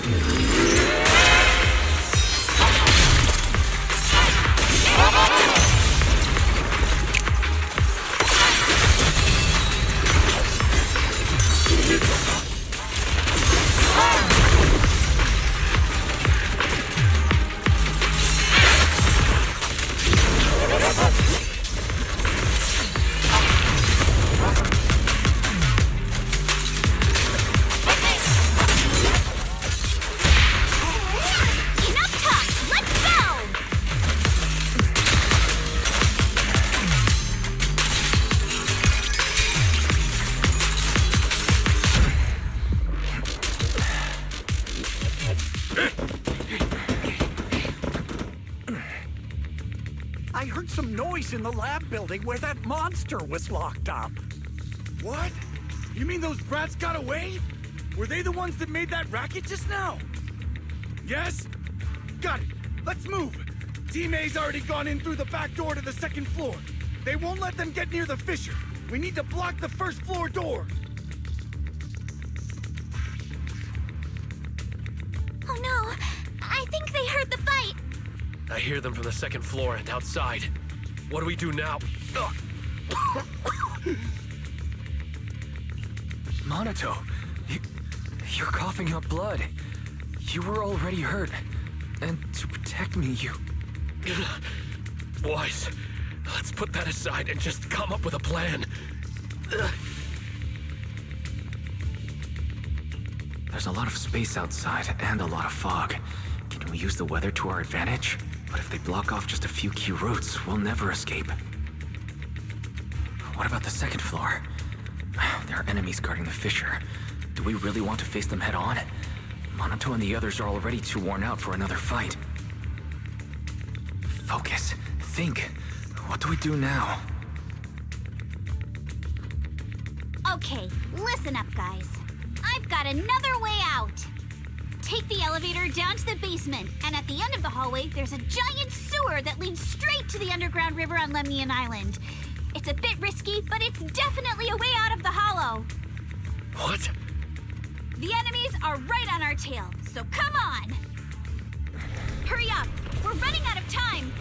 Enough talk. Let's go. I heard some noise in the lab building where that monster was locked up. What? You mean those brats got away? Were they the ones that made that racket just now? Yes? Got it. Let's move. Team A's already gone in through the back door to the second floor. They won't let them get near the fissure. We need to block the first floor door. Oh no. I think they heard the fight. I hear them from the second floor and outside. What do we do now? Ugh. Monato, you're coughing up blood. You were already hurt. And to protect me, you... Wise, let's put that aside and just come up with a plan. Ugh. There's a lot of space outside and a lot of fog. Can we use the weather to our advantage? But if they block off just a few key routes, we'll never escape. What about the second floor? There are enemies guarding the fissure. Do we really want to face them head on? Monato and the others are already too worn out for another fight. Focus. Think. What do we do now? Okay, listen up, guys. I've got another way out. Take the elevator down to the basement, and at the end of the hallway, there's a giant sewer that leads straight to the underground river on Lemnian Island. It's a bit risky, but it's definitely a way out of the hollow. What? The enemies are right on our tail, so come on! Hurry up! We're running out of time!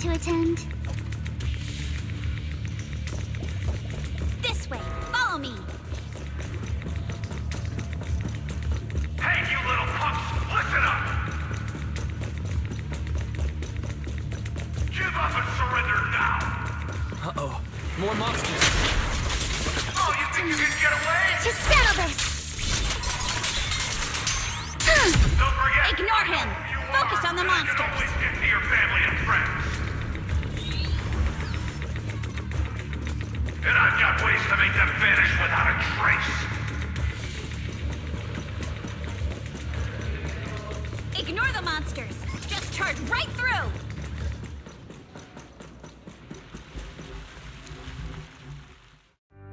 to attend. This way. Follow me. Hey, you little punks, listen up! Give up and surrender now! Uh-oh. More monsters. Oh, you think you can get away? To settle this! Don't forget! Ignore him! Focus on the monsters! Always get to your family and friends! And I've got ways to make them vanish without a trace! Ignore the monsters! Just charge right through!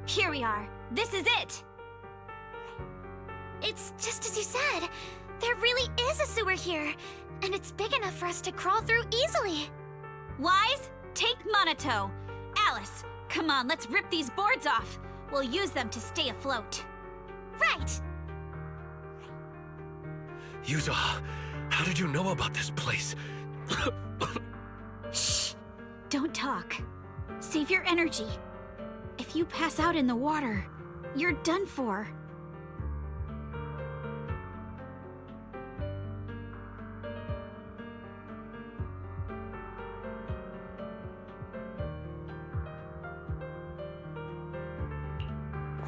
Here we are. This is it! It's just as you said. There really is a sewer here, and it's big enough for us to crawl through easily. Wise, take Monato. Alice, come on, let's rip these boards off. We'll use them to stay afloat. Right! Yuza, how did you know about this place? Shh! Don't talk. Save your energy. If you pass out in the water, you're done for.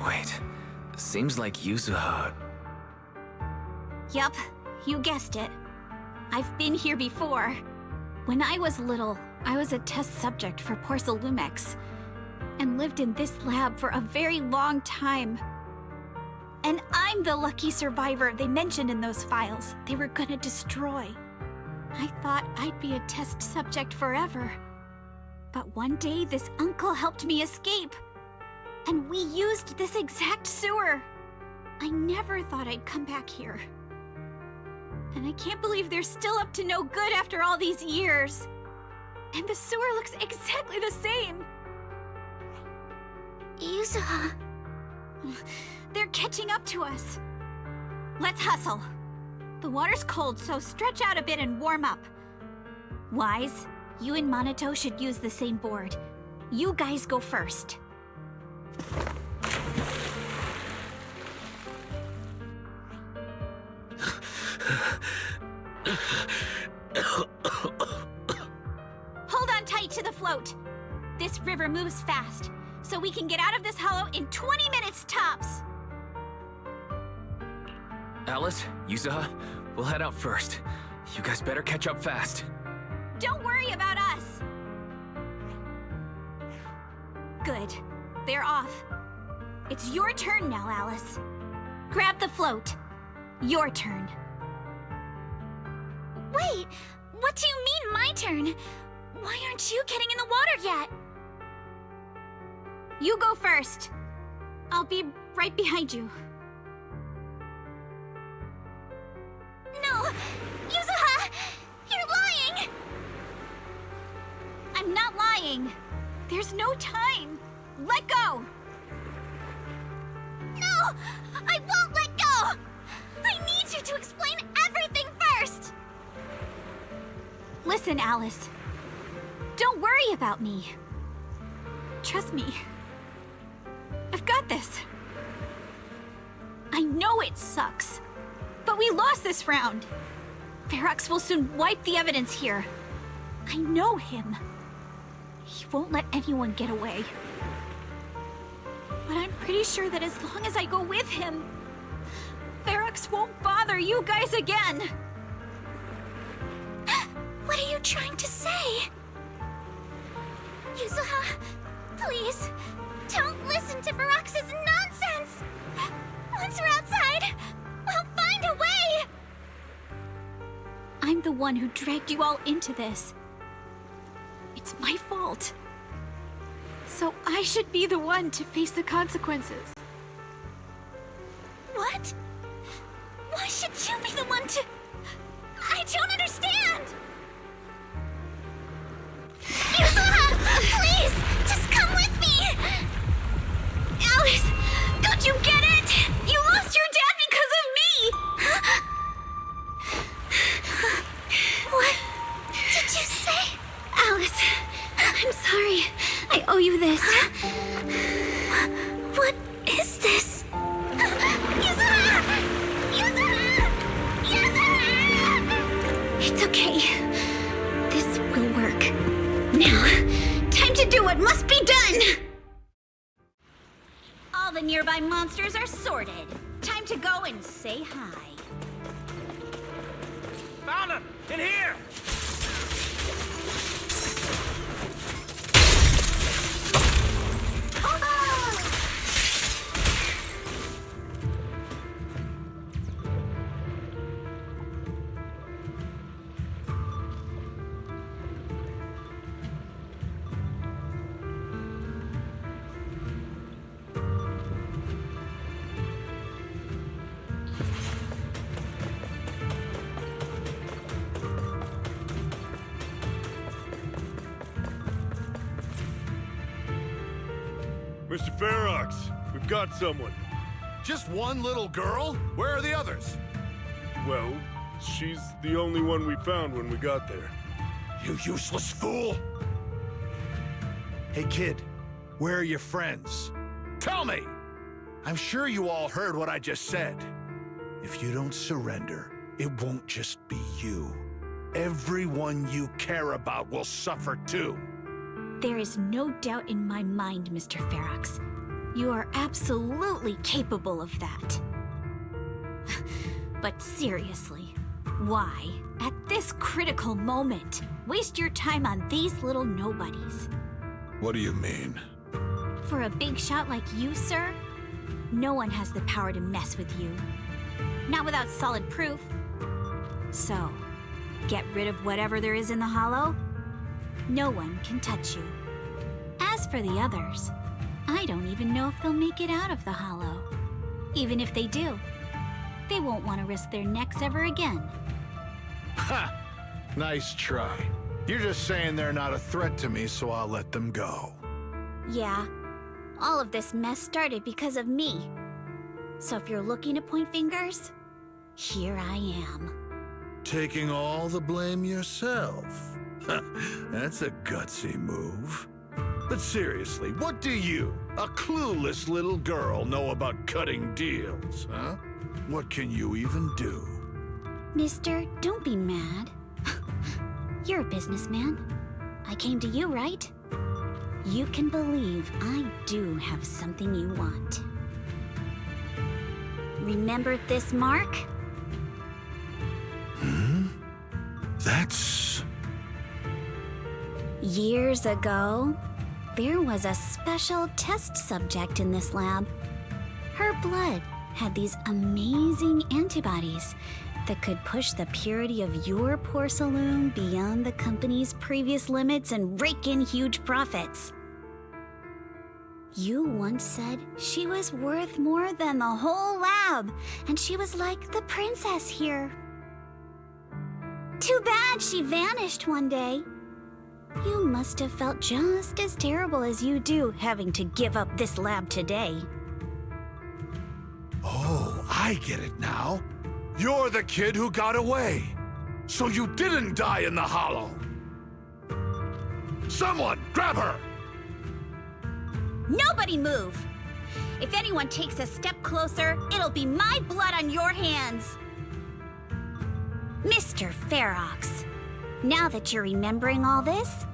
Wait, seems like Yuzuha... Yup, you guessed it. I've been here before. When I was little, I was a test subject for Porcelumex, and lived in this lab for a very long time. And I'm the lucky survivor they mentioned in those files they were gonna destroy. I thought I'd be a test subject forever. But one day, this uncle helped me escape. And we used this exact sewer. I never thought I'd come back here. And I can't believe they're still up to no good after all these years. And the sewer looks exactly the same. Yuzuha. They're catching up to us. Let's hustle. The water's cold, so stretch out a bit and warm up. Wise, you and Monato should use the same board. You guys go first. Hold on tight to the float. This river moves fast, so we can get out of this hollow in 20 minutes tops. Alice, Yuzuha, we'll head out first. You guys better catch up fast. Don't worry about us. Good. They're off. It's your turn now, Alice. Grab the float. Your turn. Wait, what do you mean my turn? Why aren't you getting in the water yet? You go first. I'll be right behind you. No! Yuzuha! You're lying! I'm not lying. There's no time. Let go! No! I won't let go! I need you to explain everything first! Listen, Alice. Don't worry about me. Trust me. I've got this. I know it sucks, but we lost this round. Ferox will soon wipe the evidence here. I know him. He won't let anyone get away. But I'm pretty sure that as long as I go with him, Ferox won't bother you guys again. What are you trying to say? Yuzuha, please, don't listen to Ferox's nonsense! Once we're outside, we'll find a way! I'm the one who dragged you all into this. It's my fault. So I should be the one to face the consequences. What? Why should you be the one to... I don't understand! Yuzuha, please, just come with me! Alice, don't you get it? You lost your dad because of me! What did you say? Alice, All the nearby monsters are sorted. Time to go and say hi. Found him! In here! Mr. Ferox, we've got someone. Just one little girl? Where are the others? Well, she's the only one we found when we got there. You useless fool! Hey, kid, where are your friends? Tell me! I'm sure you all heard what I just said. If you don't surrender, it won't just be you. Everyone you care about will suffer too. There is no doubt in my mind, Mr. Ferox. You are absolutely capable of that. But seriously, why, at this critical moment, waste your time on these little nobodies? What do you mean? For a big shot like you, sir, no one has the power to mess with you. Not without solid proof. So, get rid of whatever there is in the Hollow. No one can touch you. As for the others, I don't even know if they'll make it out of the Hollow. Even if they do, they won't want to risk their necks ever again. Ha! Nice try. You're just saying they're not a threat to me, so I'll let them go. Yeah, all of this mess started because of me. So if you're looking to point fingers, here I am. Taking all the blame yourself. That's a gutsy move. But seriously, what do you, a clueless little girl, know about cutting deals, huh? What can you even do? Mister, don't be mad. You're a businessman. I came to you, right? You can believe I do have something you want. Remember this mark? That's... Years ago, there was a special test subject in this lab. Her blood had these amazing antibodies that could push the purity of your porcelain beyond the company's previous limits and rake in huge profits. You once said she was worth more than the whole lab, and she was like the princess here. Too bad she vanished one day. You must have felt just as terrible as you do having to give up this lab today. Oh, I get it now. You're the kid who got away. So you didn't die in the Hollow. Someone, grab her! Nobody move! If anyone takes a step closer, it'll be my blood on your hands. Mr. Ferox, now that you're remembering all this,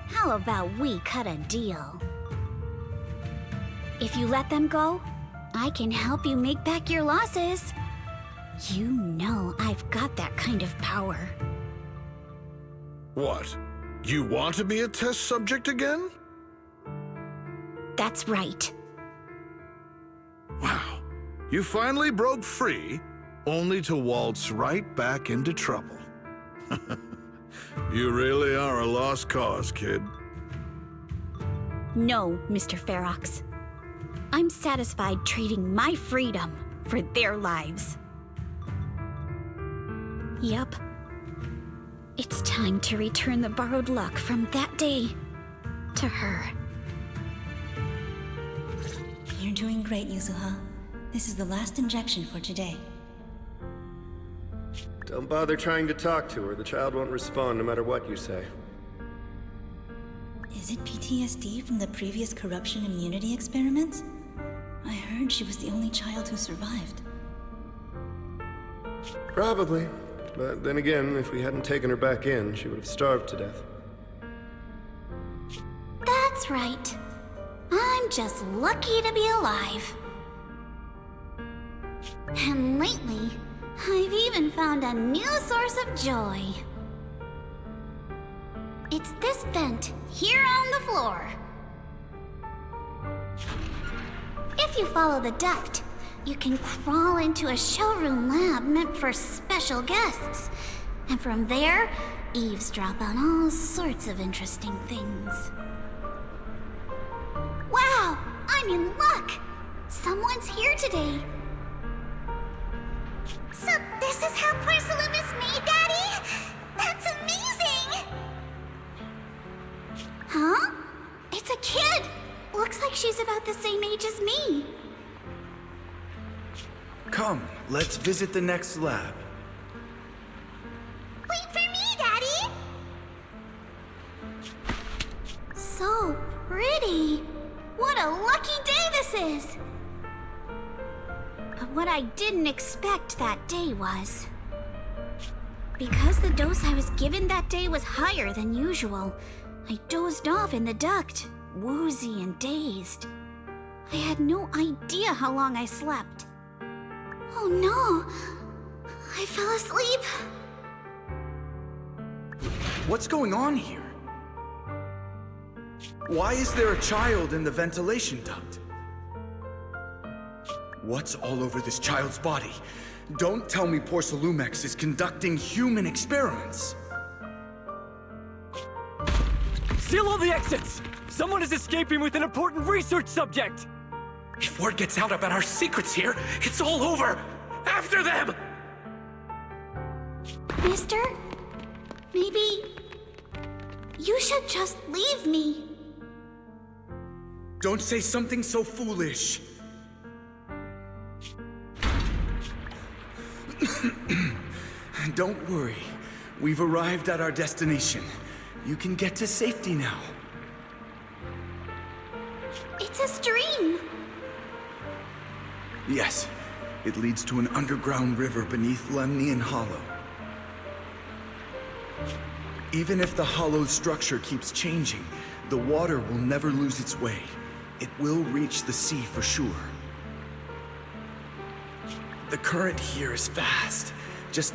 how about we cut a deal? If you let them go, I can help you make back your losses. You know I've got that kind of power. What? You want to be a test subject again? That's right. Wow. You finally broke free, only to waltz right back into trouble. You really are a lost cause, kid. No, Mr. Ferox. I'm satisfied trading my freedom for their lives. Yup. It's time to return the borrowed luck from that day to her. You're doing great, Yuzuha. This is the last injection for today. Don't bother trying to talk to her. The child won't respond no matter what you say. Is it PTSD from the previous corruption immunity experiments? I heard she was the only child who survived. Probably. But then again, if we hadn't taken her back in, she would have starved to death. That's right. I'm I'm just lucky to be alive. And lately, I've even found a new source of joy. It's this vent here on the floor. If you follow the duct, you can crawl into a showroom lab meant for special guests. And from there, eavesdrop on all sorts of interesting things. Wow, I'm in luck! Someone's here today. So this is how porcelain is made, Daddy? That's amazing! Huh? It's a kid! Looks like she's about the same age as me. Come, let's visit the next lab. Wait for me, Daddy! So pretty. What a lucky day this is! But what I didn't expect that day was... because the dose I was given that day was higher than usual, I dozed off in the duct, woozy and dazed. I had no idea how long I slept. Oh no! I fell asleep. What's going on here? Why is there a child in the ventilation duct? What's all over this child's body? Don't tell me Porcelumex is conducting human experiments. Seal all the exits! Someone is escaping with an important research subject! If word gets out about our secrets here, it's all over! After them! Mister? Maybe... you should just leave me. Don't say something so foolish. Don't worry. We've arrived at our destination. You can get to safety now. It's a stream. Yes, it leads to an underground river beneath Lemnian Hollow. Even if the hollow's structure keeps changing, the water will never lose its way. It will reach the sea for sure. The current here is fast. Just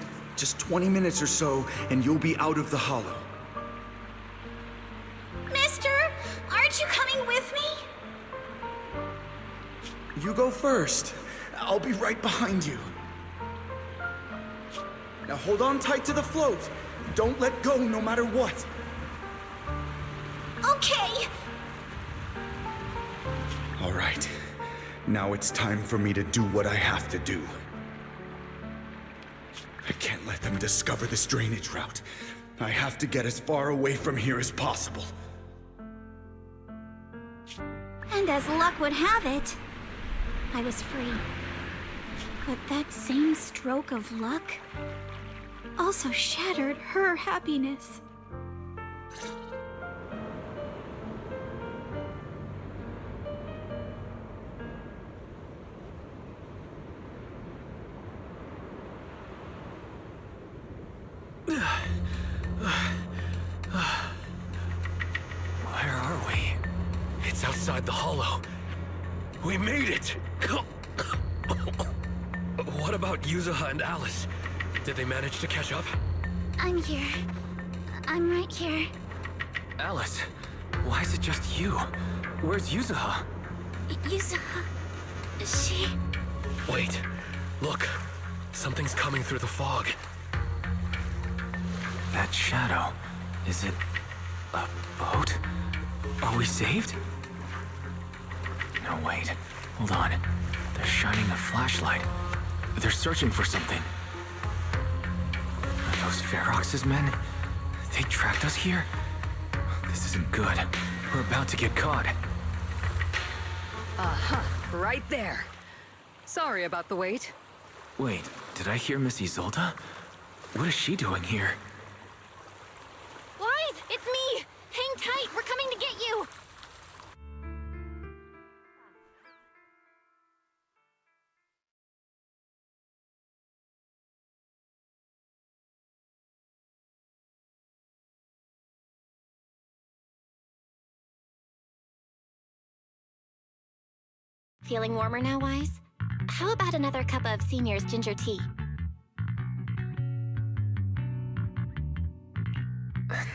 20 minutes or so, and you'll be out of the hollow. Mister, aren't you coming with me? You go first. I'll be right behind you. Now hold on tight to the float. Don't let go no matter what. Okay. All right. Now it's time for me to do what I have to do. I can't let them discover this drainage route. I have to get as far away from here as possible. And as luck would have it, I was free. But that same stroke of luck also shattered her happiness. Where are we? It's outside the hollow. We made it! What about Yuzuha and Alice? Did they manage to catch up? I'm here. I'm right here. Alice, why is it just you? Where's Yuzuha? Yuzuha... she... Wait. Look. Something's coming through the fog. That shadow... is it... a boat? Are we saved? No, wait. Hold on. They're shining a flashlight. They're searching for something. Are those Ferox's men? They tracked us here? This isn't good. We're about to get caught. Aha, right there. Sorry about the wait. Wait, did I hear Miss Isolde? What is she doing here? Wise, it's me! Hang tight, we're coming to get you! Feeling warmer now, Wise? How about another cup of Senior's ginger tea?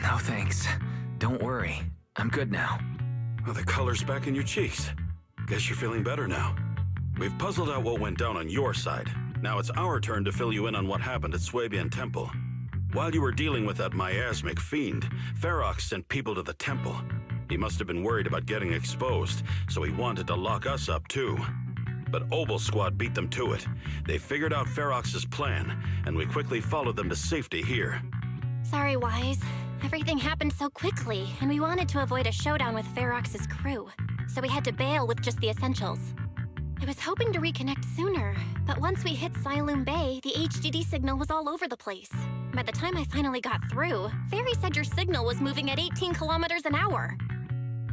No thanks. Don't worry. I'm good now. Well, the color's back in your cheeks. Guess you're feeling better now. We've puzzled out what went down on your side. Now it's our turn to fill you in on what happened at Swabian Temple. While you were dealing with that miasmic fiend, Ferox sent people to the temple. He must have been worried about getting exposed, so he wanted to lock us up too. But Obel Squad beat them to it. They figured out Ferox's plan, and we quickly followed them to safety here. Sorry, Wise. Everything happened so quickly, and we wanted to avoid a showdown with Ferox's crew, so we had to bail with just the essentials. I was hoping to reconnect sooner, but once we hit Siloam Bay, the HDD signal was all over the place. By the time I finally got through, Fairy said your signal was moving at 18 kilometers an hour.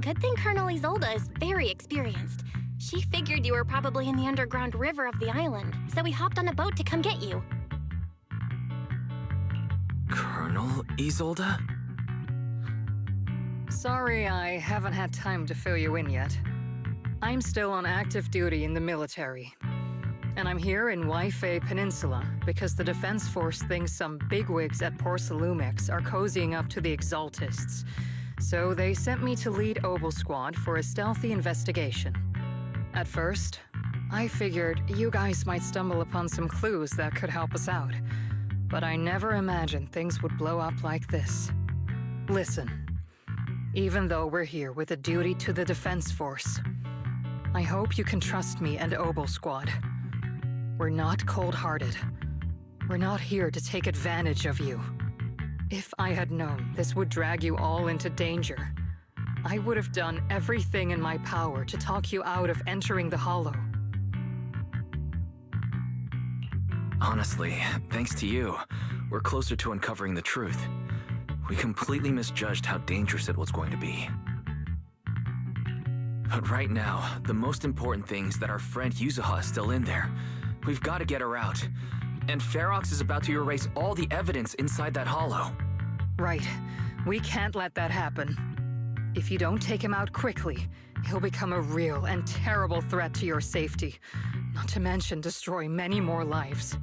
Good thing Colonel Isolde is very experienced. She figured you were probably in the underground river of the island, so we hopped on a boat to come get you. Colonel Isolde? Sorry I haven't had time to fill you in yet. I'm still on active duty in the military. And I'm here in Waifei Peninsula because the Defense Force thinks some bigwigs at Porsalumex are cozying up to the Exaltists. So they sent me to lead Obel Squad for a stealthy investigation. At first, I figured you guys might stumble upon some clues that could help us out. But I never imagined things would blow up like this. Listen, even though we're here with a duty to the Defense Force, I hope you can trust me and Obel Squad. We're not cold-hearted. We're not here to take advantage of you. If I had known this would drag you all into danger, I would have done everything in my power to talk you out of entering the Hollow. Honestly, thanks to you, we're closer to uncovering the truth. We completely misjudged how dangerous it was going to be. But right now, the most important thing is that our friend Yuzuha is still in there. We've got to get her out. And Ferox is about to erase all the evidence inside that hollow. Right. We can't let that happen. If you don't take him out quickly, he'll become a real and terrible threat to your safety. Not to mention destroy many more lives.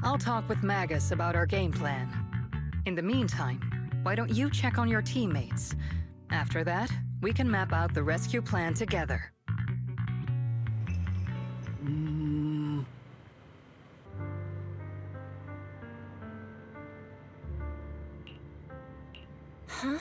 I'll talk with Magus about our game plan. In the meantime, why don't you check on your teammates? After that, we can map out the rescue plan together. Huh?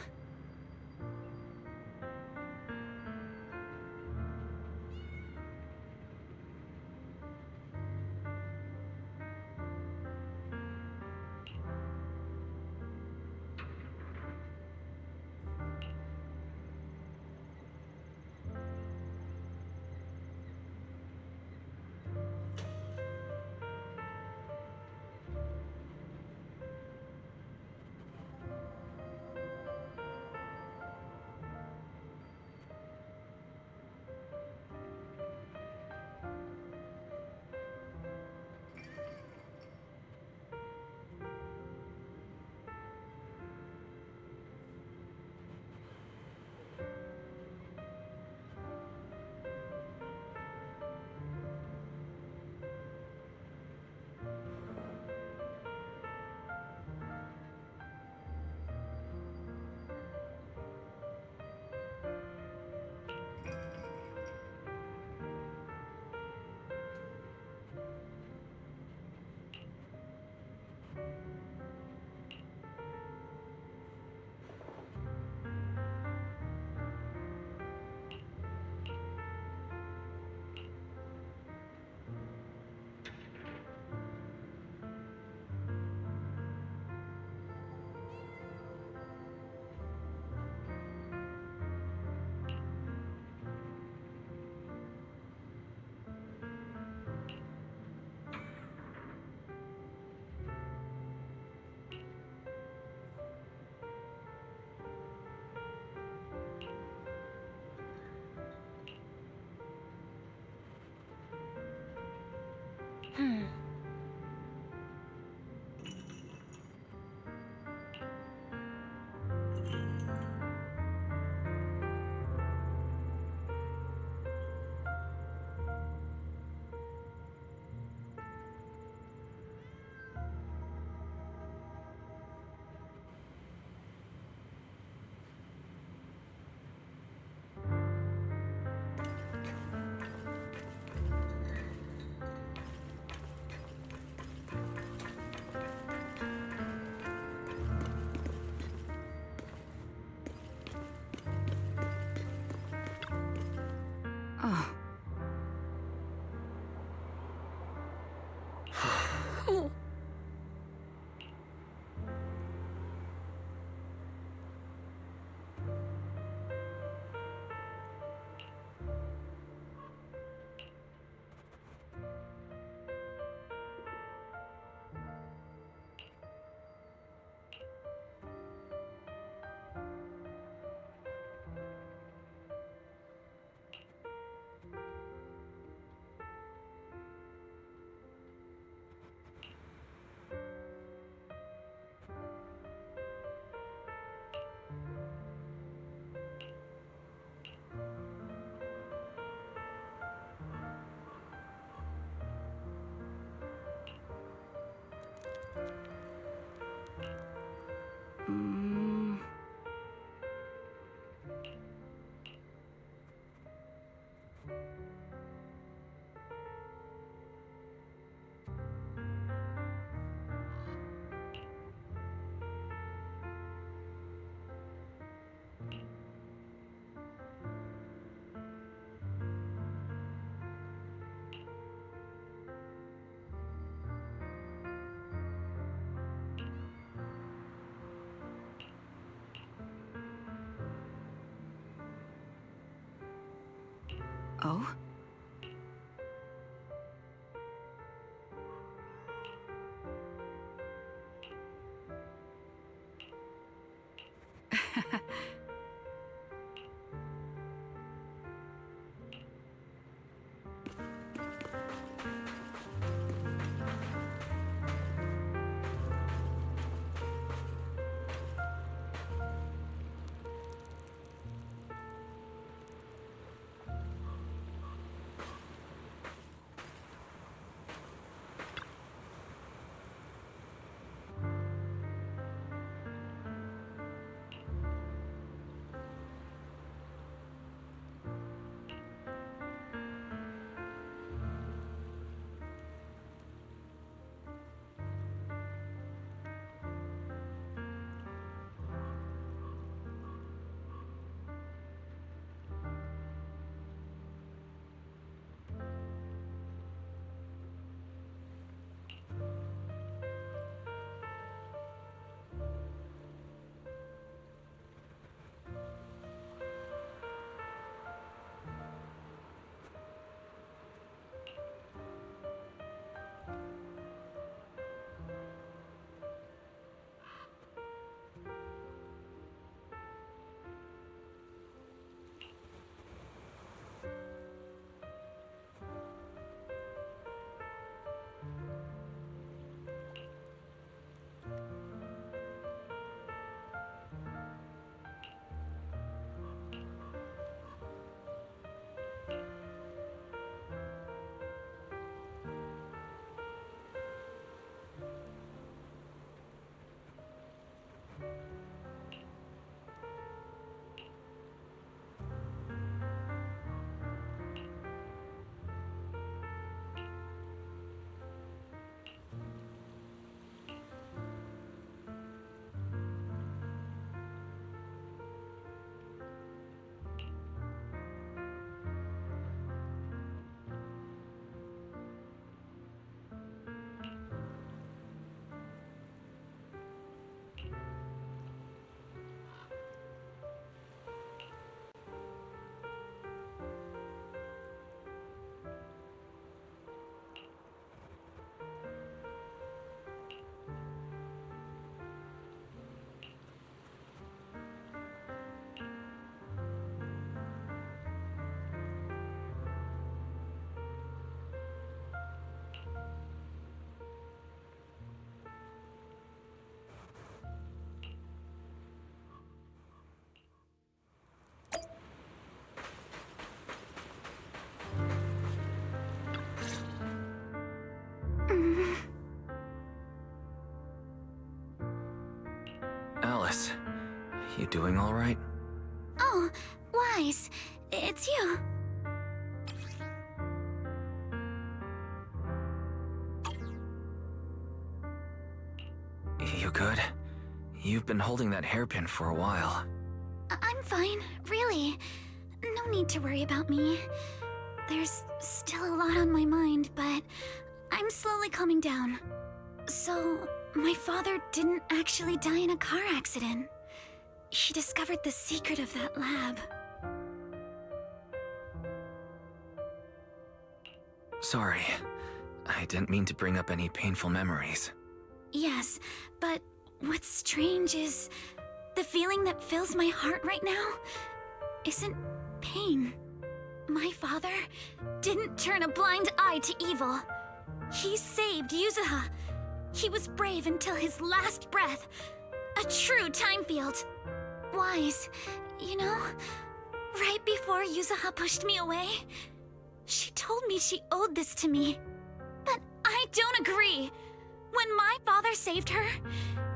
Oh? Alice, you doing all right? Oh, Wise, it's you. You good? You've been holding that hairpin for a while. I'm fine, really. No need to worry about me. There's still a lot on my mind, but I'm slowly calming down. So, my father didn't actually die in a car accident. He discovered the secret of that lab. Sorry. I didn't mean to bring up any painful memories. Yes, but what's strange is the feeling that fills my heart right now isn't pain. My father didn't turn a blind eye to evil. He saved Yuzuha. He was brave until his last breath. A true time field. Wise, you know, right before Yuzuha pushed me away, she told me she owed this to me. But I don't agree. When my father saved her,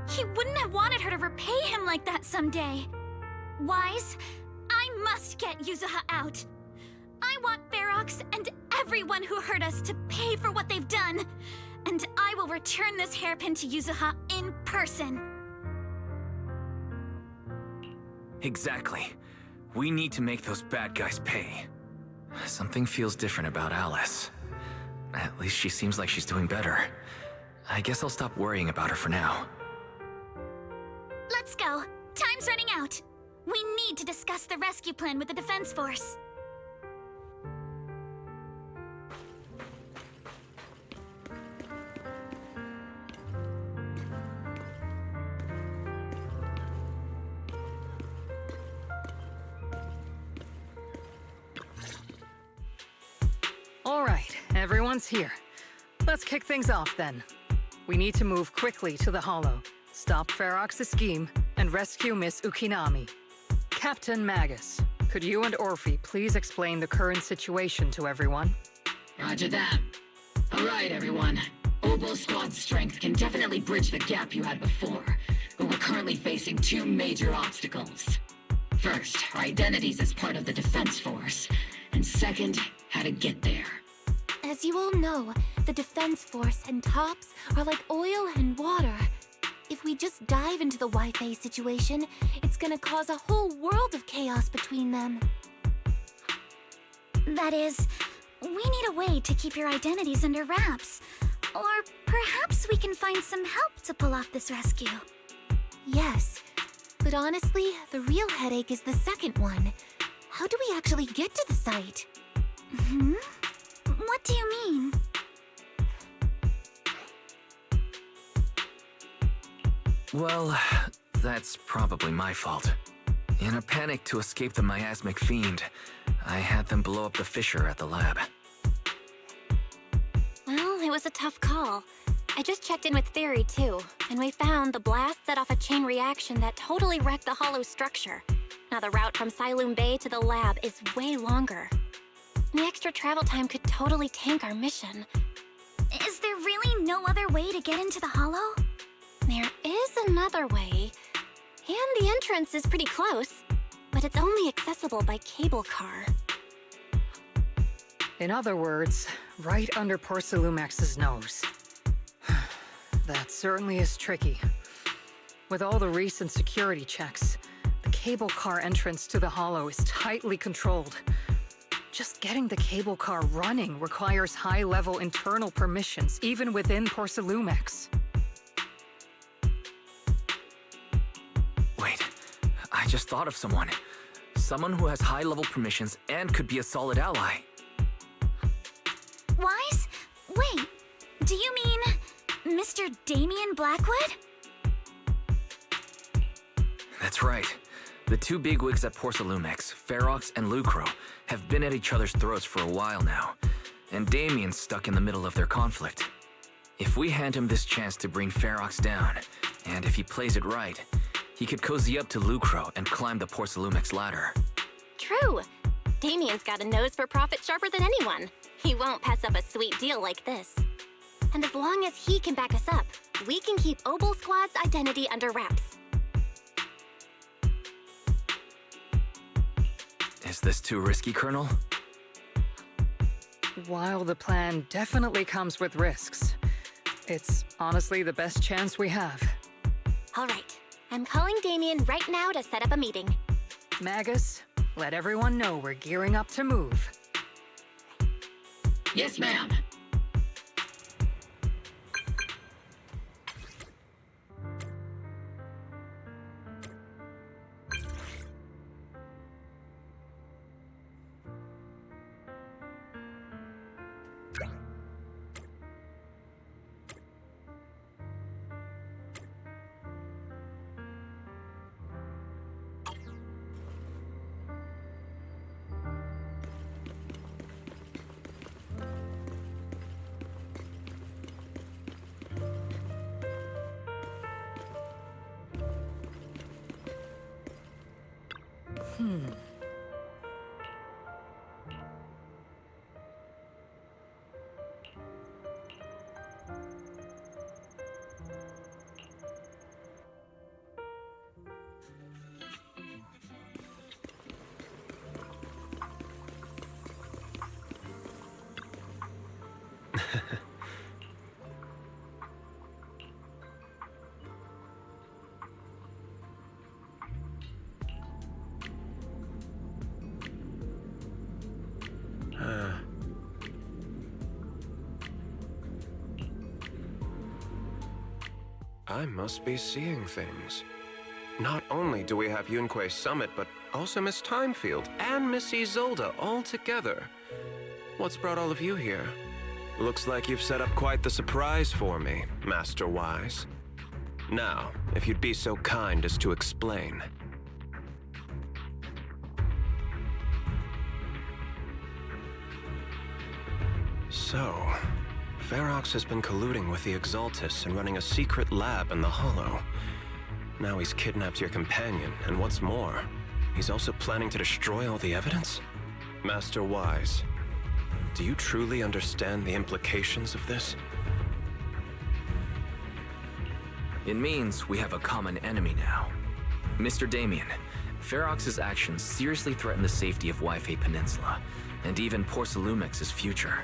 he wouldn't have wanted her to repay him like that someday. Wise, I must get Yuzuha out. I want Ferox and everyone who hurt us to pay for what they've done. And I will return this hairpin to Yuzuha in person. Exactly. We need to make those bad guys pay. Something feels different about Alice. At least she seems like she's doing better. I guess I'll stop worrying about her for now. Let's go. Time's running out. We need to discuss the rescue plan with the Defense Force. All right, everyone's here. Let's kick things off then. We need to move quickly to the Hollow, stop Ferox's scheme, and rescue Miss Ukinami. Captain Magus, could you and Orphe please explain the current situation to everyone? Roger that. All right, everyone. Obol Squad's strength can definitely bridge the gap you had before, but we're currently facing two major obstacles. First, our identities as part of the Defense Force, and second, how to get there. As you all know, the Defense Force and TOPS are like oil and water. If we just dive into the Wi-Fi situation, it's gonna cause a whole world of chaos between them. That is, we need a way to keep your identities under wraps. Or perhaps we can find some help to pull off this rescue. Yes, but honestly, the real headache is the second one. How do we actually get to the site? Hmm? What do you mean? Well, that's probably my fault. In a panic to escape the miasmic fiend, I had them blow up the fissure at the lab. Well, it was a tough call. I just checked in with Theory too, and we found the blast set off a chain reaction that totally wrecked the hollow structure. Now the route from Siloom Bay to the lab is way longer. The extra travel time could totally tank our mission. Is there really no other way to get into the Hollow? There is another way, and the entrance is pretty close, but it's only accessible by cable car. In other words, right under Porcelumex's nose. That certainly is tricky. With all the recent security checks, the cable car entrance to the Hollow is tightly controlled. Just getting the cable car running requires high-level internal permissions, even within Porcelumex. Wait, I just thought of someone. Someone who has high-level permissions and could be a solid ally. Wise? Wait, do you mean Mr. Damien Blackwood? That's right. The two bigwigs at Porcelumex, Ferox and Lucro, have been at each other's throats for a while now, and Damien's stuck in the middle of their conflict. If we hand him this chance to bring Ferox down, and if he plays it right, he could cozy up to Lucro and climb the Porcelumex ladder. True. Damien's got a nose for profit sharper than anyone. He won't pass up a sweet deal like this. And as long as he can back us up, we can keep Obol Squad's identity under wraps. Is this too risky, Colonel? While the plan definitely comes with risks, it's honestly the best chance we have. All right. I'm calling Damien right now to set up a meeting. Magus, let everyone know we're gearing up to move. Yes, ma'am. I must be seeing things. Not only do we have Yunque's summit, but also Miss Timefield and Miss Isolde all together. What's brought all of you here? Looks like you've set up quite the surprise for me, Master Wise. Now, if you'd be so kind as to explain. So, Ferox has been colluding with the Exaltus and running a secret lab in the Hollow. Now he's kidnapped your companion, and what's more, he's also planning to destroy all the evidence? Master Wise, do you truly understand the implications of this? It means we have a common enemy now. Mr. Damien, Ferox's actions seriously threaten the safety of Wi-Fi Peninsula, and even Porcelumex's future.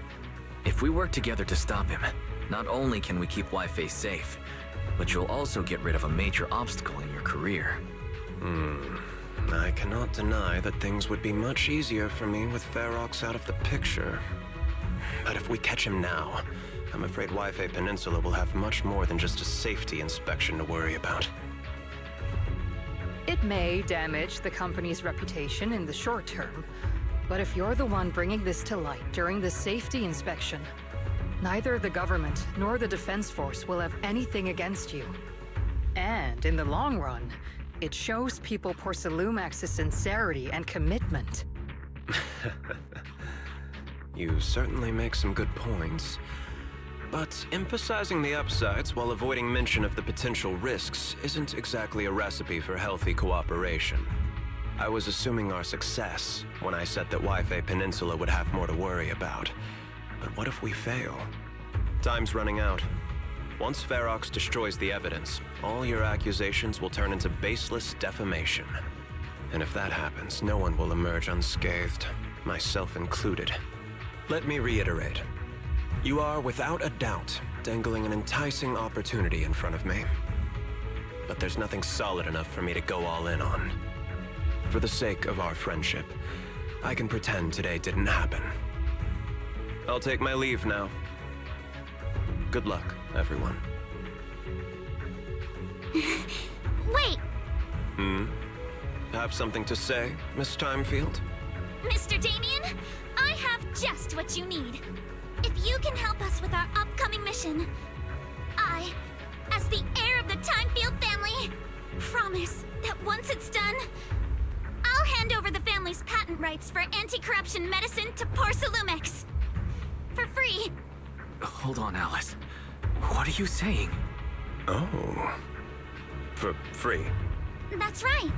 If we work together to stop him, not only can we keep Wi-Fi safe, but you'll also get rid of a major obstacle in your career. I cannot deny that things would be much easier for me with Ferox out of the picture. But if we catch him now, I'm afraid Wi-Fi Peninsula will have much more than just a safety inspection to worry about. It may damage the company's reputation in the short term, but if you're the one bringing this to light during the safety inspection, neither the government nor the Defense Force will have anything against you. And in the long run, it shows people Porcelumex's sincerity and commitment. You certainly make some good points. But emphasizing the upsides while avoiding mention of the potential risks isn't exactly a recipe for healthy cooperation. I was assuming our success when I said that Wi-Fi Peninsula would have more to worry about. But what if we fail? Time's running out. Once Ferox destroys the evidence, all your accusations will turn into baseless defamation. And if that happens, no one will emerge unscathed, myself included. Let me reiterate. You are, without a doubt, dangling an enticing opportunity in front of me. But there's nothing solid enough for me to go all in on. For the sake of our friendship, I can pretend today didn't happen. I'll take my leave now. Good luck, everyone. Wait! Have something to say, Miss Timefield? Mr. Damien, I have just what you need. If you can help us with our upcoming mission, I, as the heir of the Timefield family, promise that once it's done, I'll hand over the family's patent rights for anti-corruption medicine to Porcelumex. For free. Hold on, Alice. What are you saying? Oh. For free? That's right.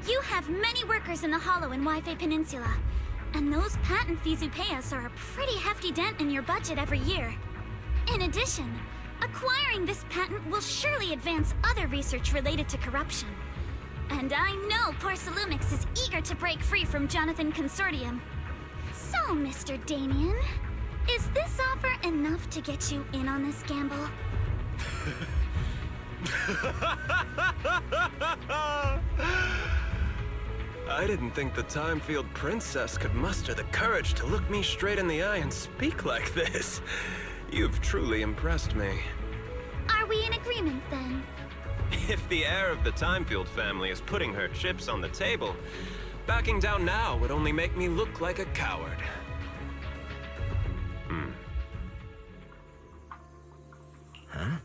You have many workers in the Hollow and Wi-Fi Peninsula, and those patent fees you pay us are a pretty hefty dent in your budget every year. In addition, acquiring this patent will surely advance other research related to corruption. And I know Porcelumix is eager to break free from Jonathan Consortium. So, Mr. Damien, is this offer enough to get you in on this gamble? I didn't think the Timefield princess could muster the courage to look me straight in the eye and speak like this. You've truly impressed me. Are we in agreement, then? If the heir of the Timefield family is putting her chips on the table, backing down now would only make me look like a coward. Huh?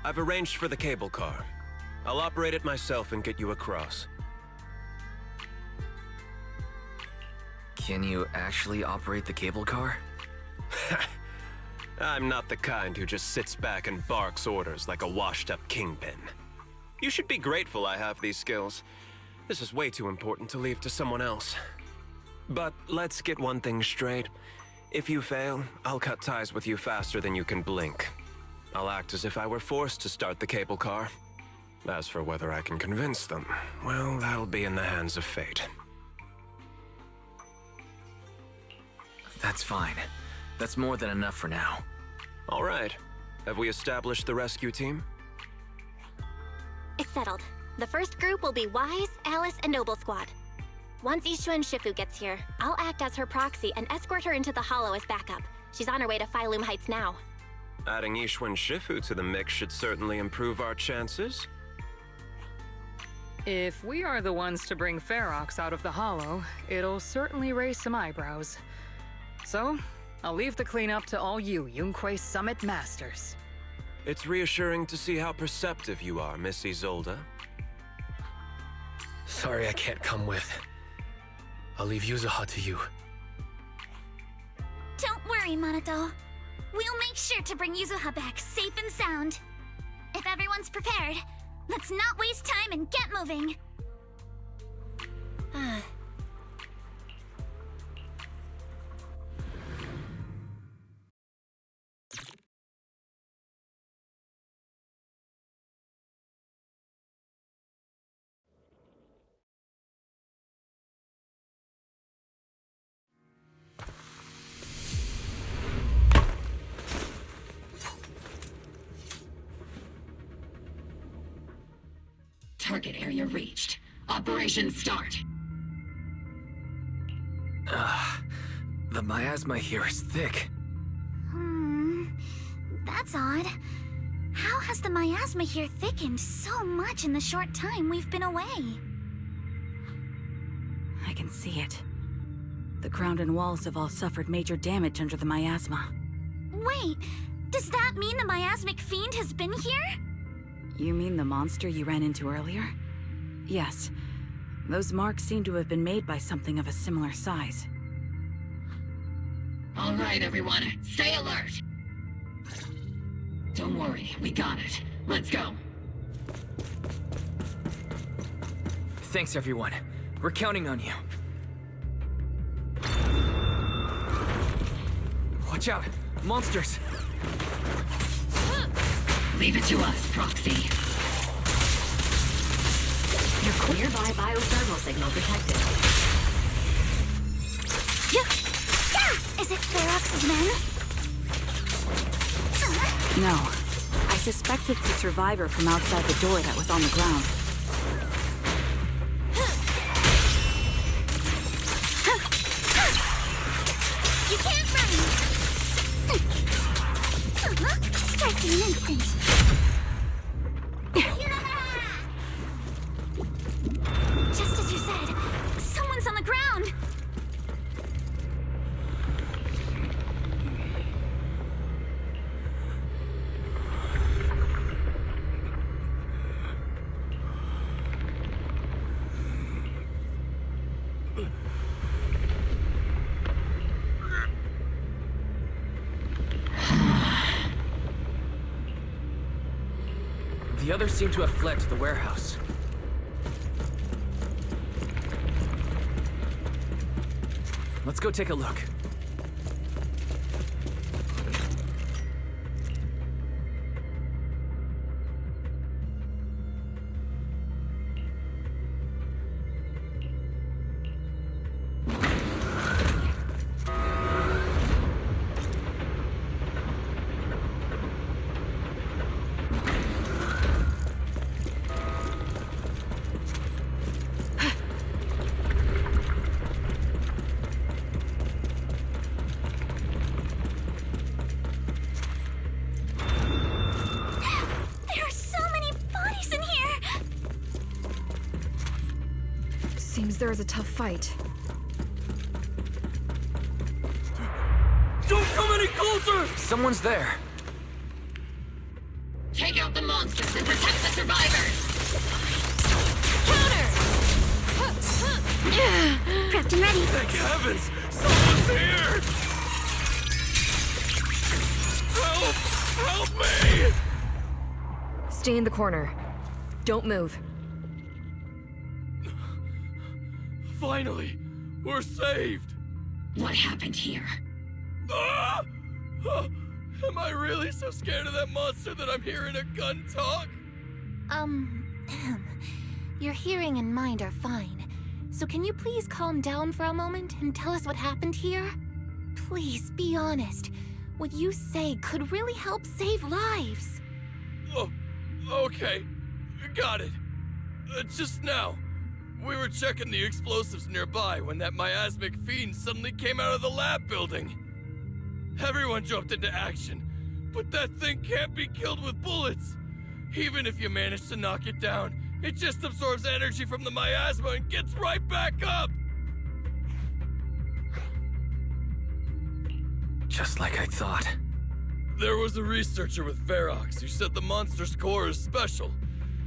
I've arranged for the cable car. I'll operate it myself and get you across. Can you actually operate the cable car? I'm not the kind who just sits back and barks orders like a washed-up kingpin. You should be grateful I have these skills. This is way too important to leave to someone else. But let's get one thing straight. If you fail, I'll cut ties with you faster than you can blink. I'll act as if I were forced to start the cable car. As for whether I can convince them, well, that'll be in the hands of fate. That's fine. That's more than enough for now. All right. Have we established the rescue team? It's settled. The first group will be Wise, Alice, and Noble Squad. Once Ishuen Shifu gets here, I'll act as her proxy and escort her into the Hollow as backup. She's on her way to Phylum Heights now. Adding Ishuen Shifu to the mix should certainly improve our chances. If we are the ones to bring Ferox out of the Hollow, it'll certainly raise some eyebrows. So, I'll leave the cleanup to all you Yunquei Summit Masters. It's reassuring to see how perceptive you are, Miss Isolde. Sorry I can't come with. I'll leave Yuzuha to you. Don't worry, Monato. We'll make sure to bring Yuzuha back safe and sound. If everyone's prepared, let's not waste time and get moving. Target area reached. Operation start. The miasma here is thick. That's odd. How has the miasma here thickened so much in the short time we've been away? I can see it. The ground and walls have all suffered major damage under the miasma. Wait, does that mean the miasmic fiend has been here? You mean the monster you ran into earlier? Yes. Those marks seem to have been made by something of a similar size. All right, everyone, stay alert. Don't worry, we got it. Let's go. Thanks, everyone. We're counting on you. Watch out! Monsters! Leave it to us, Proxy. Nearby biothermal signal detected. Yeah! Is it Ferox's men? No. I suspect it's the survivor from outside the door that was on the ground. You can't run! Strike in an instant. Just as you said, someone's on the ground! The others seem to have fled to the warehouse. Let's go take a look. There is a tough fight. Don't come any closer! Someone's there. Take out the monsters and protect the survivors! Prepped and ready. Thank heavens! Someone's here! Help! Help me! Stay in the corner. Don't move. Finally, we're saved! What happened here? Ah! Am I really so scared of that monster that I'm hearing a gun talk? Your hearing and mind are fine. So can you please calm down for a moment and tell us what happened here? please be honest. What you say could really help save lives. Oh, okay. Got it. Just now, we were checking the explosives nearby when that miasmic fiend suddenly came out of the lab building. Everyone jumped into action, but that thing can't be killed with bullets. Even if you manage to knock it down, it just absorbs energy from the miasma and gets right back up! Just like I thought. There was a researcher with Ferox who said the monster's core is special,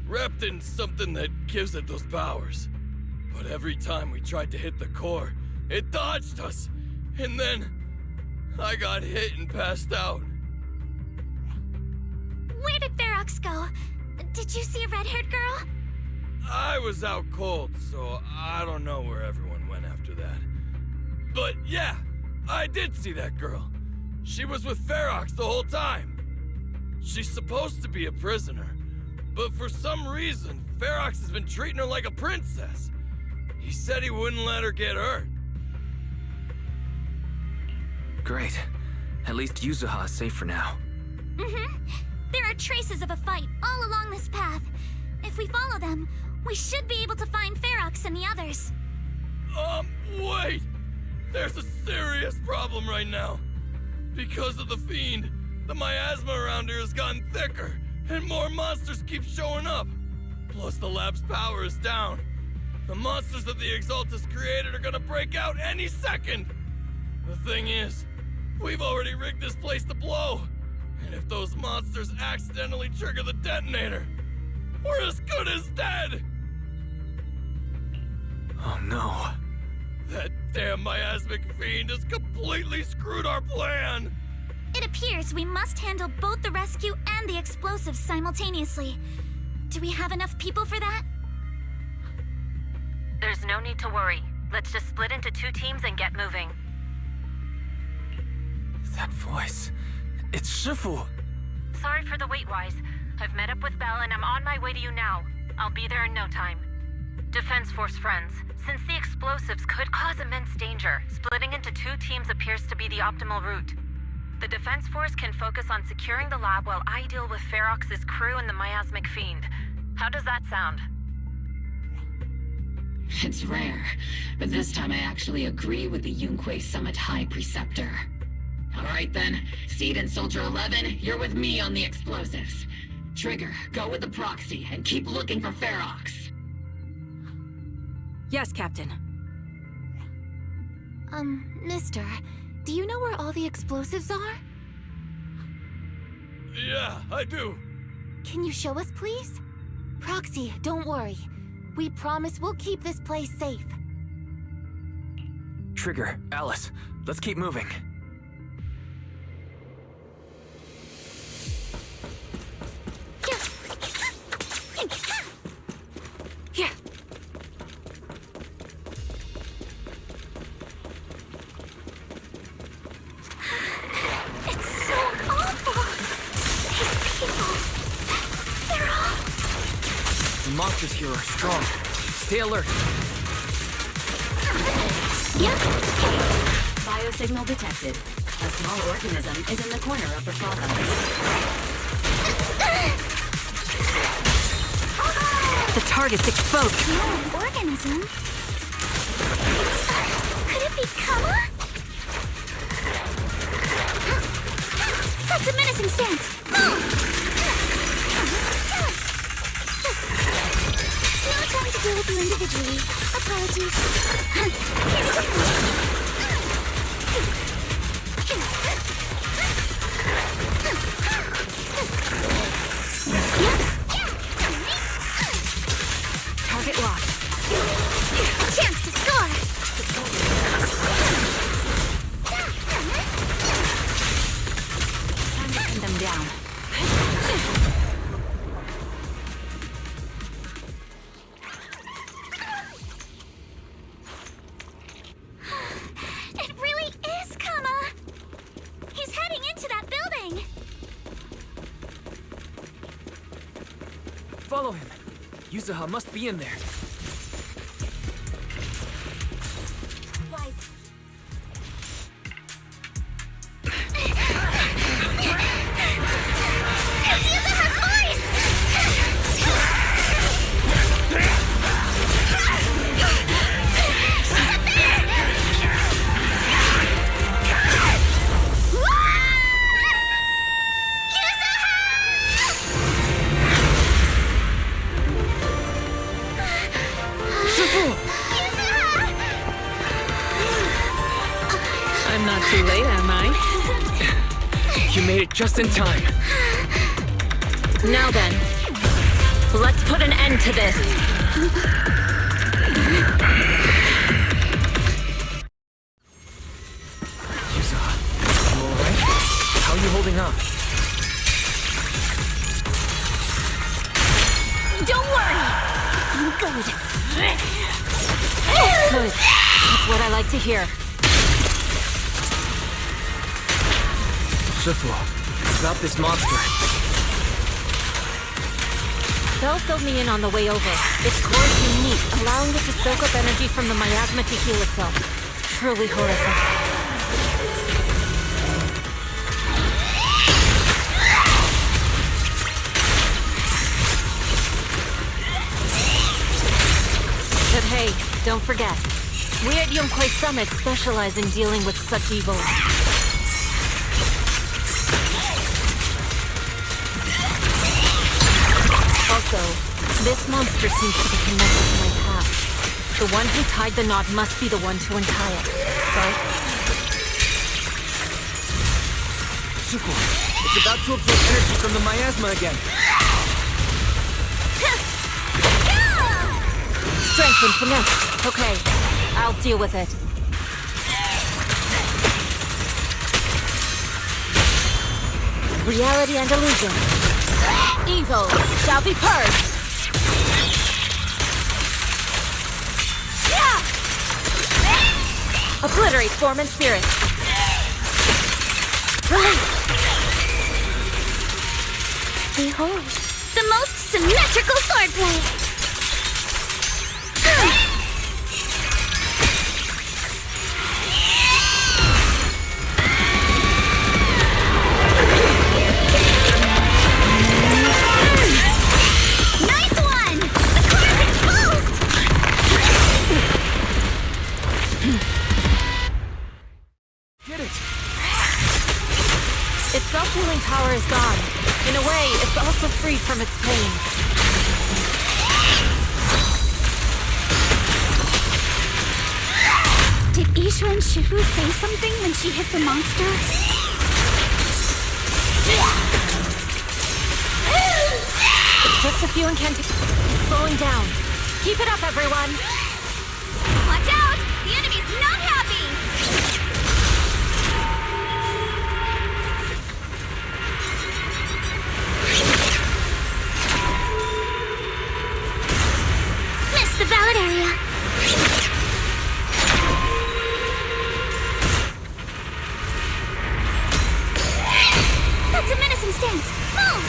wrapped in something that gives it those powers. But every time we tried to hit the core, it dodged us, and then I got hit and passed out. Where did Ferox go? Did you see a red-haired girl? I was out cold, so I don't know where everyone went after that. But yeah, I did see that girl. She was with Ferox the whole time. She's supposed to be a prisoner, but for some reason, Ferox has been treating her like a princess. He said he wouldn't let her get hurt. Great. At least Yuzuha is safe for now. Mm-hmm. There are traces of a fight all along this path. If we follow them, we should be able to find Ferox and the others. Wait! There's a serious problem right now. Because of the fiend, the miasma around here has gotten thicker, and more monsters keep showing up. Plus the lab's power is down. The monsters that the Exaltus created are gonna break out any second! The thing is, we've already rigged this place to blow. And if those monsters accidentally trigger the detonator, we're as good as dead! Oh no. That damn miasmic fiend has completely screwed our plan! It appears we must handle both the rescue and the explosives simultaneously. Do we have enough people for that? There's no need to worry. Let's just split into 2 teams and get moving. That voice... It's Shifu! Sorry for the wait, Wise. I've met up with Belle and I'm on my way to you now. I'll be there in no time. Defense Force friends, since the explosives could cause immense danger, splitting into 2 teams appears to be the optimal route. The Defense Force can focus on securing the lab while I deal with Ferox's crew and the miasmic fiend. How does that sound? It's rare, but this time I actually agree with the Yunque Summit High Preceptor. Alright then, Seed and Soldier 11, you're with me on the explosives. Trigger, go with the proxy and keep looking for Ferox. Yes, Captain. Mister, do you know where all the explosives are? Yeah, I do. Can you show us, please? Proxy, don't worry. We promise we'll keep this place safe. Trigger, Alice, let's keep moving. Here. It's so awful. These people. They're all... The monsters here are strong. Stay alert. Biosignal detected. A small organism is in the corner of the plaza. The target's exposed. Small organism? Could it be Kama? That's a menacing stance. Move! No time to deal with you individually. Apologies. Target locked. Chance to score! Time to pin them down. It really is Kama! He's heading into that building! Follow him. Yuzuha must be in there. You made it just in time. Now then, let's put an end to this. Yusa, you alright? How are you holding up? Don't worry! I'm good. Good. That's what I like to hear. Shifu, about this monster. Bell filled me in on the way over. Its core is unique, allowing it to soak up energy from the miasma to heal itself. Truly horrific. But hey, don't forget, we at Yunkwei Summit specialize in dealing with such evil. Also, this monster seems to be connected to my past. The one who tied the knot must be the one to untie it, right? Shifu, it's about to absorb energy from the miasma again. Strength and finesse. Okay, I'll deal with it. Reality and illusion. Evil shall be purged. Obliterate form and spirit. Release. Behold, the most symmetrical swordplay! Nice one! The core is exposed! Get it! Its self-healing power is gone. In a way, it's also freed from its pain. Did Isha and Shifu say something when she hit the monster? It's just a few incantations. It's slowing down. Keep it up, everyone! Watch out! The enemy's not happy! Missed the ballot area. That's a menacing stance. Move!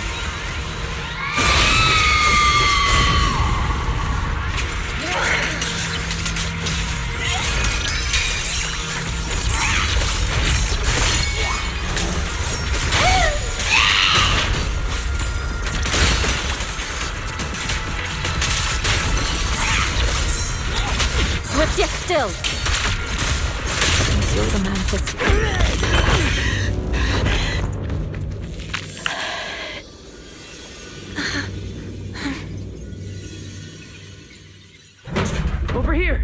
Swift yet still. Conceal the manifest. Over here!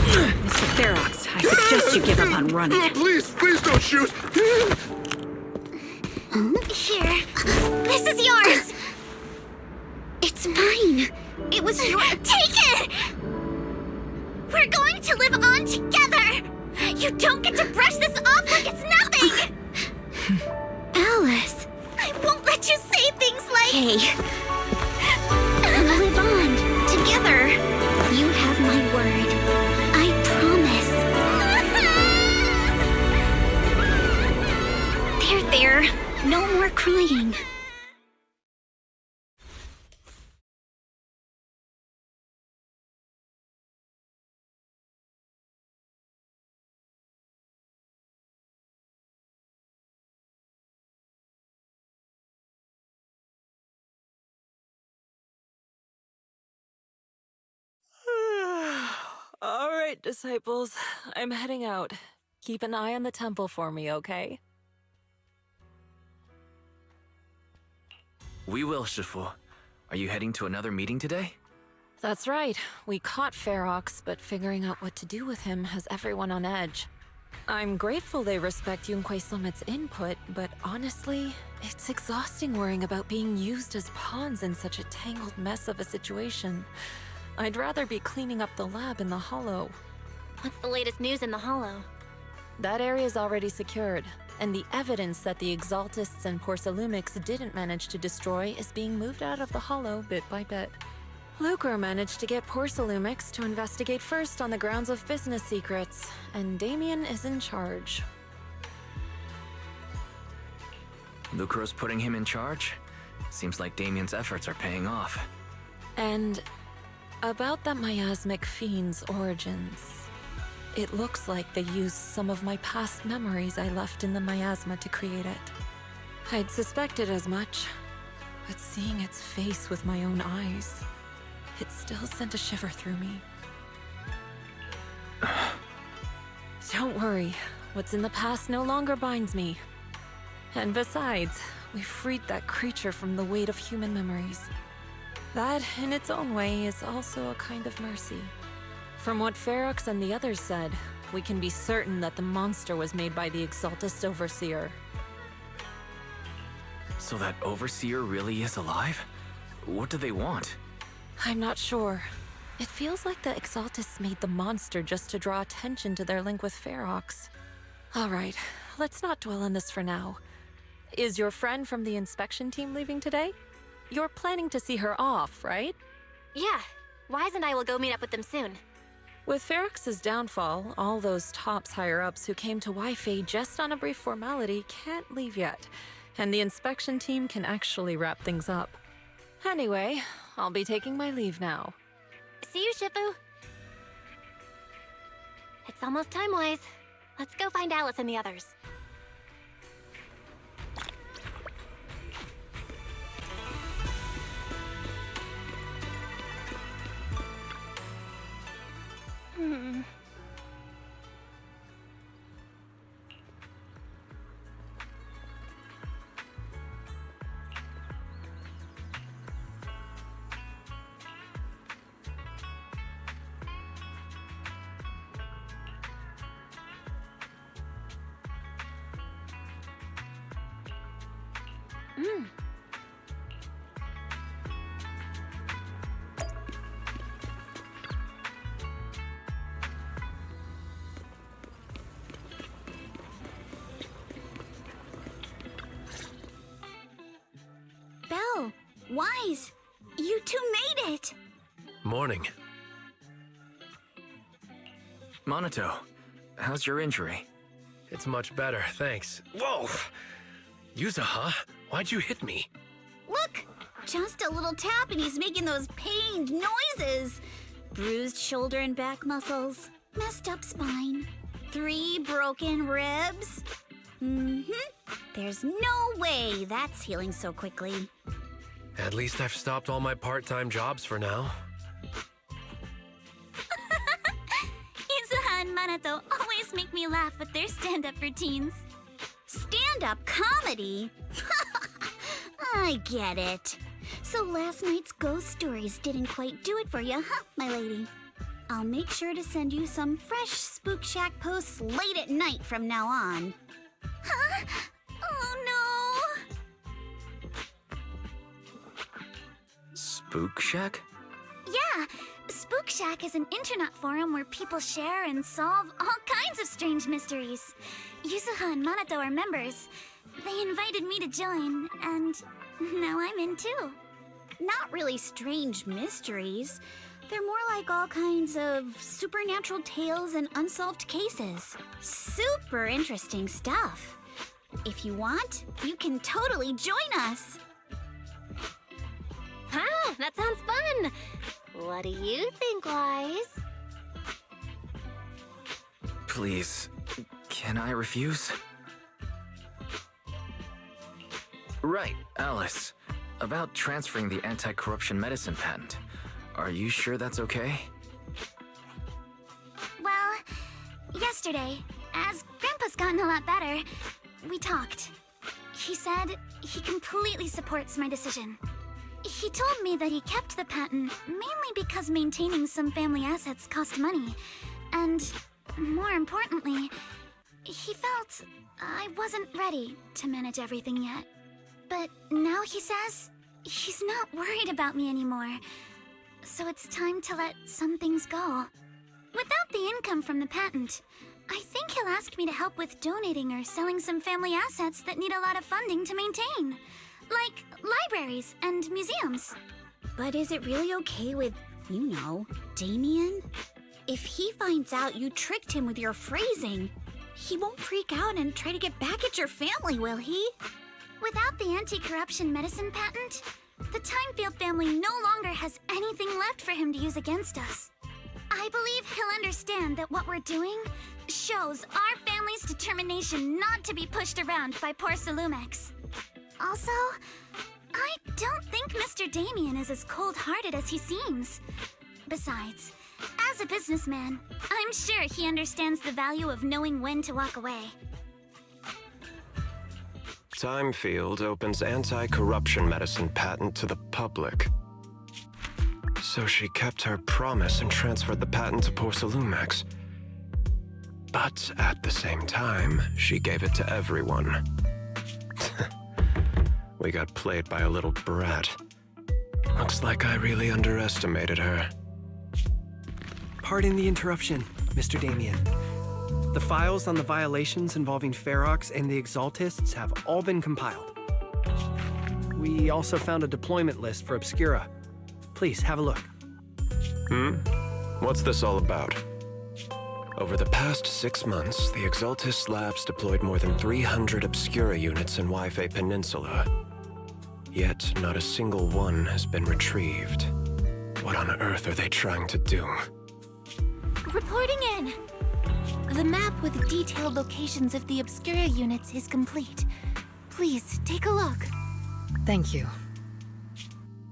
Mr. Ferox, I suggest you give up on running. Oh, please don't shoot! Here. This is yours! It's mine. It was your. Take it! We're going to live on together! You don't get to brush this off like it's nothing! Alice, I won't let you say things like. Hey. And live on together. You have my word. I promise. There. No more crying. All right, disciples. I'm heading out. Keep an eye on the temple for me, okay? We will, Shifu. Are you heading to another meeting today? That's right. We caught Ferox, but figuring out what to do with him has everyone on edge. I'm grateful they respect Yunquei Summit's input, but honestly, it's exhausting worrying about being used as pawns in such a tangled mess of a situation. I'd rather be cleaning up the lab in the Hollow. What's the latest news in the Hollow? That area's already secured, and the evidence that the Exaltists and Porcelumics didn't manage to destroy is being moved out of the Hollow bit by bit. Lucre managed to get Porcelumics to investigate first on the grounds of business secrets, and Damien is in charge. Lucro's putting him in charge? Seems like Damien's efforts are paying off. And about that miasmic fiend's origins. It looks like they used some of my past memories I left in the miasma to create it. I'd suspected as much, but seeing its face with my own eyes, it still sent a shiver through me. Don't worry, what's in the past no longer binds me. And besides, we freed that creature from the weight of human memories. That, in its own way, is also a kind of mercy. From what Ferox and the others said, we can be certain that the monster was made by the Exaltist Overseer. So that Overseer really is alive? What do they want? I'm not sure. It feels like the Exaltists made the monster just to draw attention to their link with Ferox. Alright, let's not dwell on this for now. Is your friend from the inspection team leaving today? You're planning to see her off, right? Yeah. Wise and I will go meet up with them soon. With Ferox's downfall, all those tops higher-ups who came to Wi-Fi just on a brief formality can't leave yet, and the inspection team can actually wrap things up. Anyway, I'll be taking my leave now. See you, Shifu. It's almost time, Wise. Let's go find Alice and the others. Belle, Wise, you two made it! Morning. Monato, how's your injury? It's much better, thanks. Whoa! Yuza, huh? Why'd you hit me? Look! Just a little tap and he's making those pained noises. Bruised shoulder and back muscles, messed up spine, 3 broken ribs. There's no way that's healing so quickly. At least I've stopped all my part-time jobs for now. Izuha and Manato always make me laugh with their stand-up routines. Stand-up comedy? I get it. So last night's ghost stories didn't quite do it for you, huh, my lady? I'll make sure to send you some fresh Spook Shack posts late at night from now on. Huh? Oh no! Spook Shack? Yeah, Spook Shack is an internet forum where people share and solve all kinds of strange mysteries. Yuzuha and Manato are members. They invited me to join, and now I'm in too. Not really strange mysteries. They're more like all kinds of supernatural tales and unsolved cases. Super interesting stuff. If you want, you can totally join us. Wow, that sounds fun! What do you think, Wise? Please, can I refuse? Right, Alice. About transferring the anti-corruption medicine patent. Are you sure that's okay? Well, yesterday, as Grandpa's gotten a lot better, we talked. He said he completely supports my decision. He told me that he kept the patent mainly because maintaining some family assets cost money. And, more importantly, he felt I wasn't ready to manage everything yet. But now he says he's not worried about me anymore. So it's time to let some things go. Without the income from the patent, I think he'll ask me to help with donating or selling some family assets that need a lot of funding to maintain. Like libraries and museums. But is it really okay with, you know, Damien? If he finds out you tricked him with your phrasing, he won't freak out and try to get back at your family, will he? Without the anti-corruption medicine patent, the Timefield family no longer has anything left for him to use against us. I believe he'll understand that what we're doing shows our family's determination not to be pushed around by poor Salumex. Also, I don't think Mr. Damien is as cold-hearted as he seems. Besides, as a businessman, I'm sure he understands the value of knowing when to walk away. Timefield opens anti-corruption medicine patent to the public. So she kept her promise and transferred the patent to poor Salumex. But at the same time, she gave it to everyone. We got played by a little brat. Looks like I really underestimated her. Pardon the interruption, Mr. Damien. The files on the violations involving Ferox and the Exaltists have all been compiled. We also found a deployment list for Obscura. Please, have a look. What's this all about? Over the past 6 months, the Exaltist Labs deployed more than 300 Obscura units in Wi-Fi Peninsula. Yet, not a single one has been retrieved. What on earth are they trying to do? Reporting in! The map with detailed locations of the Obscura units is complete. Please, take a look. Thank you.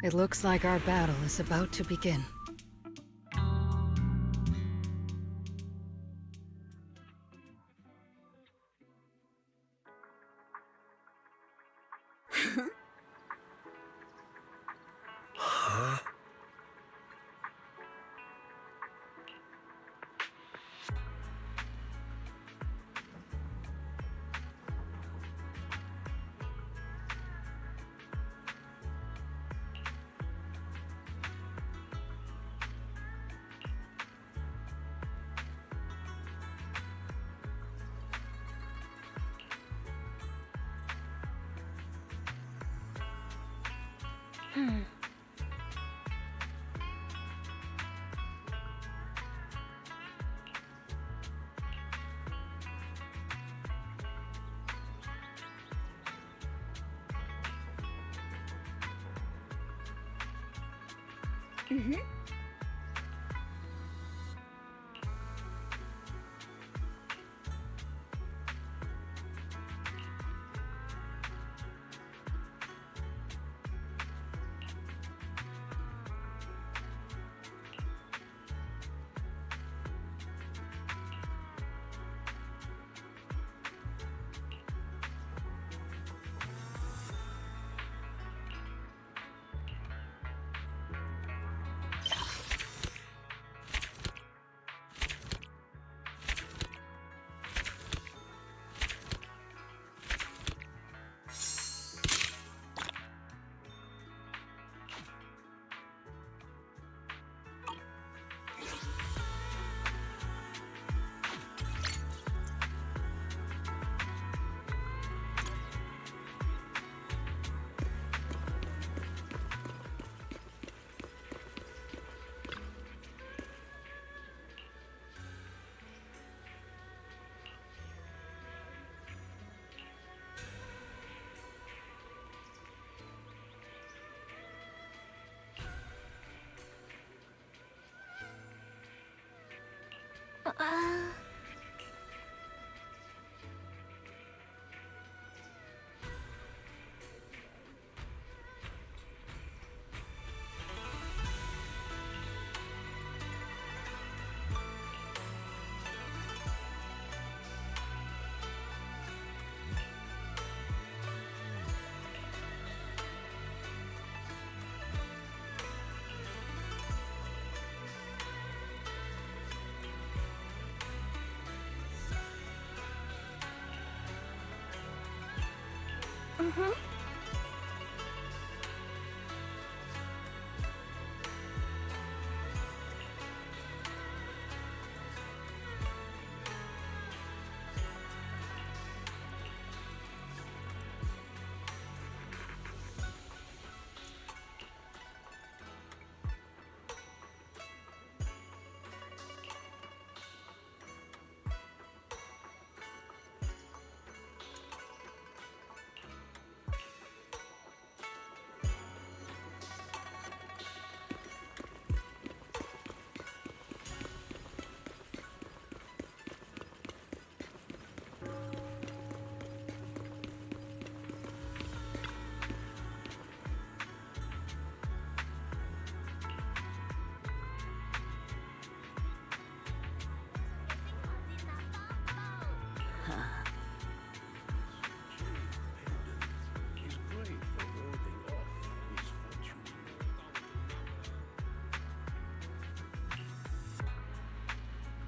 It looks like our battle is about to begin. Huh? Mm-hmm.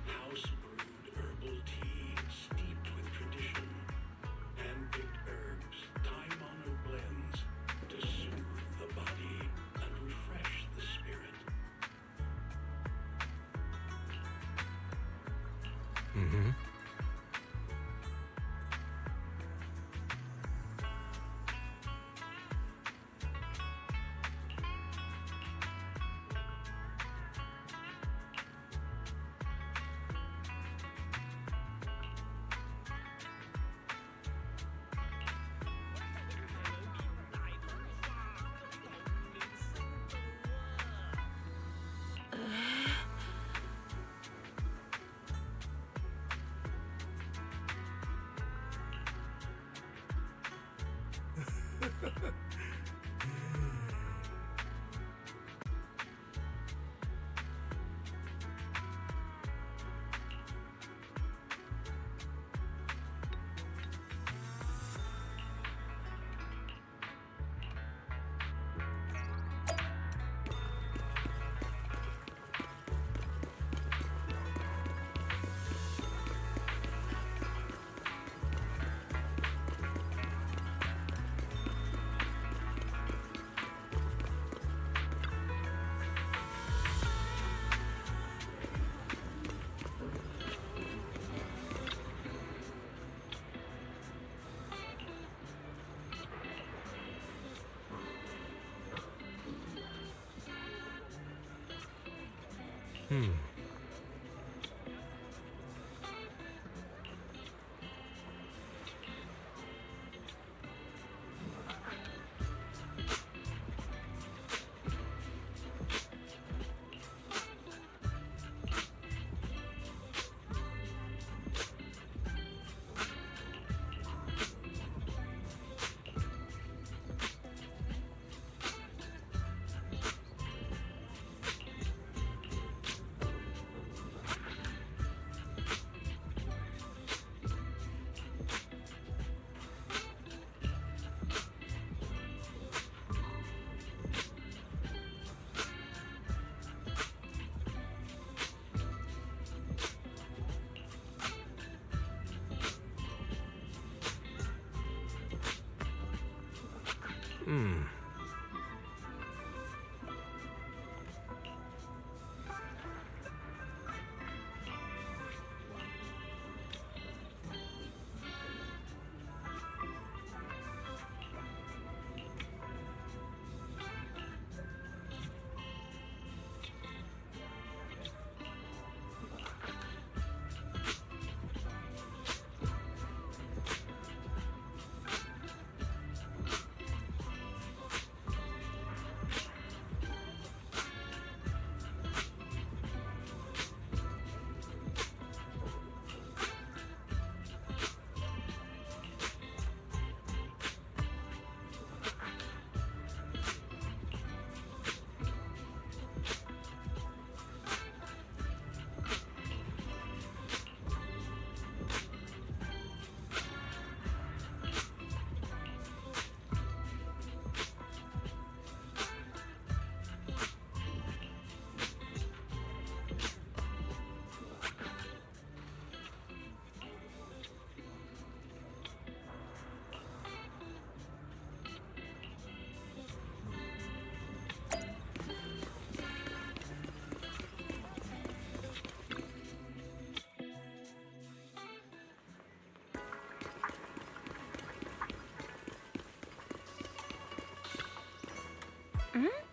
House-brewed herbal tea steeped with tradition. Hand-picked herbs, time-honored blends to soothe the body and refresh the spirit. Mm-hmm. Hmm?